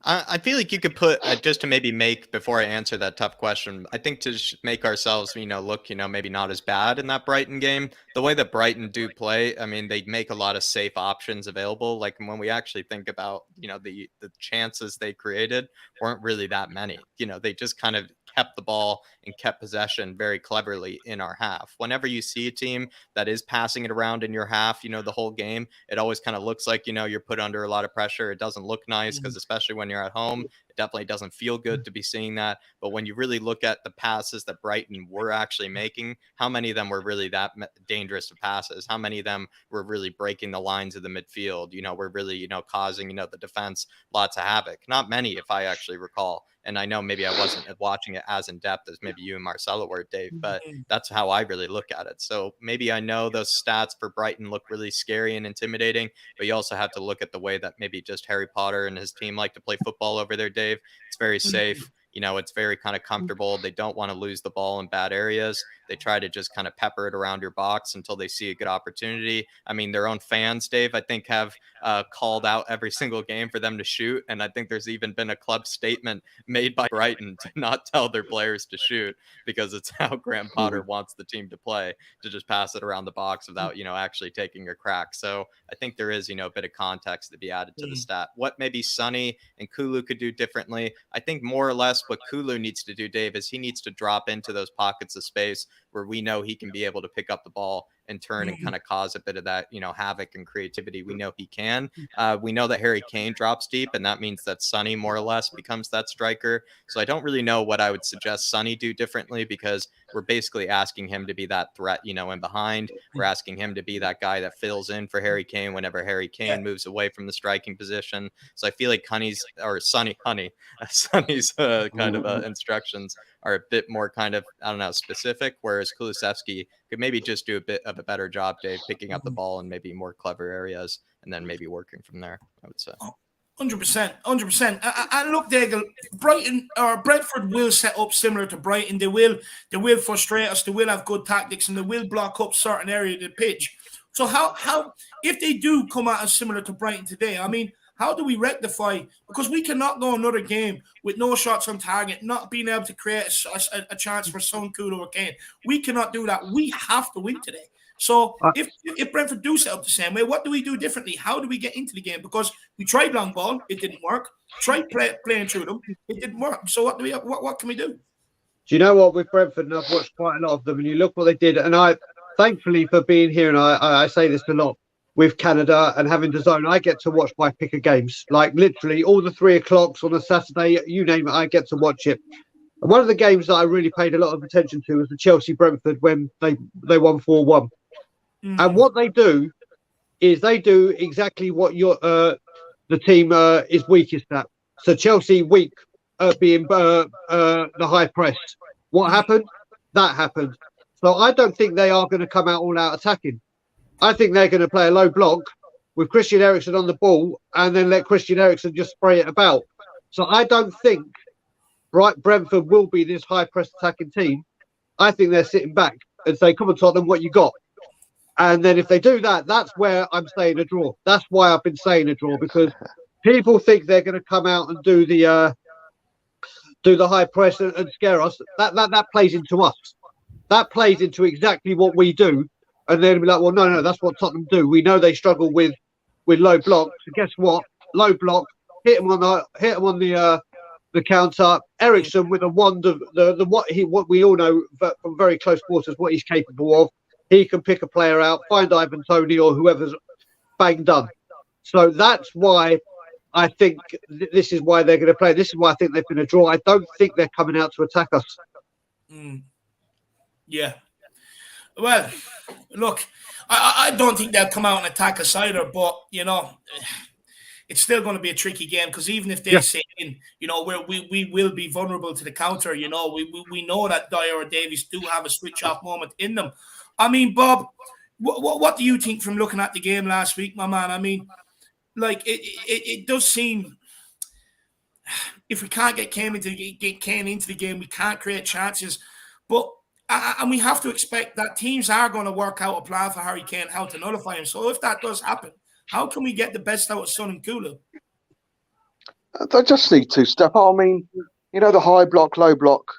[SPEAKER 2] I feel like you could put just to maybe make before I answer that tough question. I think to make ourselves, look, maybe not as bad in that Brighton game. The way that Brighton do play, I mean, they make a lot of safe options available. Like when we actually think about, the chances they created weren't really that many. They just kind of kept the ball and kept possession very cleverly in our half. Whenever you see a team that is passing it around in your half, the whole game, it always kind of looks like, you're put under a lot of pressure. It doesn't look nice because especially when you're at home, it definitely doesn't feel good to be seeing that. But when you really look at the passes that Brighton were actually making, how many of them were really that dangerous of passes? How many of them were really breaking the lines of the midfield? Were really, causing, the defense lots of havoc? Not many, if I actually recall. And I know maybe I wasn't watching it as in depth as maybe you and Marcelo were, Dave, but that's how I really look at it. So maybe I know those stats for Brighton look really scary and intimidating, but you also have to look at the way that maybe just Harry Potter and his team like to play football over there, Dave. It's very safe. It's very kind of comfortable. They don't want to lose the ball in bad areas. They try to just kind of pepper it around your box until they see a good opportunity. I mean, their own fans, Dave, I think have called out every single game for them to shoot. And I think there's even been a club statement made by Brighton to not tell their players to shoot because it's how Graham Potter wants the team to play, to just pass it around the box without, actually taking a crack. So I think there is, a bit of context to be added to the stat. What maybe Sonny and Kulu could do differently, I think more or less what Kulu needs to do, Dave, is he needs to drop into those pockets of space where we know he can be able to pick up the ball and turn and kind of cause a bit of that, havoc and creativity. We know he can. We know that Harry Kane drops deep, and that means that Sonny more or less becomes that striker. So I don't really know what I would suggest Sonny do differently, because we're basically asking him to be that threat, in behind. We're asking him to be that guy that fills in for Harry Kane whenever Harry Kane moves away from the striking position. So I feel like Sonny's kind of instructions are a bit more kind of, I don't know, specific, whereas Kulusevski could maybe just do a bit of a better job, Dave, picking up the ball in maybe more clever areas and then maybe working from there, I would say.
[SPEAKER 1] 100%. And look, Daigle, Brighton or Brentford will set up similar to Brighton. They will frustrate us. They will have good tactics, and they will block up certain areas of the pitch. So how if they do come out as similar to Brighton today, I mean, how do we rectify? Because we cannot go another game with no shots on target, not being able to create a chance for Son, Kulu, or Kane. We cannot do that. We have to win today. So if Brentford do set up the same way, what do we do differently? How do we get into the game? Because we tried long ball, it didn't work. Tried playing through them, it didn't work. So what can we do?
[SPEAKER 4] Do you know what, with Brentford, and I've watched quite a lot of them, and you look what they did, and I, thankfully for being here, and I say this a lot, with Canada and having the zone, I get to watch my pick of games. Like literally all the 3 o'clocks on a Saturday, you name it, I get to watch it. And one of the games that I really paid a lot of attention to was the Chelsea-Brentford when they won 4-1. And what they do is they do exactly what the team is weakest at. So Chelsea weak being the high press. What happened? That happened. So I don't think they are going to come out all out attacking. I think they're going to play a low block with Christian Eriksen on the ball and then let Christian Eriksen just spray it about. So I don't think Brentford will be this high press attacking team. I think they're sitting back and say, come on, Tottenham, what you got? And then if they do that, that's where I'm saying a draw. That's why I've been saying a draw, because people think they're going to come out and do the high press and scare us. That plays into us. That plays into exactly what we do. And then be like, well, no, that's what Tottenham do. We know they struggle with low blocks. So guess what? Low block, hit them on the counter. Eriksen with a wand of what we all know from very close quarters what he's capable of. He can pick a player out, find Ivan Toney or whoever's bang done. So that's why I think this is why they're going to play. This is why I think they're going to draw. I don't think they're coming out to attack us.
[SPEAKER 1] Yeah. Well, look, I don't think they'll come out and attack us either, but, it's still going to be a tricky game, because even if they say, we will be vulnerable to the counter, we know that Dyer or Davies do have a switch-off moment in them. I mean, Bob, what do you think from looking at the game last week, my man? I mean, like, it does seem, if we can't get Kane into the game, we can't create chances. But And we have to expect that teams are going to work out a plan for Harry Kane, how to nullify him. So if that does happen, how can we get the best out of Son and Kulu?
[SPEAKER 6] They just need to step up. I mean, the high block, low block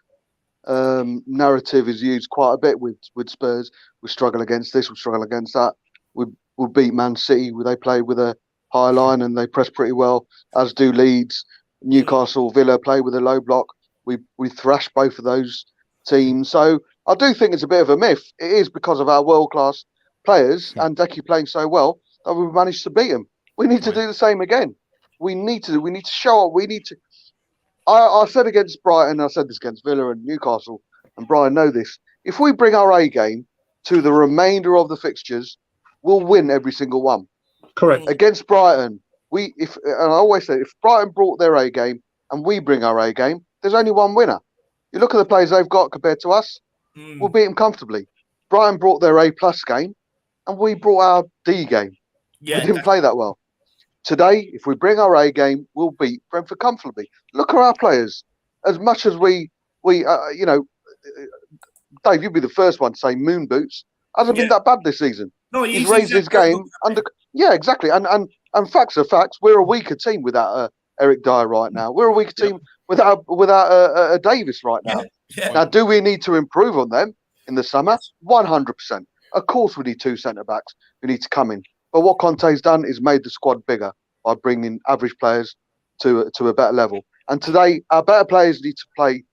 [SPEAKER 6] narrative is used quite a bit with Spurs. We struggle against this, we struggle against that. We beat Man City. They play with a high line and they press pretty well, as do Leeds. Newcastle, Villa play with a low block. We thrash both of those teams. So I do think it's a bit of a myth. It is because of our world-class players and Decky playing so well that we've managed to beat them. We need to do the same again. We need to show up. We need to. I said against Brighton, I said this against Villa and Newcastle, and Brian know this. If we bring our A game to the remainder of the fixtures, we'll win every single one.
[SPEAKER 4] Correct.
[SPEAKER 6] Against Brighton, and I always say, if Brighton brought their A game and we bring our A game, there's only one winner. You look at the players they've got compared to us, we'll beat them comfortably. Brighton brought their A+ game and we brought our D game.
[SPEAKER 1] Yeah,
[SPEAKER 6] we didn't play that well. Today, if we bring our A game, we'll beat Brentford comfortably. Look at our players. As much as we Dave, you'd be the first one to say moon boots hasn't been that bad this season.
[SPEAKER 1] No,
[SPEAKER 6] he's raised his game under. Yeah, exactly. And facts are facts. We're a weaker team without Eric Dyer right now. We're a weaker team without a Davis right now.
[SPEAKER 1] Yeah.
[SPEAKER 6] Now, do we need to improve on them in the summer? 100%. Of course, we need 2 centre backs who need to come in. But what Conte's done is made the squad bigger by bringing average players to a better level. And today, our better players need to play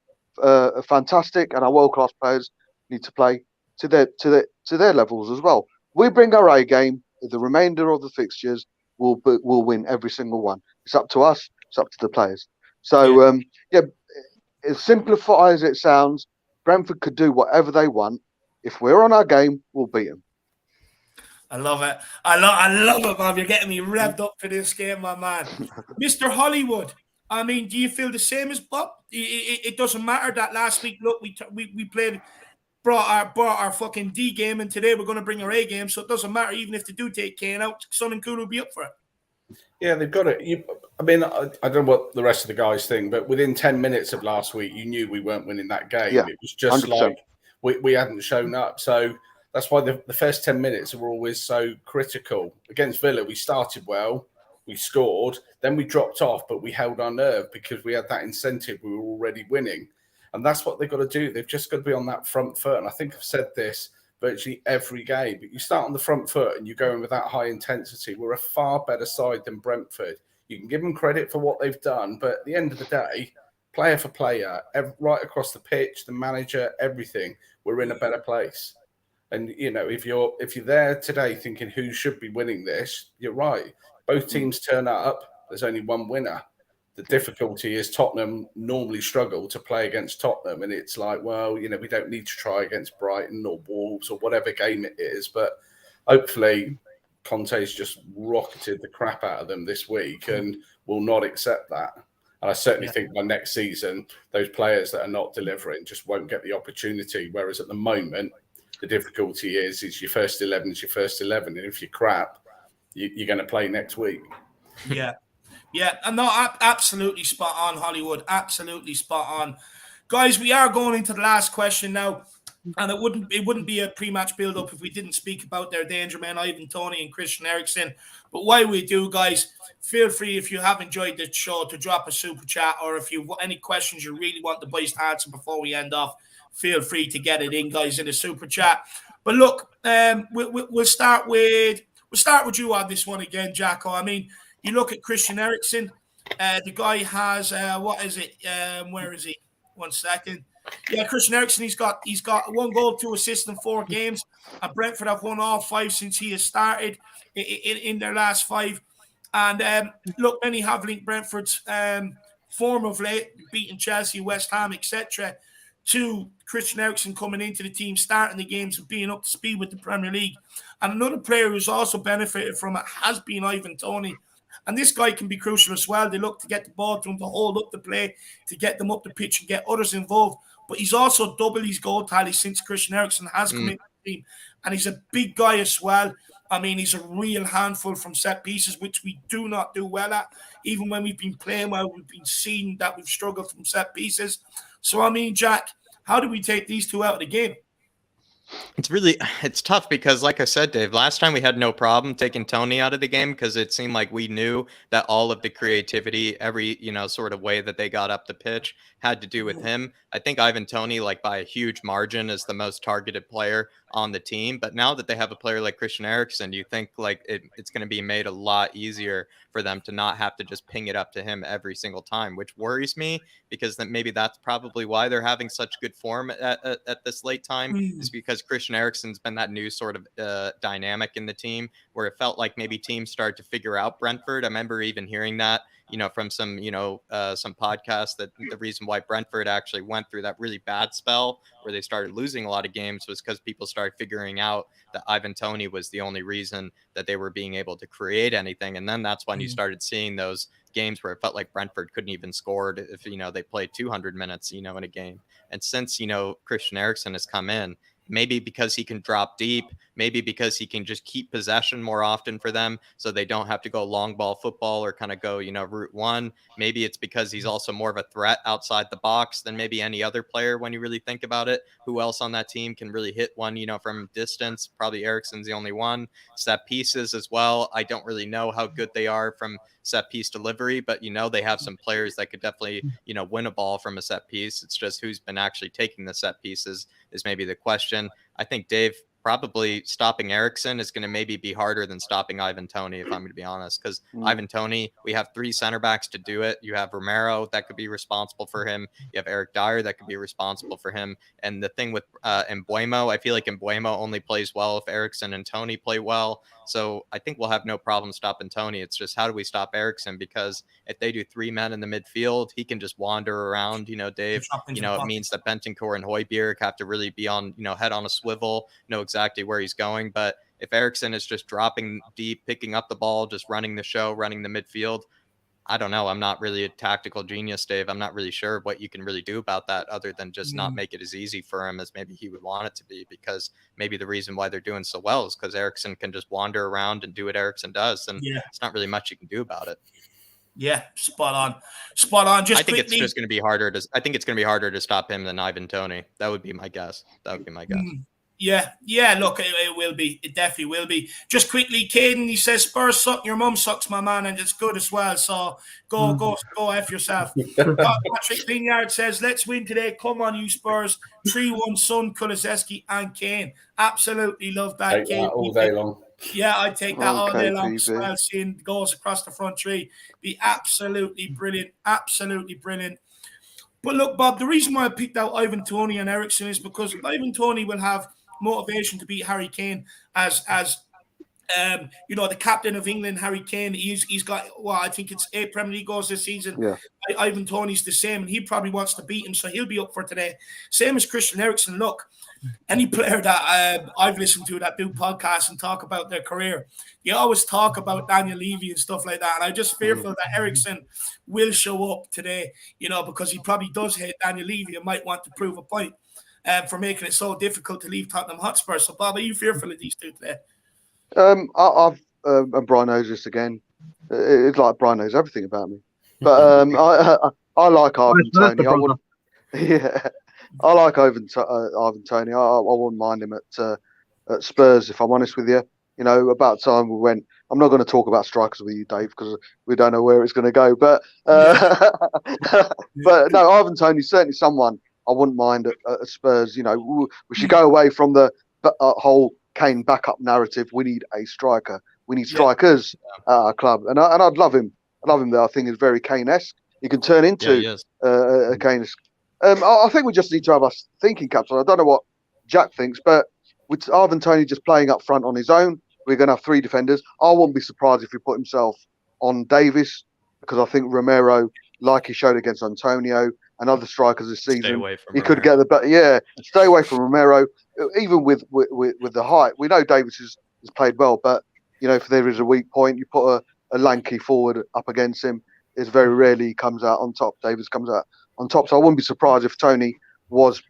[SPEAKER 6] fantastic, and our world-class players need to play to their levels as well. We bring our A game. The remainder of the fixtures will win every single one. It's up to us. It's up to the players. So as simplified as it sounds, Brentford could do whatever they want. If we're on our game, we'll beat them.
[SPEAKER 1] I love it. I love it, Bob. You're getting me revved up for this game, my man. Mr. Hollywood, I mean, do you feel the same as Bob? It doesn't matter that last week, look, we played, brought our fucking D game, and today we're going to bring our A game, so it doesn't matter. Even if they do take Kane out, Son and Kulu will be up for it.
[SPEAKER 3] Yeah, they've got it. I don't know what the rest of the guys think, but within 10 minutes of last week, you knew we weren't winning that game.
[SPEAKER 6] Yeah,
[SPEAKER 3] it was just
[SPEAKER 6] 100%.
[SPEAKER 3] like we hadn't shown up. So that's why the first 10 minutes were always so critical. Against Villa, we started well, we scored, then we dropped off, but we held our nerve because we had that incentive. We were already winning. And that's what they've got to do. They've just got to be on that front foot. And I think I've said this virtually every game, but you start on the front foot and you go in with that high intensity. We're a far better side than Brentford. You can give them credit for what they've done, but at the end of the day, player for player, right across the pitch, the manager, everything, we're in a better place. And if you're there today thinking who should be winning this, you're right. Both teams turn up. There's only one winner. The difficulty is Tottenham normally struggle to play against Tottenham, and it's like, well, we don't need to try against Brighton or Wolves or whatever game it is. But hopefully, Conte's just rocketed the crap out of them this week and will not accept that. And I certainly think by next season, those players that are not delivering just won't get the opportunity. Whereas at the moment, the difficulty is your first 11 is your first 11. And if you're crap, you're going to play next week.
[SPEAKER 1] Yeah. Yeah, no, absolutely spot on, Hollywood. Absolutely spot on. Guys, we are going into the last question now. And it wouldn't be a pre-match build-up if we didn't speak about their danger men, Ivan Toney and Christian Eriksen. But while we do, guys, feel free, if you have enjoyed the show, to drop a super chat, or if you've any questions you really want the boys to answer before we end off, feel free to get it in, guys, in the super chat. But look, we'll start with you on this one again, Jacko. I mean, you look at Christian Eriksen. The guy has what is it? Where is he? 1 second. Yeah, Christian Eriksen. He's got 1 goal, 2 assists in 4 games. And Brentford have won all 5 since he has started in their last 5. And look, many have linked Brentford's form of late, beating Chelsea, West Ham, etc., to Christian Eriksen coming into the team, starting the games and being up to speed with the Premier League. And another player who's also benefited from it has been Ivan Toney. And this guy can be crucial as well. They look to get the ball to him, to hold up the play, to get them up the pitch and get others involved. But he's also doubled his goal tally since Christian Eriksen has come into the team. And he's a big guy as well. I mean, he's a real handful from set pieces, which we do not do well at. Even when we've been playing well, we've been seeing that we've struggled from set pieces. So, I mean, Jack, how do we take these two out of the game?
[SPEAKER 2] It's tough because, like I said, Dave, last time we had no problem taking Tony out of the game because it seemed like we knew that all of the creativity, every, sort of way that they got up the pitch had to do with him. I think Ivan Toney, like by a huge margin, is the most targeted player on the team. But now that they have a player like Christian Eriksen, you think like it's going to be made a lot easier for them to not have to just ping it up to him every single time, which worries me because then maybe that's probably why they're having such good form at this late time is because Christian Eriksen's been that new sort of dynamic in the team where it felt like maybe teams started to figure out Brentford. I remember even hearing that, from some podcasts that the reason why Brentford actually went through that really bad spell where they started losing a lot of games was because people started figuring out that Ivan Toney was the only reason that they were being able to create anything. And then that's when you started seeing those games where it felt like Brentford couldn't even score if, they played 200 minutes, in a game. And since, Christian Eriksen has come in, maybe because he can drop deep, maybe because he can just keep possession more often for them so they don't have to go long ball football or kind of go, route one. Maybe it's because he's also more of a threat outside the box than maybe any other player when you really think about it. Who else on that team can really hit one, from distance? Probably Eriksen's the only one. Set pieces as well. I don't really know how good they are from set piece delivery, but they have some players that could definitely, win a ball from a set piece. It's just who's been actually taking the set pieces is maybe the question. I think Dave, probably stopping Eriksen is going to maybe be harder than stopping Ivan Toney, if I'm going to be honest, because Ivan Toney, we have 3 center backs to do it. You have Romero that could be responsible for him. You have Eric Dyer that could be responsible for him. And the thing with Mbeumo, I feel like Mbeumo only plays well if Eriksen and Toney play well. So I think we'll have no problem stopping Toney. It's just how do we stop Eriksen? Because if they do 3 men in the midfield, he can just wander around, Dave. It means that Bentancur and Højbjerg have to really be on, head on a swivel, know exactly where he's going. But if Eriksen is just dropping deep, picking up the ball, just running the show, running the midfield, I don't know. I'm not really a tactical genius, Dave. I'm not really sure what you can really do about that other than just not make it as easy for him as maybe he would want it to be, because maybe the reason why they're doing so well is because Eriksen can just wander around and do what Eriksen does. And it's not really much you can do about it.
[SPEAKER 1] Yeah, spot on. Just
[SPEAKER 2] I think
[SPEAKER 1] quickly,
[SPEAKER 2] it's just going to be harder to. I think it's going to be harder to stop him than Ivan Toney. That would be my guess.
[SPEAKER 1] Yeah. Look, it will be. It definitely will be. Just quickly, Caden, he says Spurs suck. Your mum sucks, my man, and it's good as well. So go F yourself. Patrick Linyard says, let's win today. Come on, you Spurs. 3-1, Son, Kulusevski, and Kane. Absolutely love that.
[SPEAKER 3] Take
[SPEAKER 1] Kane
[SPEAKER 3] that all day long.
[SPEAKER 1] Yeah, I'd take that all day long as
[SPEAKER 6] PV.
[SPEAKER 1] well. Seeing goals across the front three be absolutely brilliant. Absolutely brilliant. But look, Bob, the reason why I picked out Ivan Toney and Eriksen is because Ivan Toney will have motivation to beat Harry Kane as the captain of England, Harry Kane. He's got, I think it's 8 Premier League goals this season.
[SPEAKER 6] Yeah.
[SPEAKER 1] Ivan Toney's the same, and he probably wants to beat him, so he'll be up for today. Same as Christian Eriksen. Look, any player that I've listened to that do podcasts and talk about their career, you always talk about Daniel Levy and stuff like that. And I'm just fearful that Eriksen will show up today, because he probably does hate Daniel Levy and might want to prove a point for making it so difficult to leave Tottenham Hotspur. So, Bob, are you fearful of these two today?
[SPEAKER 6] And Brian knows this again. It's like Brian knows everything about me. But I like Ivan Toney. I like Ivan Toney. I wouldn't mind him at Spurs, if I'm honest with you. About time we went. I'm not going to talk about strikers with you, Dave, because we don't know where it's going to go. But but no, Ivan Toney's certainly someone I wouldn't mind at Spurs. We should go away from the whole Kane backup narrative. We need a striker. We need strikers at our club, and I'd love him. I love him there. I think he's very Kane-esque. He can turn into a Kane-esque. I think we just need to have us thinking caps on. I don't know what Jack thinks, but with Ivan Toney just playing up front on his own, we're going to have 3 defenders. I wouldn't be surprised if he put himself on Davis, because I think Romero, like he showed against Antonio and other strikers this season, he could get the better. Yeah, stay away from Romero. Even with the height, we know Davis has played well, but if there is a weak point, you put a lanky forward up against him. It's very rarely he comes out on top. Davis comes out on top, so I wouldn't be surprised if Toney would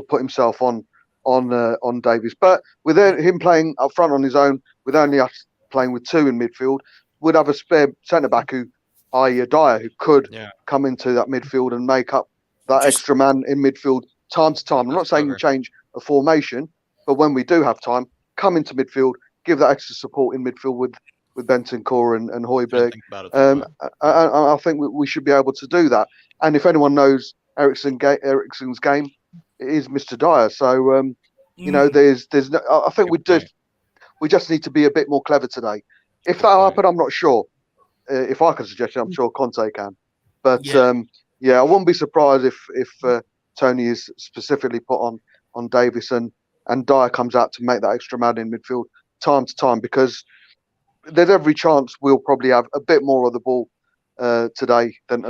[SPEAKER 6] put himself on Davis. But with him playing up front on his own, with only us playing with 2 in midfield, would have a spare centre back i.e. Dyer, who could come into that midfield and make up that extra man in midfield time to time. I'm not saying change a formation, But when we do have time, come into midfield, give that extra support in midfield with Bentancur and Højbjerg. I think we should be able to do that. And if anyone knows Eriksen's game, it is Mr. Dyer. So you know, there's no, I think we just need to be a bit more clever today. If that happened, I'm not sure. If I can suggest it, I'm sure Conte can. But I wouldn't be surprised if Tony is specifically put on Davies and Dyer comes out to make that extra man in midfield time to time, because there's every chance we'll probably have a bit more of the ball today than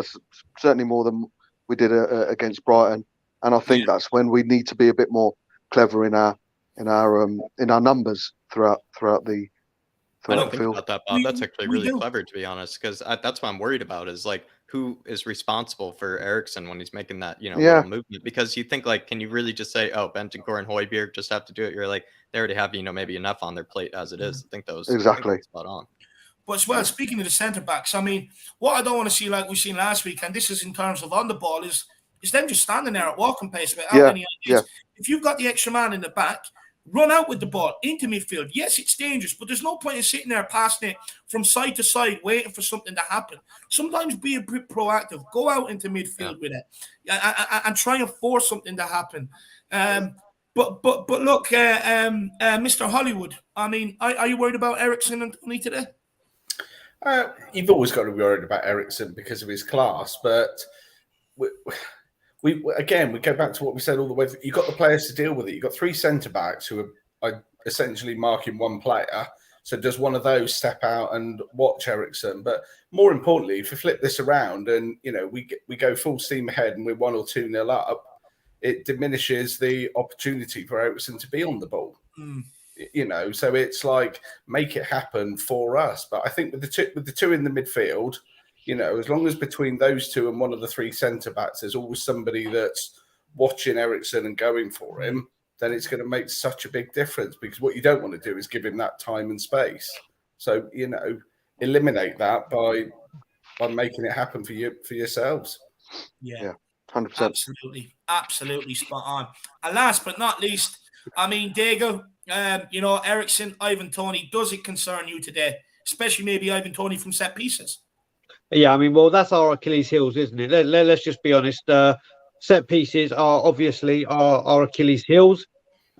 [SPEAKER 6] certainly more than we did against Brighton. And I think that's when we need to be a bit more clever in our numbers throughout the
[SPEAKER 2] I don't think
[SPEAKER 6] field.
[SPEAKER 2] about that, Bob. That's actually really clever, to be honest, because that's what I'm worried about is like who is responsible for Eriksen when he's making that little movement. Because you think like, can you really just say, oh, Bentancur and Højbjerg just have to do it? You're like, they already have maybe enough on their plate as it is. I think those
[SPEAKER 6] exactly
[SPEAKER 2] spot on.
[SPEAKER 1] But as well, speaking of the centre backs, I mean, what I don't want to see like we've seen last week, and this is in terms of on the ball, is them just standing there at walking pace without any ideas. If you've got the extra man in the back, run out with the ball into midfield. Yes, it's dangerous, but there's no point in sitting there passing it from side to side, waiting for something to happen. Sometimes be a bit proactive. Go out into midfield with it, and try and force something to happen. But look, Mr. Hollywood. I mean, are you worried about Eriksen and Tony today?
[SPEAKER 3] You've always got to be worried about Eriksen because of his class, but we go back to what we said all the way through. You've got the players to deal with it. You've got three centre-backs who are essentially marking one player. So does one of those step out and watch Eriksen? But more importantly, if you flip this around and, we go full steam ahead and we're 1 or 2-0 up, it diminishes the opportunity for Eriksen to be on the ball. So it's like, make it happen for us. But I think with the two in the midfield, as long as between those two and one of the three centre-backs, there's always somebody that's watching Eriksen and going for him, then it's going to make such a big difference, because what you don't want to do is give him that time and space. So, eliminate that by making it happen for yourselves.
[SPEAKER 1] Yeah,
[SPEAKER 6] 100%.
[SPEAKER 1] Absolutely spot on. And last but not least, I mean, Diego, Eriksen, Ivan Toney, does it concern you today? Especially maybe Ivan Toney from set pieces?
[SPEAKER 4] Yeah, I mean, well, that's our Achilles heels, isn't it? Let's just be honest. Set pieces are obviously our Achilles heel,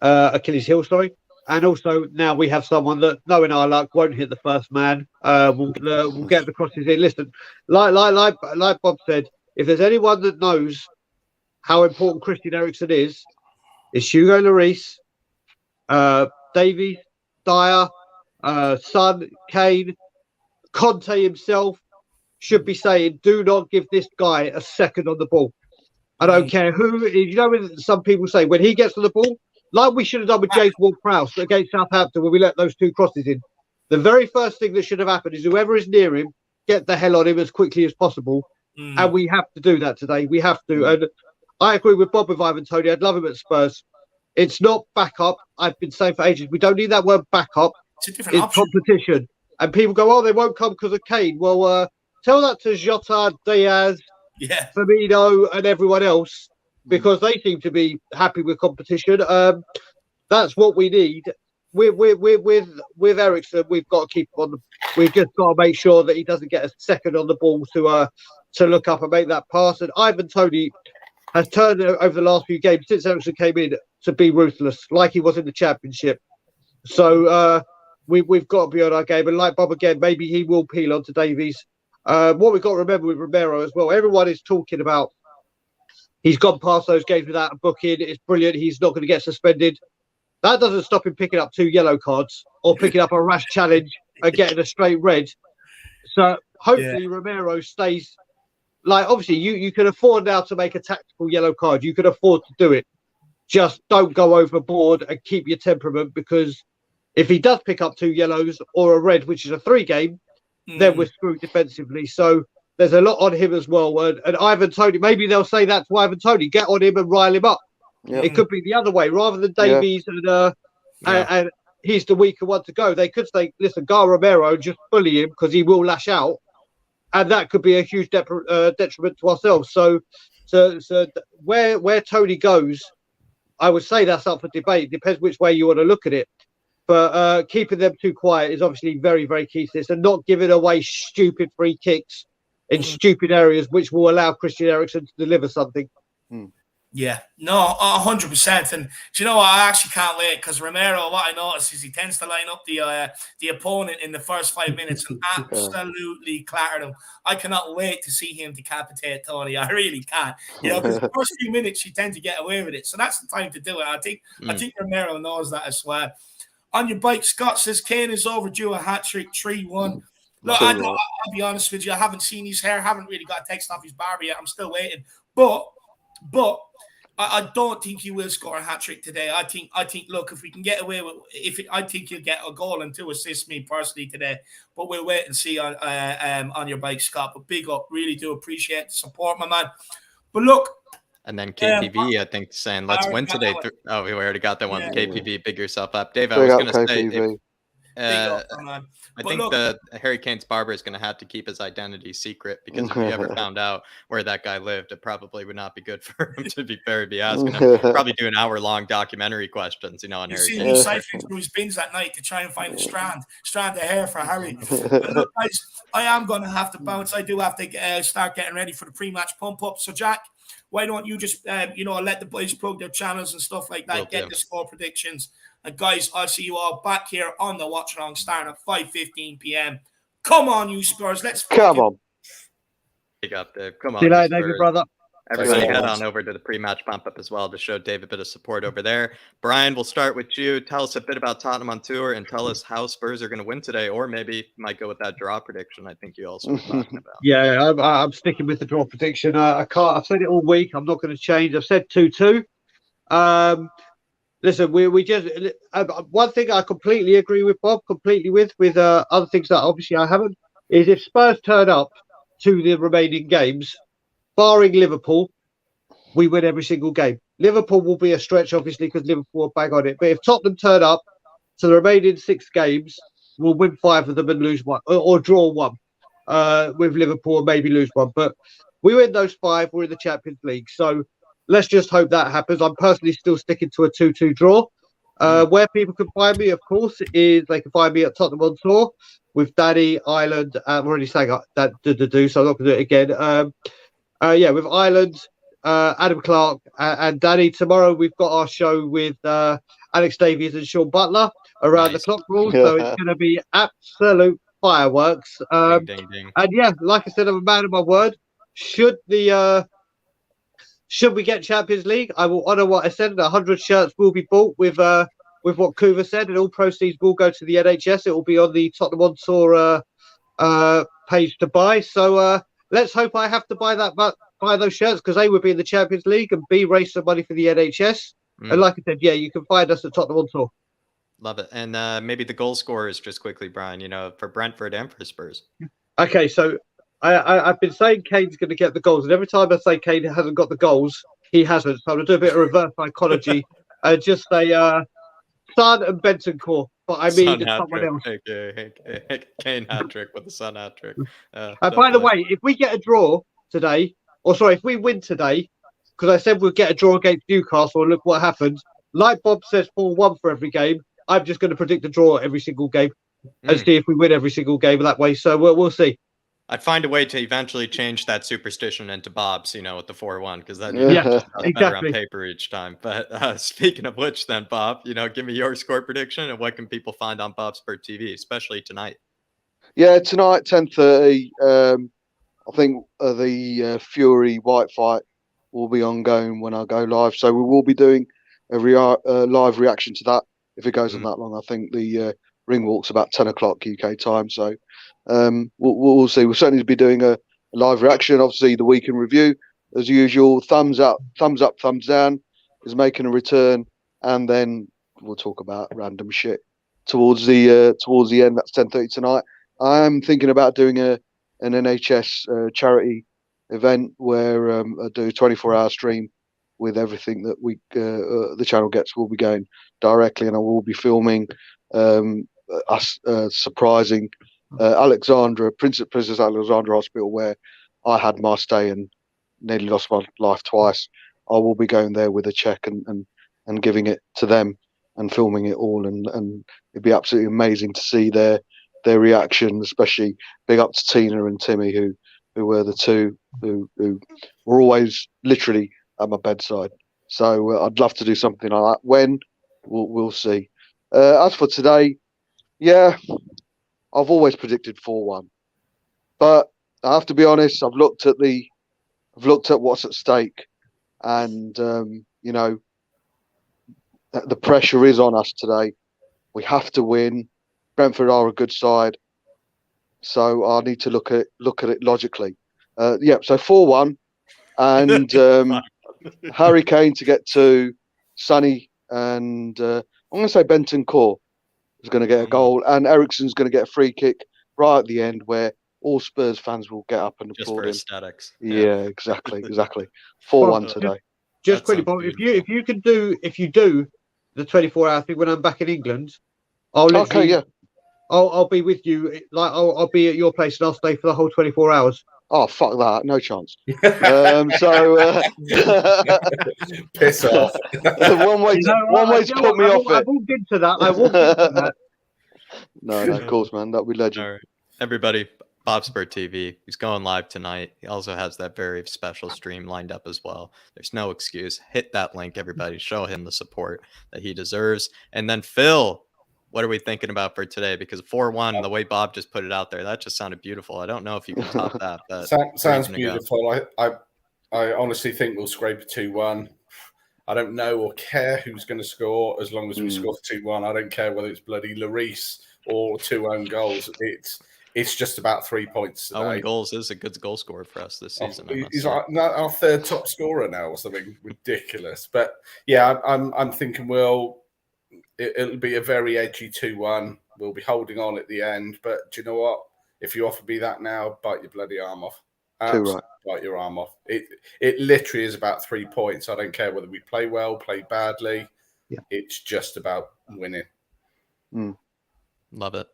[SPEAKER 4] sorry. And also now we have someone that, knowing our luck, won't hit the first man. We'll get the crosses in. Listen, like Bob said, if there's anyone that knows how important Christian Eriksen is, it's Hugo Lloris, Davies, Dyer, Son, Kane, Conte himself should be saying, do not give this guy a second on the ball. I don't care who. Some people say when he gets on the ball, like we should have done with James Ward-Prowse against Southampton when we let those two crosses in. The very first thing that should have happened is whoever is near him, get the hell on him as quickly as possible. And we have to do that today. We have to. And I agree with Bob with Ivan Toney. I'd love him at Spurs. It's not backup. I've been saying for ages, we don't need that word backup.
[SPEAKER 1] It's a different option.
[SPEAKER 4] Competition. And people go, oh, they won't come because of Kane. Well, tell that to Jota, Diaz, Firmino, and everyone else, because they seem to be happy with competition. That's what we need. With Eriksen, we've got to keep him on the. We've just got to make sure that he doesn't get a second on the ball to look up and make that pass. And Ivan Toney has turned over the last few games since Eriksen came in to be ruthless, like he was in the Championship. So we've got to be on our game. And like Bob again, maybe he will peel onto Davies. What we've got to remember with Romero as well, everyone is talking about he's gone past those games without a booking. It's brilliant. He's not going to get suspended. That doesn't stop him picking up 2 yellow cards or picking up a rash challenge and getting a straight red. So hopefully Romero stays. Like, obviously, you can afford now to make a tactical yellow card. You can afford to do it. Just don't go overboard and keep your temperament, because if he does pick up 2 yellows or a red, which is a 3-game, then we're screwed defensively. So there's a lot on him as well. And Ivan Toney, maybe they'll say that to Ivan Toney, get on him and rile him up. It could be the other way, rather than Davies and he's the weaker one to go. They could say, listen, Gar Romero, just bully him because he will lash out. And that could be a huge detriment to ourselves. So where Toney goes, I would say that's up for debate. Depends which way you want to look at it. But keeping them too quiet is obviously very, very key to this, and not giving away stupid free kicks in stupid areas, which will allow Christian Eriksen to deliver something.
[SPEAKER 1] Yeah, no, 100%. And do you know what? I actually can't wait because Romero, what I notice is he tends to line up the opponent in the first 5 minutes and absolutely clatter them. I cannot wait to see him decapitate Tony. I really can't. You know, because the first few minutes you tend to get away with it. So that's the time to do it. I think Romero knows that as well. On your bike, Scott says Kane is overdue a hat-trick 3-1. Look, I'll be honest with you. I haven't seen his hair. Haven't really got a text off his barber yet. I'm still waiting. But I don't think he will score a hat-trick today. I think. Look, if we can get away with, I think he'll get a goal and 2 assists, me personally, today. But we'll wait and see on your bike, Scott. But big up, really do appreciate the support, my man. But look,
[SPEAKER 2] and then KPV, I think, saying let's win today. We already got that one. Yeah. KPV, big yourself up, Dave. I was going to say. I think the Harry Kane's barber is going to have to keep his identity secret, because if you ever found out where that guy lived, it probably would not be good for him, to be fair, be asking him. Probably do an hour-long documentary questions, on Harry Kane.
[SPEAKER 1] You see me cycling through his bins at night to try and find a strand of hair for Harry. But look, guys, I am going to have to bounce. I do have to start getting ready for the pre-match pump-up. So, Jack, why don't you just, let the boys plug their channels and stuff like that, get the score predictions. And guys, I'll see you all back here on the Watch Along starting at 5:15 p.m. Come on, you Spurs. Let's
[SPEAKER 6] come on.
[SPEAKER 2] Big up, Dave. Come on.
[SPEAKER 4] See you later, David, brother.
[SPEAKER 2] Everybody head on over to the pre-match bump-up as well to show Dave a bit of support over there. Brian, we'll start with you. Tell us a bit about Tottenham on tour and tell us how Spurs are going to win today, or maybe might go with that draw prediction I think you also were talking about.
[SPEAKER 4] Yeah, I'm sticking with the draw prediction. I've said it all week. I'm not going to change. I've said 2-2. Listen, we just one thing I completely agree with Bob, with other things that obviously I haven't, is if Spurs turn up to the remaining games, barring Liverpool, we win every single game. Liverpool will be a stretch, obviously, because Liverpool are bang on it. But if Tottenham turn up to the remaining 6 games, we'll win 5 of them and lose 1, or draw 1 with Liverpool, and maybe lose 1. But we win those 5, we're in the Champions League. So let's just hope that happens. I'm personally still sticking to a 2-2 draw. Where people can find me, of course, is they can find me at Tottenham on Tour with Danny, Ireland. I'm already saying that so I'm not going to do it again. With Ireland, Adam Clark, and Danny. Tomorrow we've got our show with Alex Davies and Sean Butler around the clock rules. So it's going to be absolute fireworks.
[SPEAKER 2] Ding, ding.
[SPEAKER 4] And yeah, like I said, I'm a man of my word. Should we get Champions League, I will honour what I said, and 100 shirts will be bought with what Kuva said, and all proceeds will go to the NHS. It will be on the Tottenham on Tour page to buy. So let's hope I have to buy those shirts, because A, would be in the Champions League, and B, raise some money for the NHS. And like I said, yeah, you can find us at Tottenham on Tour.
[SPEAKER 2] Love it. And maybe the goal scorers, just quickly, Brian, for Brentford and for Spurs.
[SPEAKER 4] Okay, so I've been saying Kane's going to get the goals, and every time I say Kane hasn't got the goals, he hasn't. So I'm going to do a bit of reverse psychology and just say Son and Bentancur, but I mean someone else.
[SPEAKER 2] Kane hat-trick with the Son hat-trick.
[SPEAKER 4] By the way, if we get a draw today, if we win today, because I said we'll get a draw against Newcastle, and look what happens. Like Bob says, 4-1 for every game. I'm just going to predict a draw every single game and see if we win every single game that way. So we'll see.
[SPEAKER 2] I'd find a way to eventually change that superstition into Bob's, with the 4-1, because that
[SPEAKER 4] exactly.
[SPEAKER 2] better on paper each time. But speaking of which, then Bob, give me your score prediction, and what can people find on Bob Spur TV, especially tonight?
[SPEAKER 6] Yeah, tonight 10:30. I think the Fury White fight will be ongoing when I go live, so we will be doing a live reaction to that if it goes on that long. I think the ring walk's about 10 o'clock UK time, so. We'll see. We'll certainly be doing a live reaction. Obviously, the week in review, as usual. Thumbs up, thumbs down is making a return, and then we'll talk about random shit towards the end. That's 10:30 tonight. I'm thinking about doing an NHS charity event where I do a 24-hour stream with everything that the channel gets. Will be going directly, and I will be filming us surprising. Princess Alexandra Hospital, where I had my stay and nearly lost my life twice. I will be going there with a check and and giving it to them and filming it all, and it'd be absolutely amazing to see their reaction, especially big up to Tina and Timmy, who were the two who were always literally at my bedside. So I'd love to do something like that. When we'll see. As for today, yeah, I've always predicted 4-1, but I have to be honest. I've looked at what's at stake, and you know, the pressure is on us today. We have to win. Brentford are a good side, so I need to look at it logically. Yeah, so 4-1, and Harry Kane to get 2, Sonny, and I'm going to say Benton Core is going to get a goal, and Eriksen's going to get a free kick right at the end, where all Spurs fans will get up and applaud
[SPEAKER 2] Just for
[SPEAKER 6] him.
[SPEAKER 2] aesthetics.
[SPEAKER 6] Yeah, exactly. 4-1 today.
[SPEAKER 4] Just quickly, Bob, if you do the 24-hour thing when I'm back in England, I'll be with you. Like I'll be at your place and I'll stay for the whole 24 hours.
[SPEAKER 6] Oh, fuck that! No chance.
[SPEAKER 3] Piss off.
[SPEAKER 6] One way to put me off it.
[SPEAKER 4] I walked into that.
[SPEAKER 6] No, of course, man. That'd be legend.
[SPEAKER 2] All right. Everybody, Bob Spur TV. He's going live tonight. He also has that very special stream lined up as well. There's no excuse. Hit that link, everybody. Show him the support that he deserves. And then Phil, what are we thinking about for today? Because 4-1, the way Bob just put it out there, that just sounded beautiful. I don't know if you can top that. But
[SPEAKER 3] sounds beautiful. I honestly think we'll scrape a 2-1. I don't know or care who's going to score as long as we score 2-1. I don't care whether it's bloody Lloris or 2 own goals. It's just about 3 points today.
[SPEAKER 2] Owen Goals is a good goal scorer for us this season.
[SPEAKER 3] He's like our 3rd top scorer now or something ridiculous. But yeah, I'm thinking it'll be a very edgy 2-1. We'll be holding on at the end. But do you know what? If you offer me that now, bite your bloody arm off. Absolutely bite your arm off. It literally is about 3 points. I don't care whether we play well, play badly.
[SPEAKER 4] Yeah.
[SPEAKER 3] It's just about winning.
[SPEAKER 2] Love it.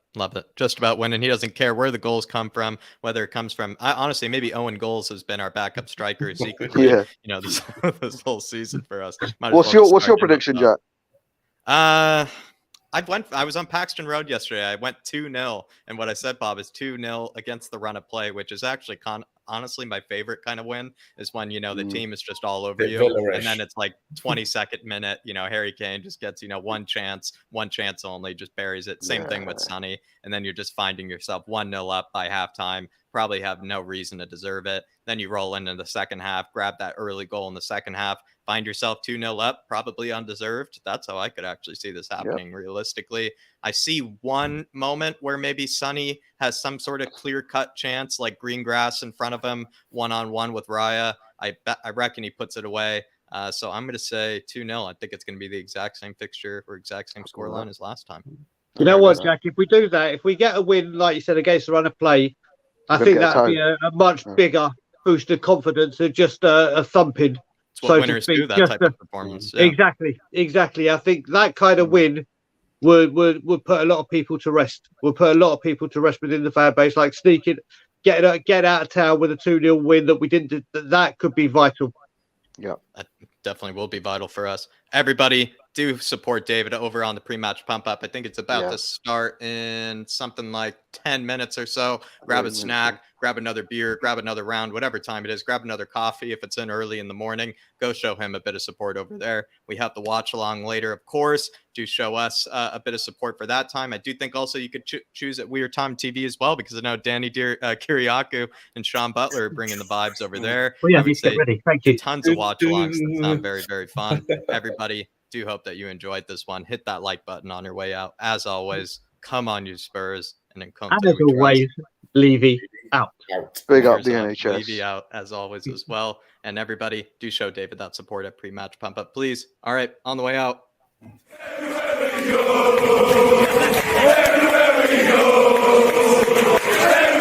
[SPEAKER 2] Just about winning. He doesn't care where the goals come from, whether it comes from. Honestly, maybe Owen Goals has been our backup striker secretly.
[SPEAKER 6] Yeah.
[SPEAKER 2] You know, this whole season for us.
[SPEAKER 6] What's your prediction, Jack?
[SPEAKER 2] I was on Paxton Road yesterday. I went 2-0, and what I said, Bob, is 2-0 against the run of play, which is actually honestly my favorite kind of win. Is when the team is just all over you, and then it's like 22nd minute. Harry Kane just gets one chance only, just buries it. Same thing with Sonny, and then you're just finding yourself 1-0 up by halftime. Probably have no reason to deserve it. Then you roll into the second half, grab that early goal in the second half, find yourself 2-0 up, probably undeserved. That's how I could actually see this happening realistically. I see one moment where maybe Sonny has some sort of clear-cut chance, like green grass in front of him, one-on-one with Raya. I reckon he puts it away. So I'm going to say 2-0. I think it's going to be the exact same fixture or exact same scoreline as last time.
[SPEAKER 4] You know what, Jack? If we do that, if we get a win, like you said, against the run of play, I think that'd be a much bigger boost of confidence than just a thumping.
[SPEAKER 2] It's what winners do, that type of performance. Yeah.
[SPEAKER 4] Exactly. I think that kind of win would put a lot of people to rest. Would put a lot of people to rest within the fan base, like sneaking, get out of town with a 2-0 win that we didn't do. That could be vital.
[SPEAKER 6] Yeah,
[SPEAKER 2] that definitely will be vital for us. Everybody, do support David over on the pre-match pump up. I think it's about to start in something like 10 minutes or so. Grab a snack, grab another beer, grab another round, whatever time it is. Grab another coffee if it's in early in the morning. Go show him a bit of support over there. We have the watch along later, of course. Do show us a bit of support for that time. I do think also you could choose at Weird Time TV as well, because I know Danny Kiriakou and Sean Butler are bringing the vibes over there.
[SPEAKER 4] Well, yeah, get ready. Thank you.
[SPEAKER 2] Tons of watch alongs. That sound very, very fun. Everybody, do hope that you enjoyed this one. Hit that like button on your way out. As always, come on, you Spurs. And then come.
[SPEAKER 4] And as always, Levy out.
[SPEAKER 6] Big up the NHS.
[SPEAKER 2] Levy out, as always, as well. And everybody, do show David that support at pre-match pump up, please. All right, on the way out.
[SPEAKER 7] Everywhere we go, everywhere we go, everywhere